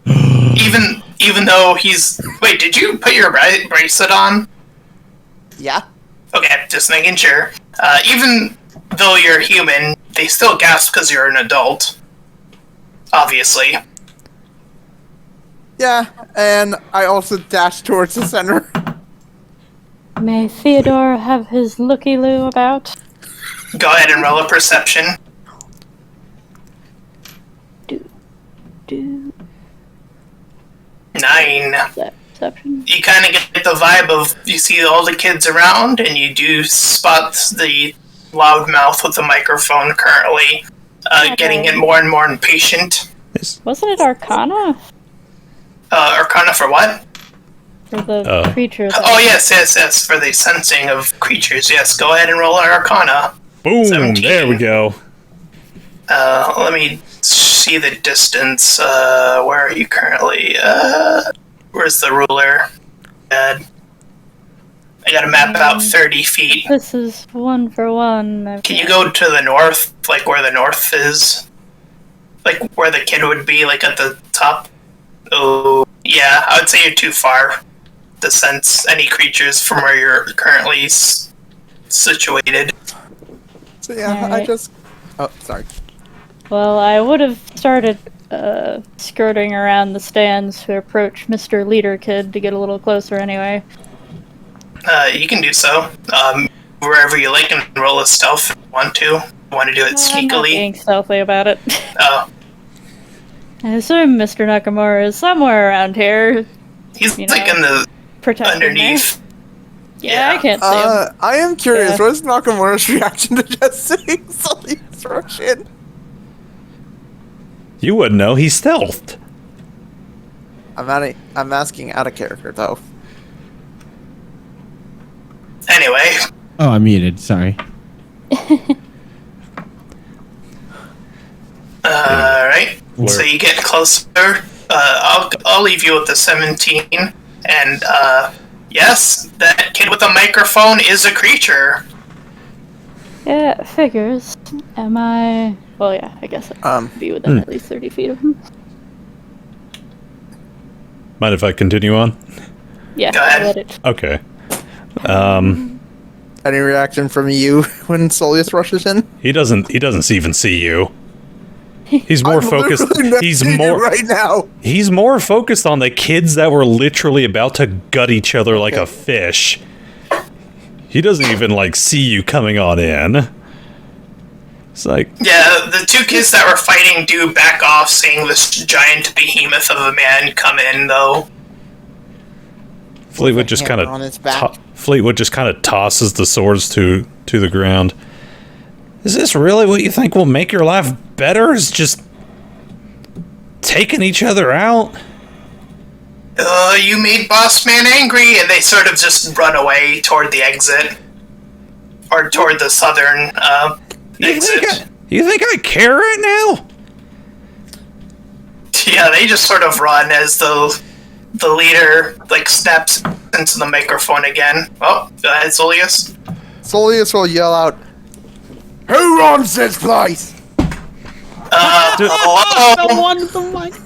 Even though he's... Wait, did you put your bracelet on? Yeah. Okay, just making sure. Even though you're human, they still gasp because you're an adult. Obviously. Yeah, and I also dash towards the center. May Theodore have his looky-loo about? Go ahead and roll a perception. Do. 9. perception? You kind of get the vibe of you see all the kids around, and you do spot the loudmouth with the microphone currently getting it more and more impatient. Wasn't it Arcana? Arcana for what? For the creatures. Oh, yes, for the sensing of creatures. Yes, go ahead and roll an Arcana. Boom! 17. There we go. Let me see the distance. Where are you currently? Where's the ruler? I gotta map out 30 feet. This is 1 for 1. Can you go to the north, like where the north is? Like where the kid would be, like at the top? Oh, yeah, I would say you're too far to sense any creatures from where you're currently situated. So yeah, Alright. I just... Oh, sorry. Well, I would have started skirting around the stands to approach Mr. Leader Kid to get a little closer anyway. You can do so. Wherever you like, and roll a stealth if you want to. Want to do it I'm not sneakily? being stealthy about it. Oh, I assume Mr. Nakamura is somewhere around here. he's You like know, in the protecting underneath. me. Yeah, I can't see him. I am curious, Yeah. what is Nakamura's reaction to just seeing Soleas rush in? You wouldn't know. He's stealthed. I'm asking out of character, though. Anyway, Oh, I'm muted. Sorry. alright. Where- So you get closer. I'll leave you with the 17. And, yes, that kid with the microphone is a creature. Yeah, it figures. Am I... Well, yeah, I guess I'd be within at least 30 feet of him. Mind if I continue on? Yeah, Go ahead. I'll let it... Okay. Any reaction from you when Soleas rushes in? He doesn't even see you. He's more I'm focused. literally next He's to you more right now. He's more focused on the kids that were literally about to gut each other like a fish. He doesn't even like see you coming on in. It's like, Yeah, the two kids that were fighting do back off, seeing this giant behemoth of a man come in, though. Fleetwood just kind hammer on his back. of tosses the swords to the ground. Is this really what you think will make your life better? Is just taking each other out? You made Boss Man angry, and they sort of just run away toward the exit. Or toward the southern, exit. You think I care right now? Yeah, they just sort of run as the leader, like, snaps into the microphone again. Oh, go ahead, Soleas. Soleas will yell out, "Who runs this place?" Hello?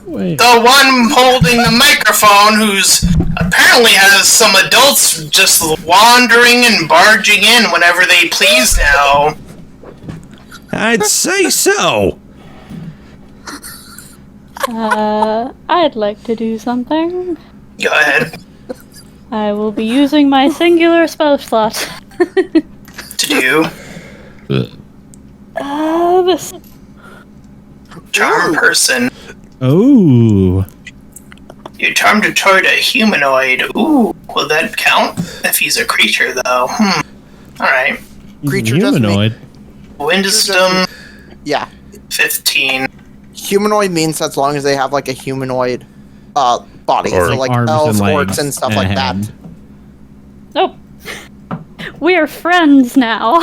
Wait. The one holding the microphone, who's apparently has some adults just wandering and barging in whenever they please now. I'd say so. I'd like to do something. Go ahead. I will be using my singular spell slot. To do This... charm person. Oh. You're charmed toward a humanoid. Ooh, will that count? If he's a creature, though. Alright. Creature doesn't Humanoid. Wisdom Yeah. 15. Humanoid means as long as they have like a humanoid body. Or So like arms elves, and orcs, legs and stuff and a like that. head. Oh. We're friends now.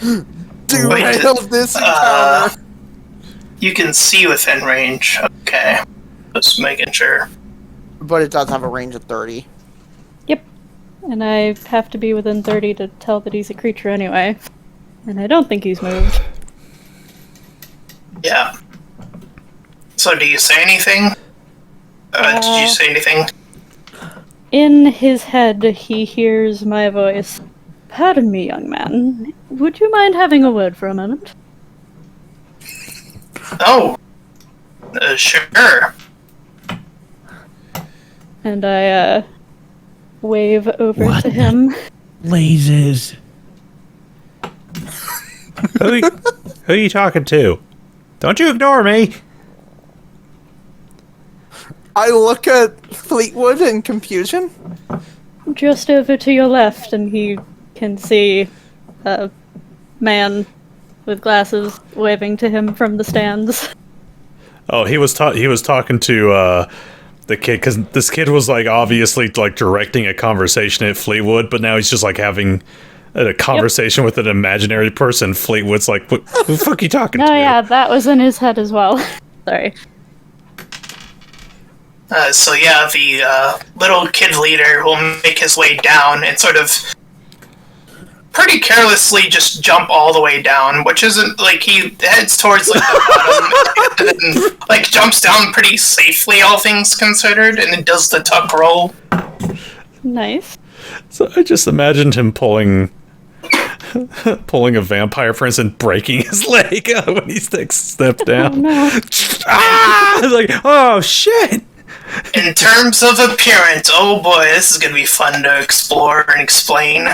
Wait, Derail this encounter. You can see within range. Okay. Just making sure. But it does have a range of 30. Yep. And I have to be within 30 to tell that he's a creature anyway. And I don't think he's moved. Yeah. So do you say anything? Did you say anything? In his head, he hears my voice. Pardon me, young man. Would you mind having a word for a moment? Oh. Sure. And I, wave over What? to him. Lasers. Who are you talking to? Don't you ignore me. I look at Fleetwood in confusion. Just over to your left, and he can see a man with glasses waving to him from the stands. Oh, he was talking to the kid, because this kid was like obviously like directing a conversation at Fleetwood, but now he's just like having a conversation with an imaginary person. Fleetwood's like, what the fuck are you talking to? Oh yeah, that was in his head as well. Sorry. So yeah, the little kid leader will make his way down and sort of pretty carelessly just jump all the way down, which isn't like he heads towards like the bottom and then like jumps down pretty safely, all things considered, and then does the tuck roll. Nice. So I just imagined him pulling a vampire, for instance, breaking his leg when he steps down. Oh no. Ah! It's like, oh shit! In terms of appearance, oh boy, this is gonna be fun to explore and explain.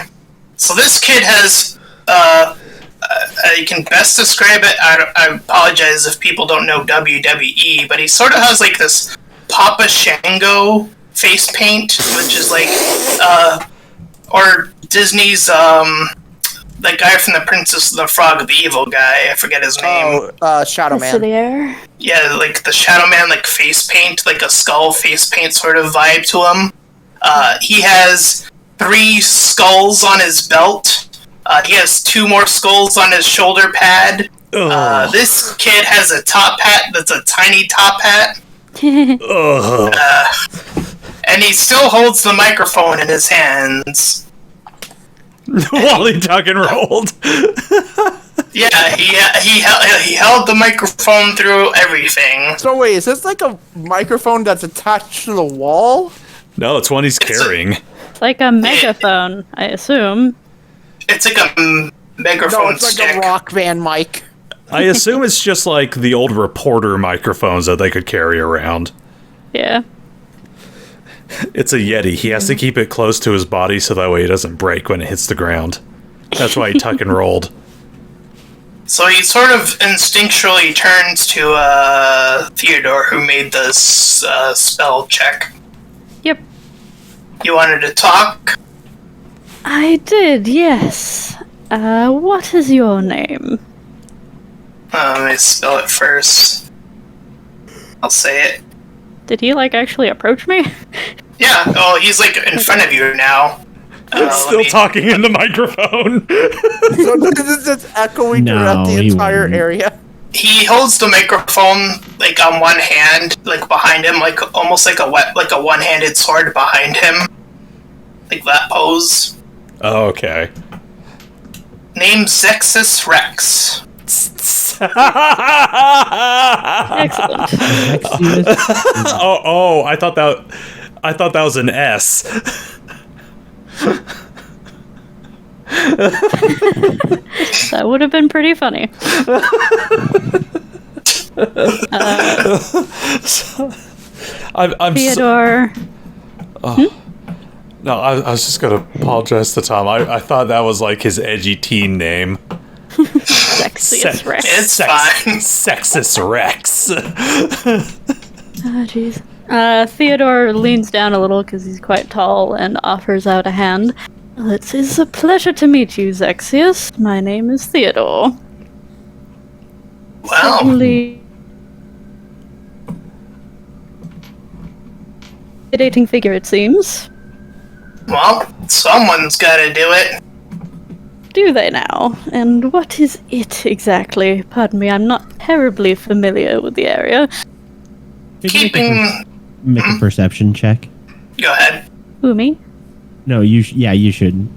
So this kid has, you can best describe it, I apologize if people don't know WWE, but he sort of has like this Papa Shango face paint, which is like, or Disney's, the guy from the Princess of the Frog, the evil guy, I forget his name. Oh, Shadow Man. There. Yeah, like the Shadow Man, like face paint, like a skull face paint sort of vibe to him. He has 3 skulls on his belt. He has 2 more skulls on his shoulder pad. This kid has a top hat that's a tiny top hat. And he still holds the microphone in his hands. While he tuck and rolled. Yeah, he held the microphone through everything. So wait, is this like a microphone that's attached to the wall? No, it's one he's carrying. It's like a megaphone, I assume. It's like a megaphone No, it's like stick. a rock band mic. I assume it's just like the old reporter microphones that they could carry around. Yeah. It's a Yeti. He has to keep it close to his body so that way it doesn't break when it hits the ground. That's why he tuck and rolled. So he sort of instinctually turns to Theodore, who made this spell check. Yep. You wanted to talk? I did, yes. What is your name? Let me spell it first. I'll say it. Did he, actually approach me? Yeah, oh, he's, in front of you now. Still talking in the microphone. So this is echoing throughout the entire area. He holds the microphone, on one hand, behind him, almost like a one-handed sword behind him. Like that pose. Oh, okay. Name Zexus Rex. Excellent. Oh, I thought that was an S. That would have been pretty funny. I'm Theodore. No, I was just gonna apologize to Tom. I thought that was his edgy teen name. Sexiest Rex. It's fine. Sexus Rex. Oh, jeez. Theodore leans down a little because he's quite tall and offers out a hand. Well, it is a pleasure to meet you, Zexius. My name is Theodore. Wow. Certainly dating figure, it seems. Well, someone's gotta do it. Do they now? And what is it exactly? Pardon me, I'm not terribly familiar with the area. Make a perception check. Go ahead. Who, me? No, you should.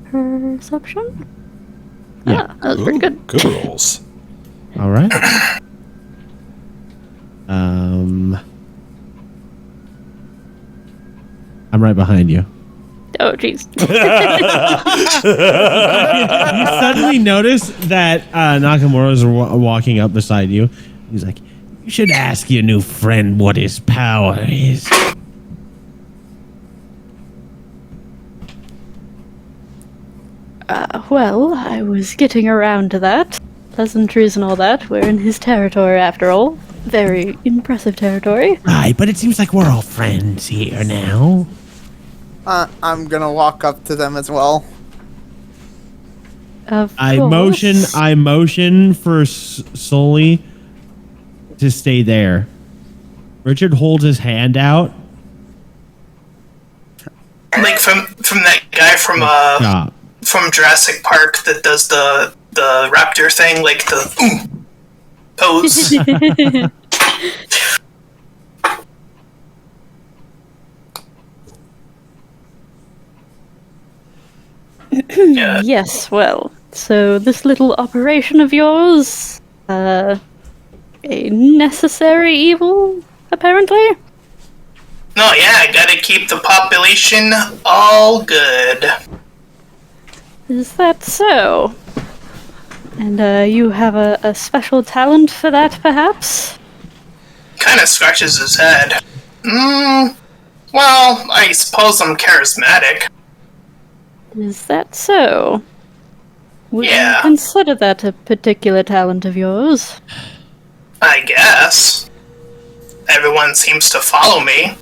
Perception? Yeah. Ah, that was pretty good. Good rolls. All right. I'm right behind you. Oh, jeez. You suddenly notice that Nakamura is walking up beside you. He's like, "You should ask your new friend what his power is." Well, I was getting around to that. Pleasantries and all that. We're in his territory, after all. very impressive territory. Right, but it seems like we're all friends here now. I'm gonna walk up to them as well. Of I course. motion for Sully to stay there. Richard holds his hand out. Like from that guy from Jurassic Park that does the raptor thing, like the pose. Yeah. Yes, well, so this little operation of yours, a necessary evil, apparently? No, yeah, gotta keep the population all good. Is that so? And you have a special talent for that, perhaps? Kinda scratches his head. Well, I suppose I'm charismatic. Is that so? Would Yeah. you consider that a particular talent of yours? I guess. Everyone seems to follow me.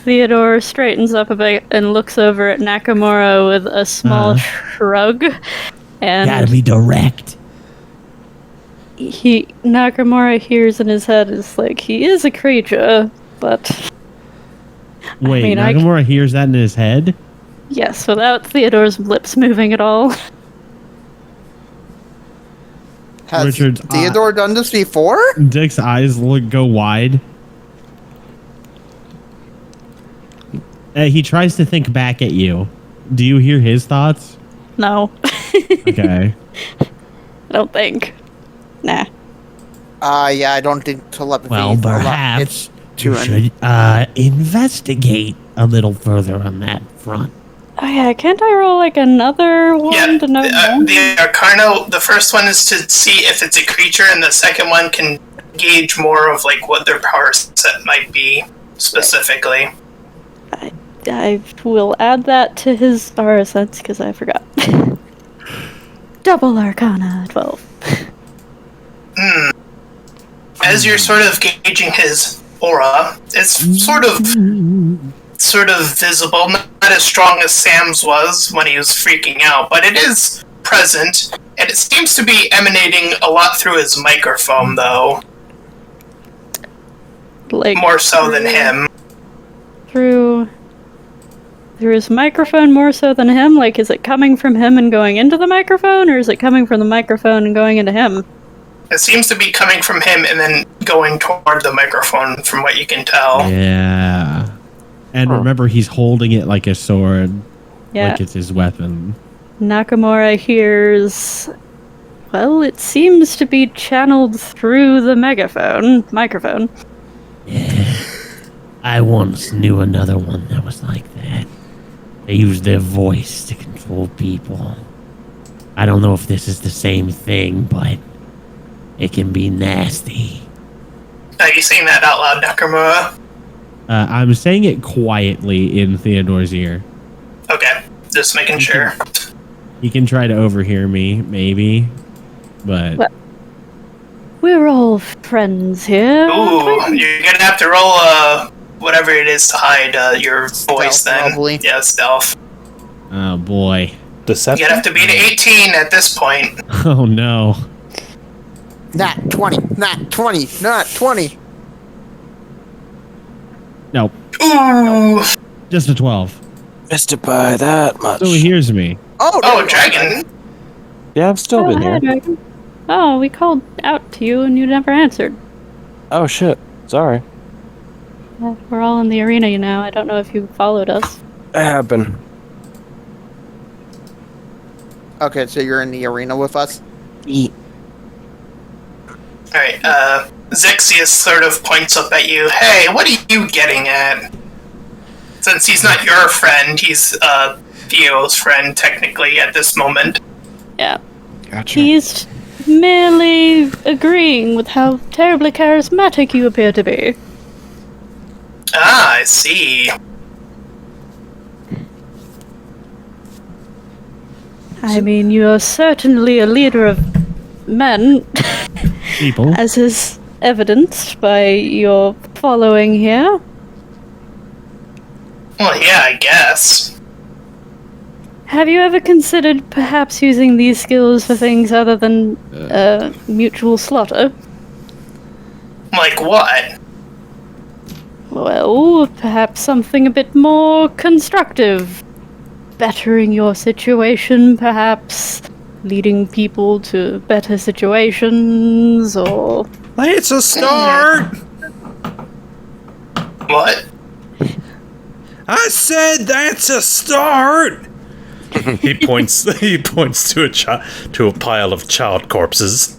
Theodore straightens up a bit and looks over at Nakamura with a small shrug. And Gotta be direct. Nakamura hears in his head is like, he is a creature, but Wait, mean, Nakamura hears that in his head? yes, without Theodore's lips moving at all. Has Richard's Theodore done this before? Dick's eyes go wide. He tries to think back at you. Do you hear his thoughts? No. Okay. I don't think. Nah. Yeah, I don't think telepathy. Well, perhaps it's too you should investigate a little further on that front. Oh yeah, can't I roll like another one Yeah, to know? the Arcano, the first one is to see if it's a creature, and the second one can gauge more of like what their power set might be specifically. I will add that to his aura sense because I forgot. Double Arcana 12. As you're sort of gauging his aura, it's sort of visible, not as strong as Sam's was when he was freaking out, but it is present, and it seems to be emanating a lot through his microphone, though. Like More so than him. through his microphone more so than him? Like, is it coming from him and going into the microphone, or is it coming from the microphone and going into him? It seems to be coming from him and then going toward the microphone, from what you can tell. Yeah. And remember, he's holding it like a sword. Yeah. Like it's his weapon. Nakamura hears... Well, it seems to be channeled through the microphone. Yeah. I once knew another one that was like that. They use their voice to control people. I don't know if this is the same thing, but it can be nasty. Are you saying that out loud, Nakamura? I'm saying it quietly in Theodore's ear. Okay, just making sure. He can try to overhear me, maybe. But... Well, we're all friends here. Ooh, you're gonna have to roll whatever it is to hide your voice then. Probably. Yeah, stealth. Oh, boy. Deception? You'd have to beat 18 at this point. Oh, no. Not 20, not 20, not 20. No. Ooh! Just a 12. Missed it by that much. So he hears me. Oh, Dragon! Yeah, I've still been hi, here. Dragon. Oh, we called out to you and you never answered. Oh shit. Sorry. We're all in the arena, you know. I don't know if you followed us. I have been. Okay, so you're in the arena with us? Alright, Zexius sort of points up at you. Hey, what are you getting at? Since he's not your friend, he's Theo's friend, technically, at this moment. Yeah. Gotcha. He's merely agreeing with how terribly charismatic you appear to be. Ah, I see. I mean, you're certainly a leader of men, People. as is evidenced by your following here. Well, yeah, I guess. Have you ever considered perhaps using these skills for things other than mutual slaughter? Like what? Well, perhaps something a bit more constructive. Bettering your situation, perhaps. Leading people to better situations, or... It's a start. What? I said that's a start. he points to a pile of child corpses.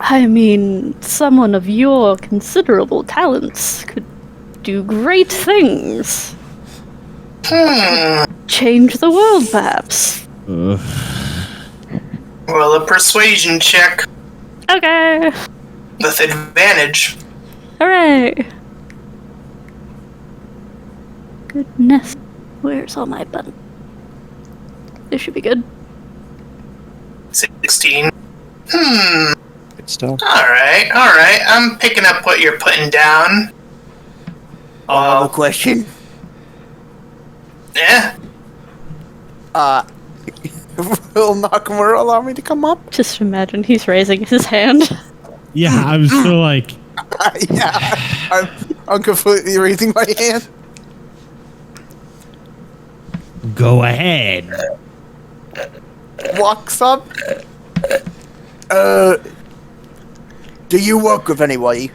I mean, someone of your considerable talents could do great things. Change the world, perhaps. Well, a persuasion check Okay. with advantage. Hooray. Goodness. Where's all my buttons? This should be good. 16. Good stuff. Alright. I'm picking up what you're putting down. I have a question. Yeah. Will Nakamura allow me to come up? Just imagine he's raising his hand. Yeah, I'm still like, Yeah, I'm completely raising my hand. Go ahead. Walks up. Do you work with anybody?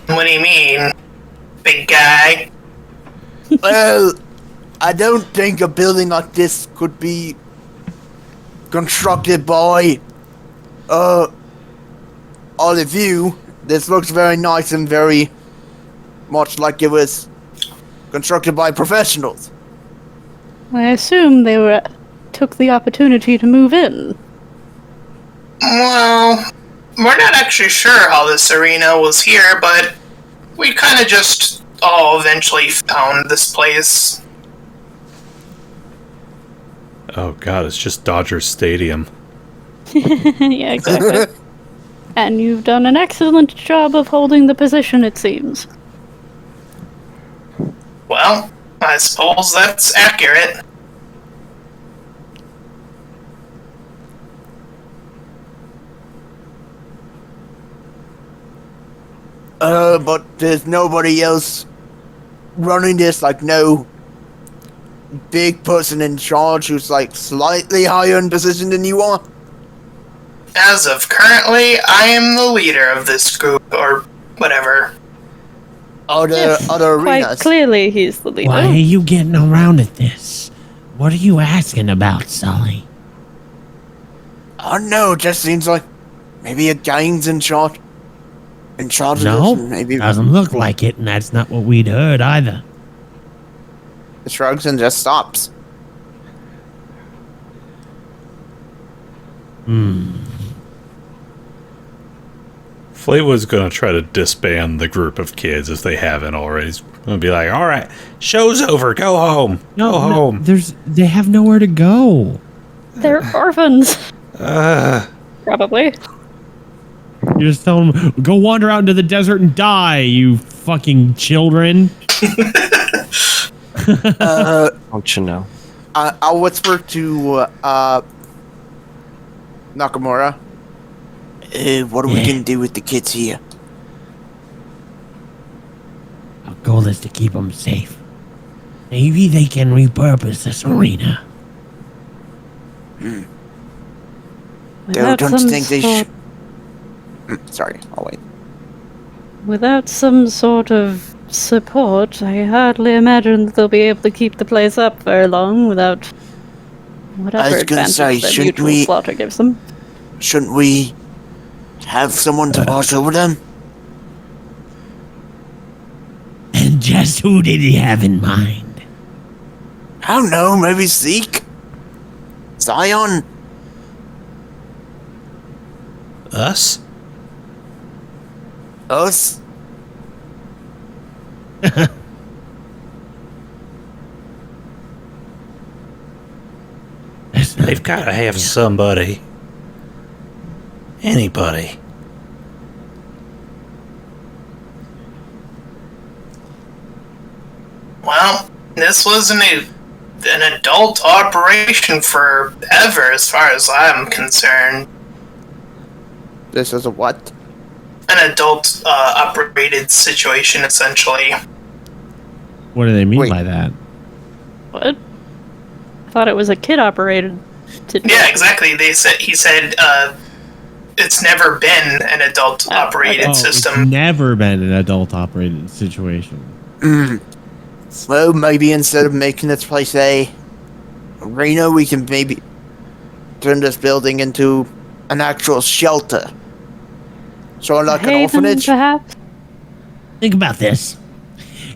What do you mean, big guy? Well, I don't think a building like this could be constructed by all of you. This looks very nice and very much like it was constructed by professionals. I assume they took the opportunity to move in. Well, we're not actually sure how this arena was here, but we kind of just all eventually found this place. Oh god, it's just Dodger Stadium. Yeah, exactly. And you've done an excellent job of holding the position, it seems. Well, I suppose that's accurate. But there's nobody else running this, like no big person in charge who's like slightly higher in position than you are? As of currently, I am the leader of this group, or whatever. Other Quite arenas. clearly he's the leader. Why are you getting around at this? What are you asking about, Sully? I don't know, it just seems like maybe a gang's in charge. In charge of No, this, maybe doesn't look like it, and that's not what we'd heard either. shrugs and just stops. Fleetwood's gonna try to disband the group of kids if they haven't already. He's gonna be like, alright, show's over, go home. Go home. they have nowhere to go. They're orphans. Probably. You just tell them, go wander out into the desert and die, you fucking children. Don't you know? I'll whisper to Nakamura. What are we gonna do with the kids here? Our goal is to keep them safe. Maybe they can repurpose this arena. Without Don't some think they sort- Sorry, I'll wait. Without some sort of support, I hardly imagine that they'll be able to keep the place up very long without whatever was gonna advantage say, that shouldn't mutual we- slaughter gives them. Shouldn't we have someone to watch over them? And just who did he have in mind? I don't know, maybe Zeke? Zion? Us? Us? They've got to have somebody. Anybody. Well, this wasn't an adult operation forever, as far as I'm concerned. This is a what? An adult operated situation, essentially. What do they mean Wait. by that? What? I thought it was a kid-operated situation. Yeah, exactly. He said it's never been an adult operated system. It's never been an adult operated situation. Well, maybe instead of making this place a arena, we can maybe turn this building into an actual shelter. So like an Haven, orphanage? perhaps? Think about this.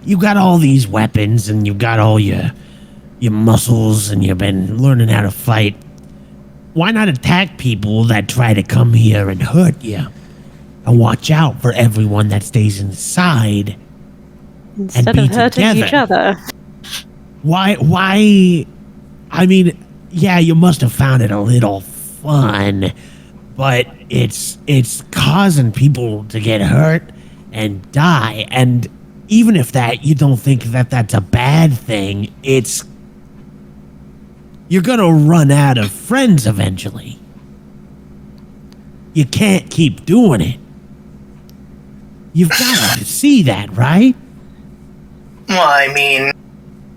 You got all these weapons and you've got all your muscles and you've been learning how to fight. Why not attack people that try to come here and hurt you? And watch out for everyone that stays inside. Instead be of hurting together. each other. Why? I mean, yeah, you must have found it a little fun, but it's causing people to get hurt and die. And even if that you don't think that that's a bad thing, you're gonna run out of friends eventually. You can't keep doing it. You've got to see that, right? Well, I mean,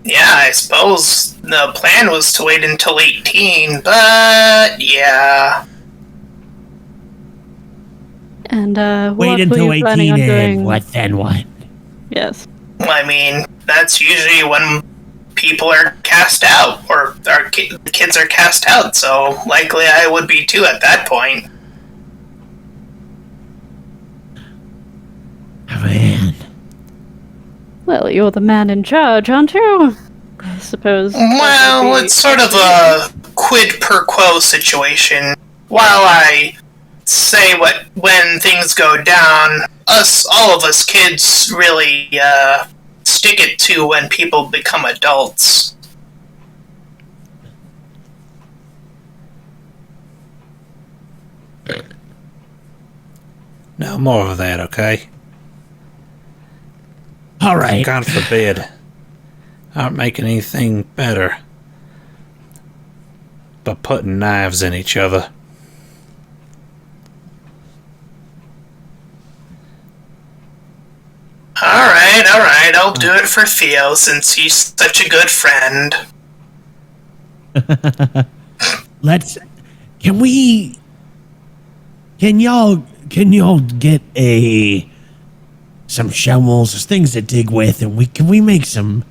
yeah, I suppose the plan was to wait until 18, but yeah. And Wait what until were you planning 18 on and doing? what then what? Yes. I mean, that's usually when people are cast out, or the kids are cast out, so likely I would be too at that point. Man. Well, you're the man in charge, aren't you? I suppose. that Well, would be- it's sort of a quid per quo situation. While I say when things go down, all of us kids really stick it to when people become adults. No more of that, okay? All right. God forbid. Aren't making anything better. But putting knives in each other. Alright, I'll do it for Theo since he's such a good friend. Can y'all get some shovels, things to dig with, and can we make some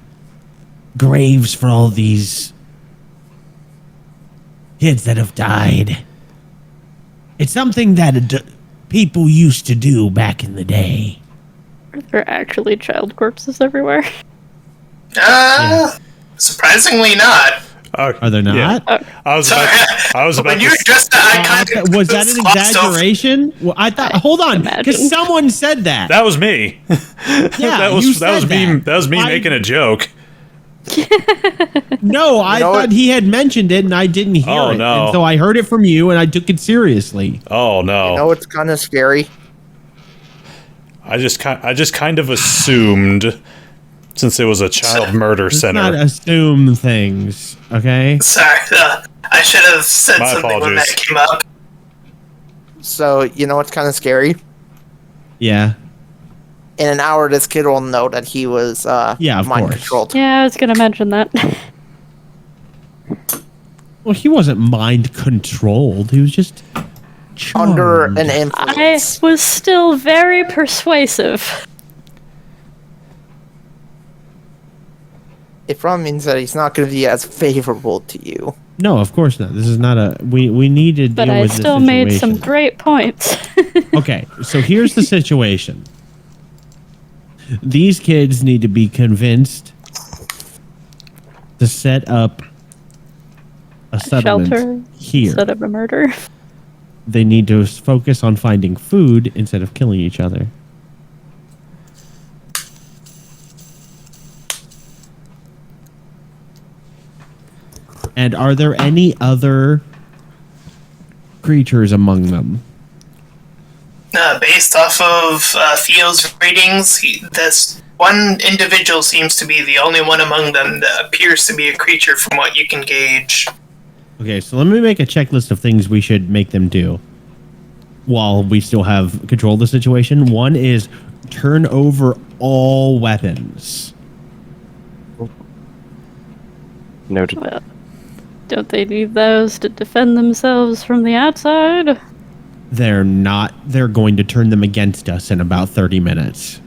graves for all these kids that have died? It's something that people used to do back in the day. Are there actually child corpses everywhere? Surprisingly not. Are there not? I was about When to you addressed that, I kind of Was that an exaggeration? Well, I thought. Hold on, because imagine. someone said that. That was me. Yeah, that was me making a joke. No, I thought he had mentioned it and I didn't hear Oh, it. no. And so I heard it from you and I took it seriously. Oh no. You know it's kind of scary? I just kind of assumed, since it was a child murder Let's center. not assume things, okay? Sorry, I should have said My something when apologies. that came up. So, you know what's kind of scary? Yeah. In an hour, this kid will know that he was Yeah, of mind course. controlled. Yeah, I was gonna mention that. Well, he wasn't mind controlled. He was just Under charmed. an I influence. was still very persuasive. It probably means that he's not going to be as favorable to you. No, of course not. This is not a. We need to But deal I with this still made some situation. great points. Okay, so here's the situation. These kids need to be convinced to set up a settlement Shelter here. instead of a murder. They need to focus on finding food instead of killing each other. And are there any other creatures among them? Based off of Theo's ratings, this one individual seems to be the only one among them that appears to be a creature from what you can gauge. Okay, so let me make a checklist of things we should make them do while we still have control of the situation. One is turn over all weapons. Noted. Well, don't they need those to defend themselves from the outside? They're not. They're going to turn them against us in about 30 minutes.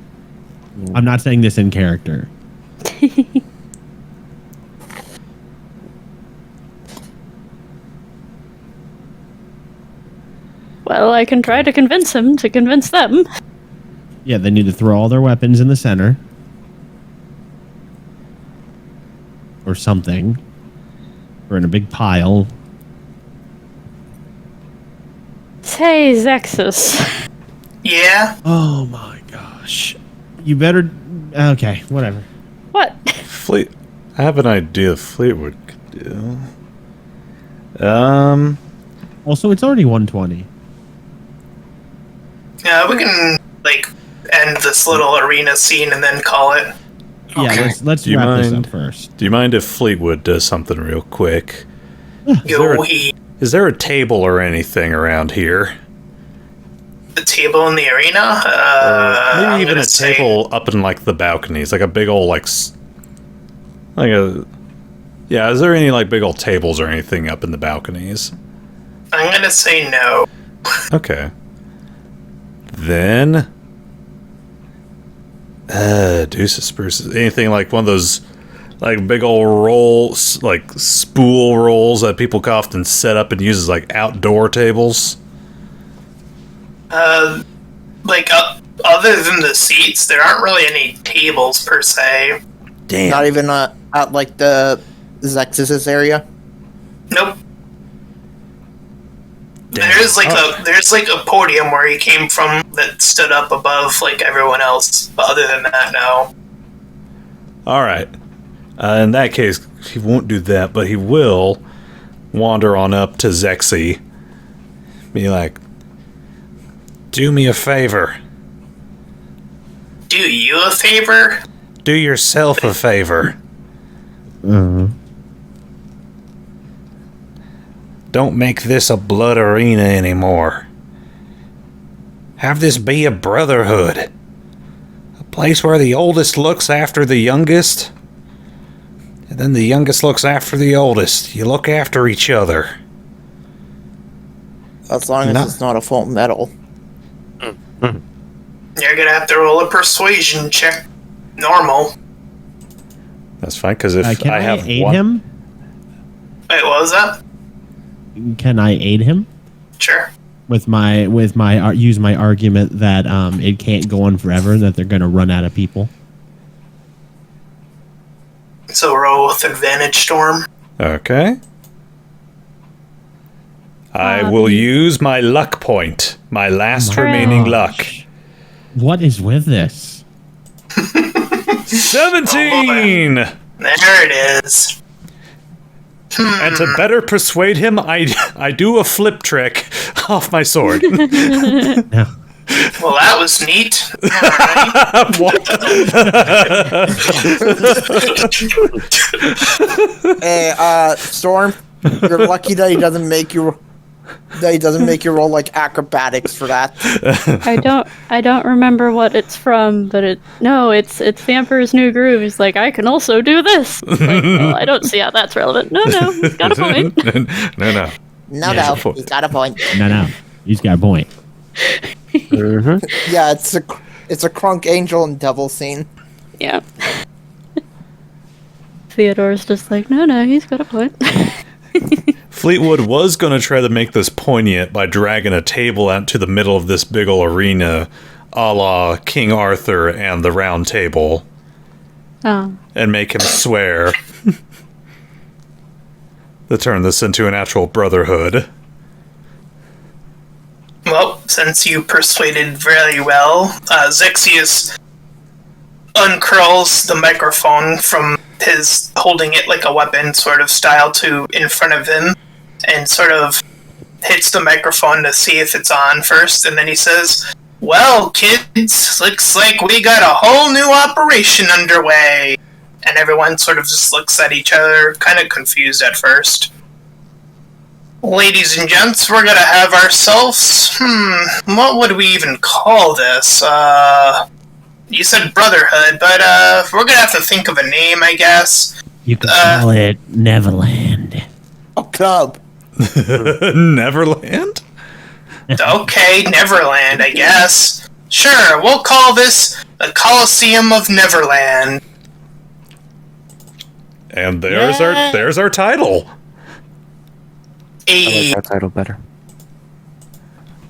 I'm not saying this in character. Well, I can try to convince him to convince them. Yeah, they need to throw all their weapons in the center. Or something. Or in a big pile. Say, Zexus. Yeah? Oh my gosh. You better... Okay, whatever. What? I have an idea Fleetwood could do. Also, it's already 1:20. Yeah, we can, end this little arena scene and then call it. Yeah, let's Do you wrap this mind? up first. Do you mind if Fleetwood does something real quick? Yo-wee. Is there a table or anything around here? The table in the arena? Maybe I'm even gonna a say- table up in the balconies, like a big old is there any big old tables or anything up in the balconies? I'm gonna say no. Okay. Then deuces spruces. Anything like one of those big old rolls, spool rolls that people often set up and use as outdoor tables? Other than the seats, there aren't really any tables per se. Damn. Not even at the Zexus area. Nope. There's a podium where he came from that stood up above everyone else, but other than that, no. Alright. In that case, he won't do that, but he will wander on up to Zexy. Be like, do me a favor. Do you a favor? Do yourself a favor. Don't make this a blood arena anymore. Have this be a brotherhood. A place where the oldest looks after the youngest, and then the youngest looks after the oldest. You look after each other. As long as it's not a full metal. You're gonna have to roll a persuasion check. Normal. That's fine, because if Can I have aid one... him? Wait, what was that? Can I aid him? Sure. Use my argument that it can't go on forever and that they're going to run out of people. So roll with advantage, Storm. Okay. I will use my luck point. My last remaining luck. What is with this? 17! There it is. And to better persuade him, I do a flip trick off my sword. No. Well, that was neat. Alright. Hey, Storm, you're lucky that he doesn't make you roll acrobatics for that. I don't remember what it's from, but it's the Emperor's New Groove. He's like, I can also do this. Well, I don't see how that's relevant. No, he's got a point. No. No, he's got a point. No. He's got a point. Yeah, it's a Crunk Angel and Devil scene. Yeah. Theodore's just like, no, he's got a point. Fleetwood was going to try to make this poignant by dragging a table out to the middle of this big ol' arena, a la King Arthur and the Round Table, and make him swear to turn this into an actual brotherhood. Well, since you persuaded very well, Zexius uncurls the microphone from his holding it like a weapon sort of style to in front of him, and sort of hits the microphone to see if it's on first, and then he says, "Well, kids, looks like we got a whole new operation underway." And everyone sort of just looks at each other, kind of confused at first. "Ladies and gents, we're gonna have ourselves, what would we even call this? You said Brotherhood, but we're gonna have to think of a name, I guess. You could call it Neverland. A club. Neverland? Okay, Neverland, I guess. Sure, we'll call this the Colosseum of Neverland." And there's our title. I like that title better.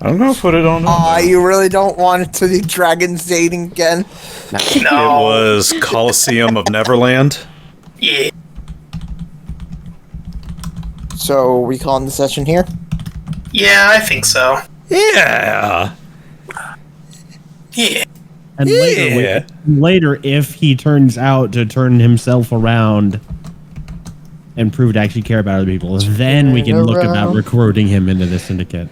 I'm gonna put it on. You really don't want it to be Dragons dating again? No. It was Colosseum of Neverland. Yeah. So, we calling the session here? Yeah, I think so. Yeah. Yeah. And later, if he turns out to turn himself around and prove to actually care about other people, then we can look about recruiting him into the syndicate.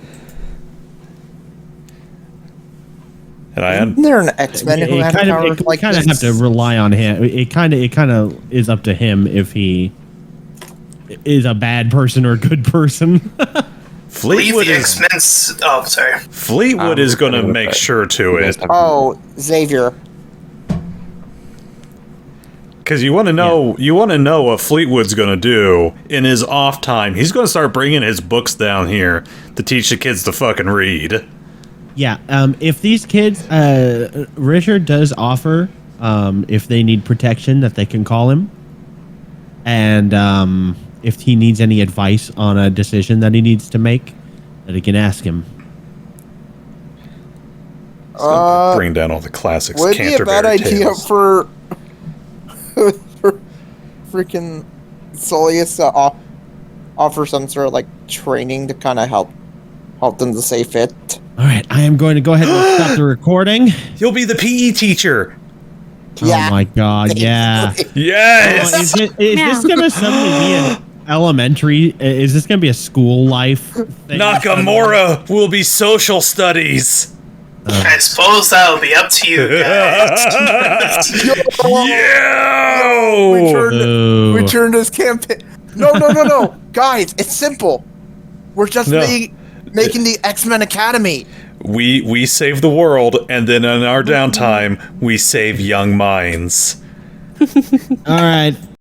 And I Isn't there an X-Men who has powers like kind of have to rely on him. It kind of is up to him if he is a bad person or a good person. Fleetwood Leave the is X-Men's... Oh, sorry. Fleetwood is going to make sure to it. Oh, Xavier. Because you want to know, what Fleetwood's going to do in his off time. He's going to start bringing his books down here to teach the kids to fucking read. Yeah, if these kids, Richard does offer, if they need protection, that they can call him. And if he needs any advice on a decision that he needs to make, that he can ask him. Bring down all the classics. Would it be a bad idea for freaking Soleas to offer some sort of like training to kind of help them to stay fit? All right, I am going to go ahead and stop the recording. You'll be the PE teacher. Yeah. Oh my god, yeah. Yes. Oh, is this going to suddenly be an elementary? Is this going to be a school life thing? Nakamura will be social studies. I suppose that'll be up to you guys. Yeah. We turned this campaign. No. Guys, it's simple. We're just making the X-Men Academy. We save the world, and then in our downtime, we save young minds. All right.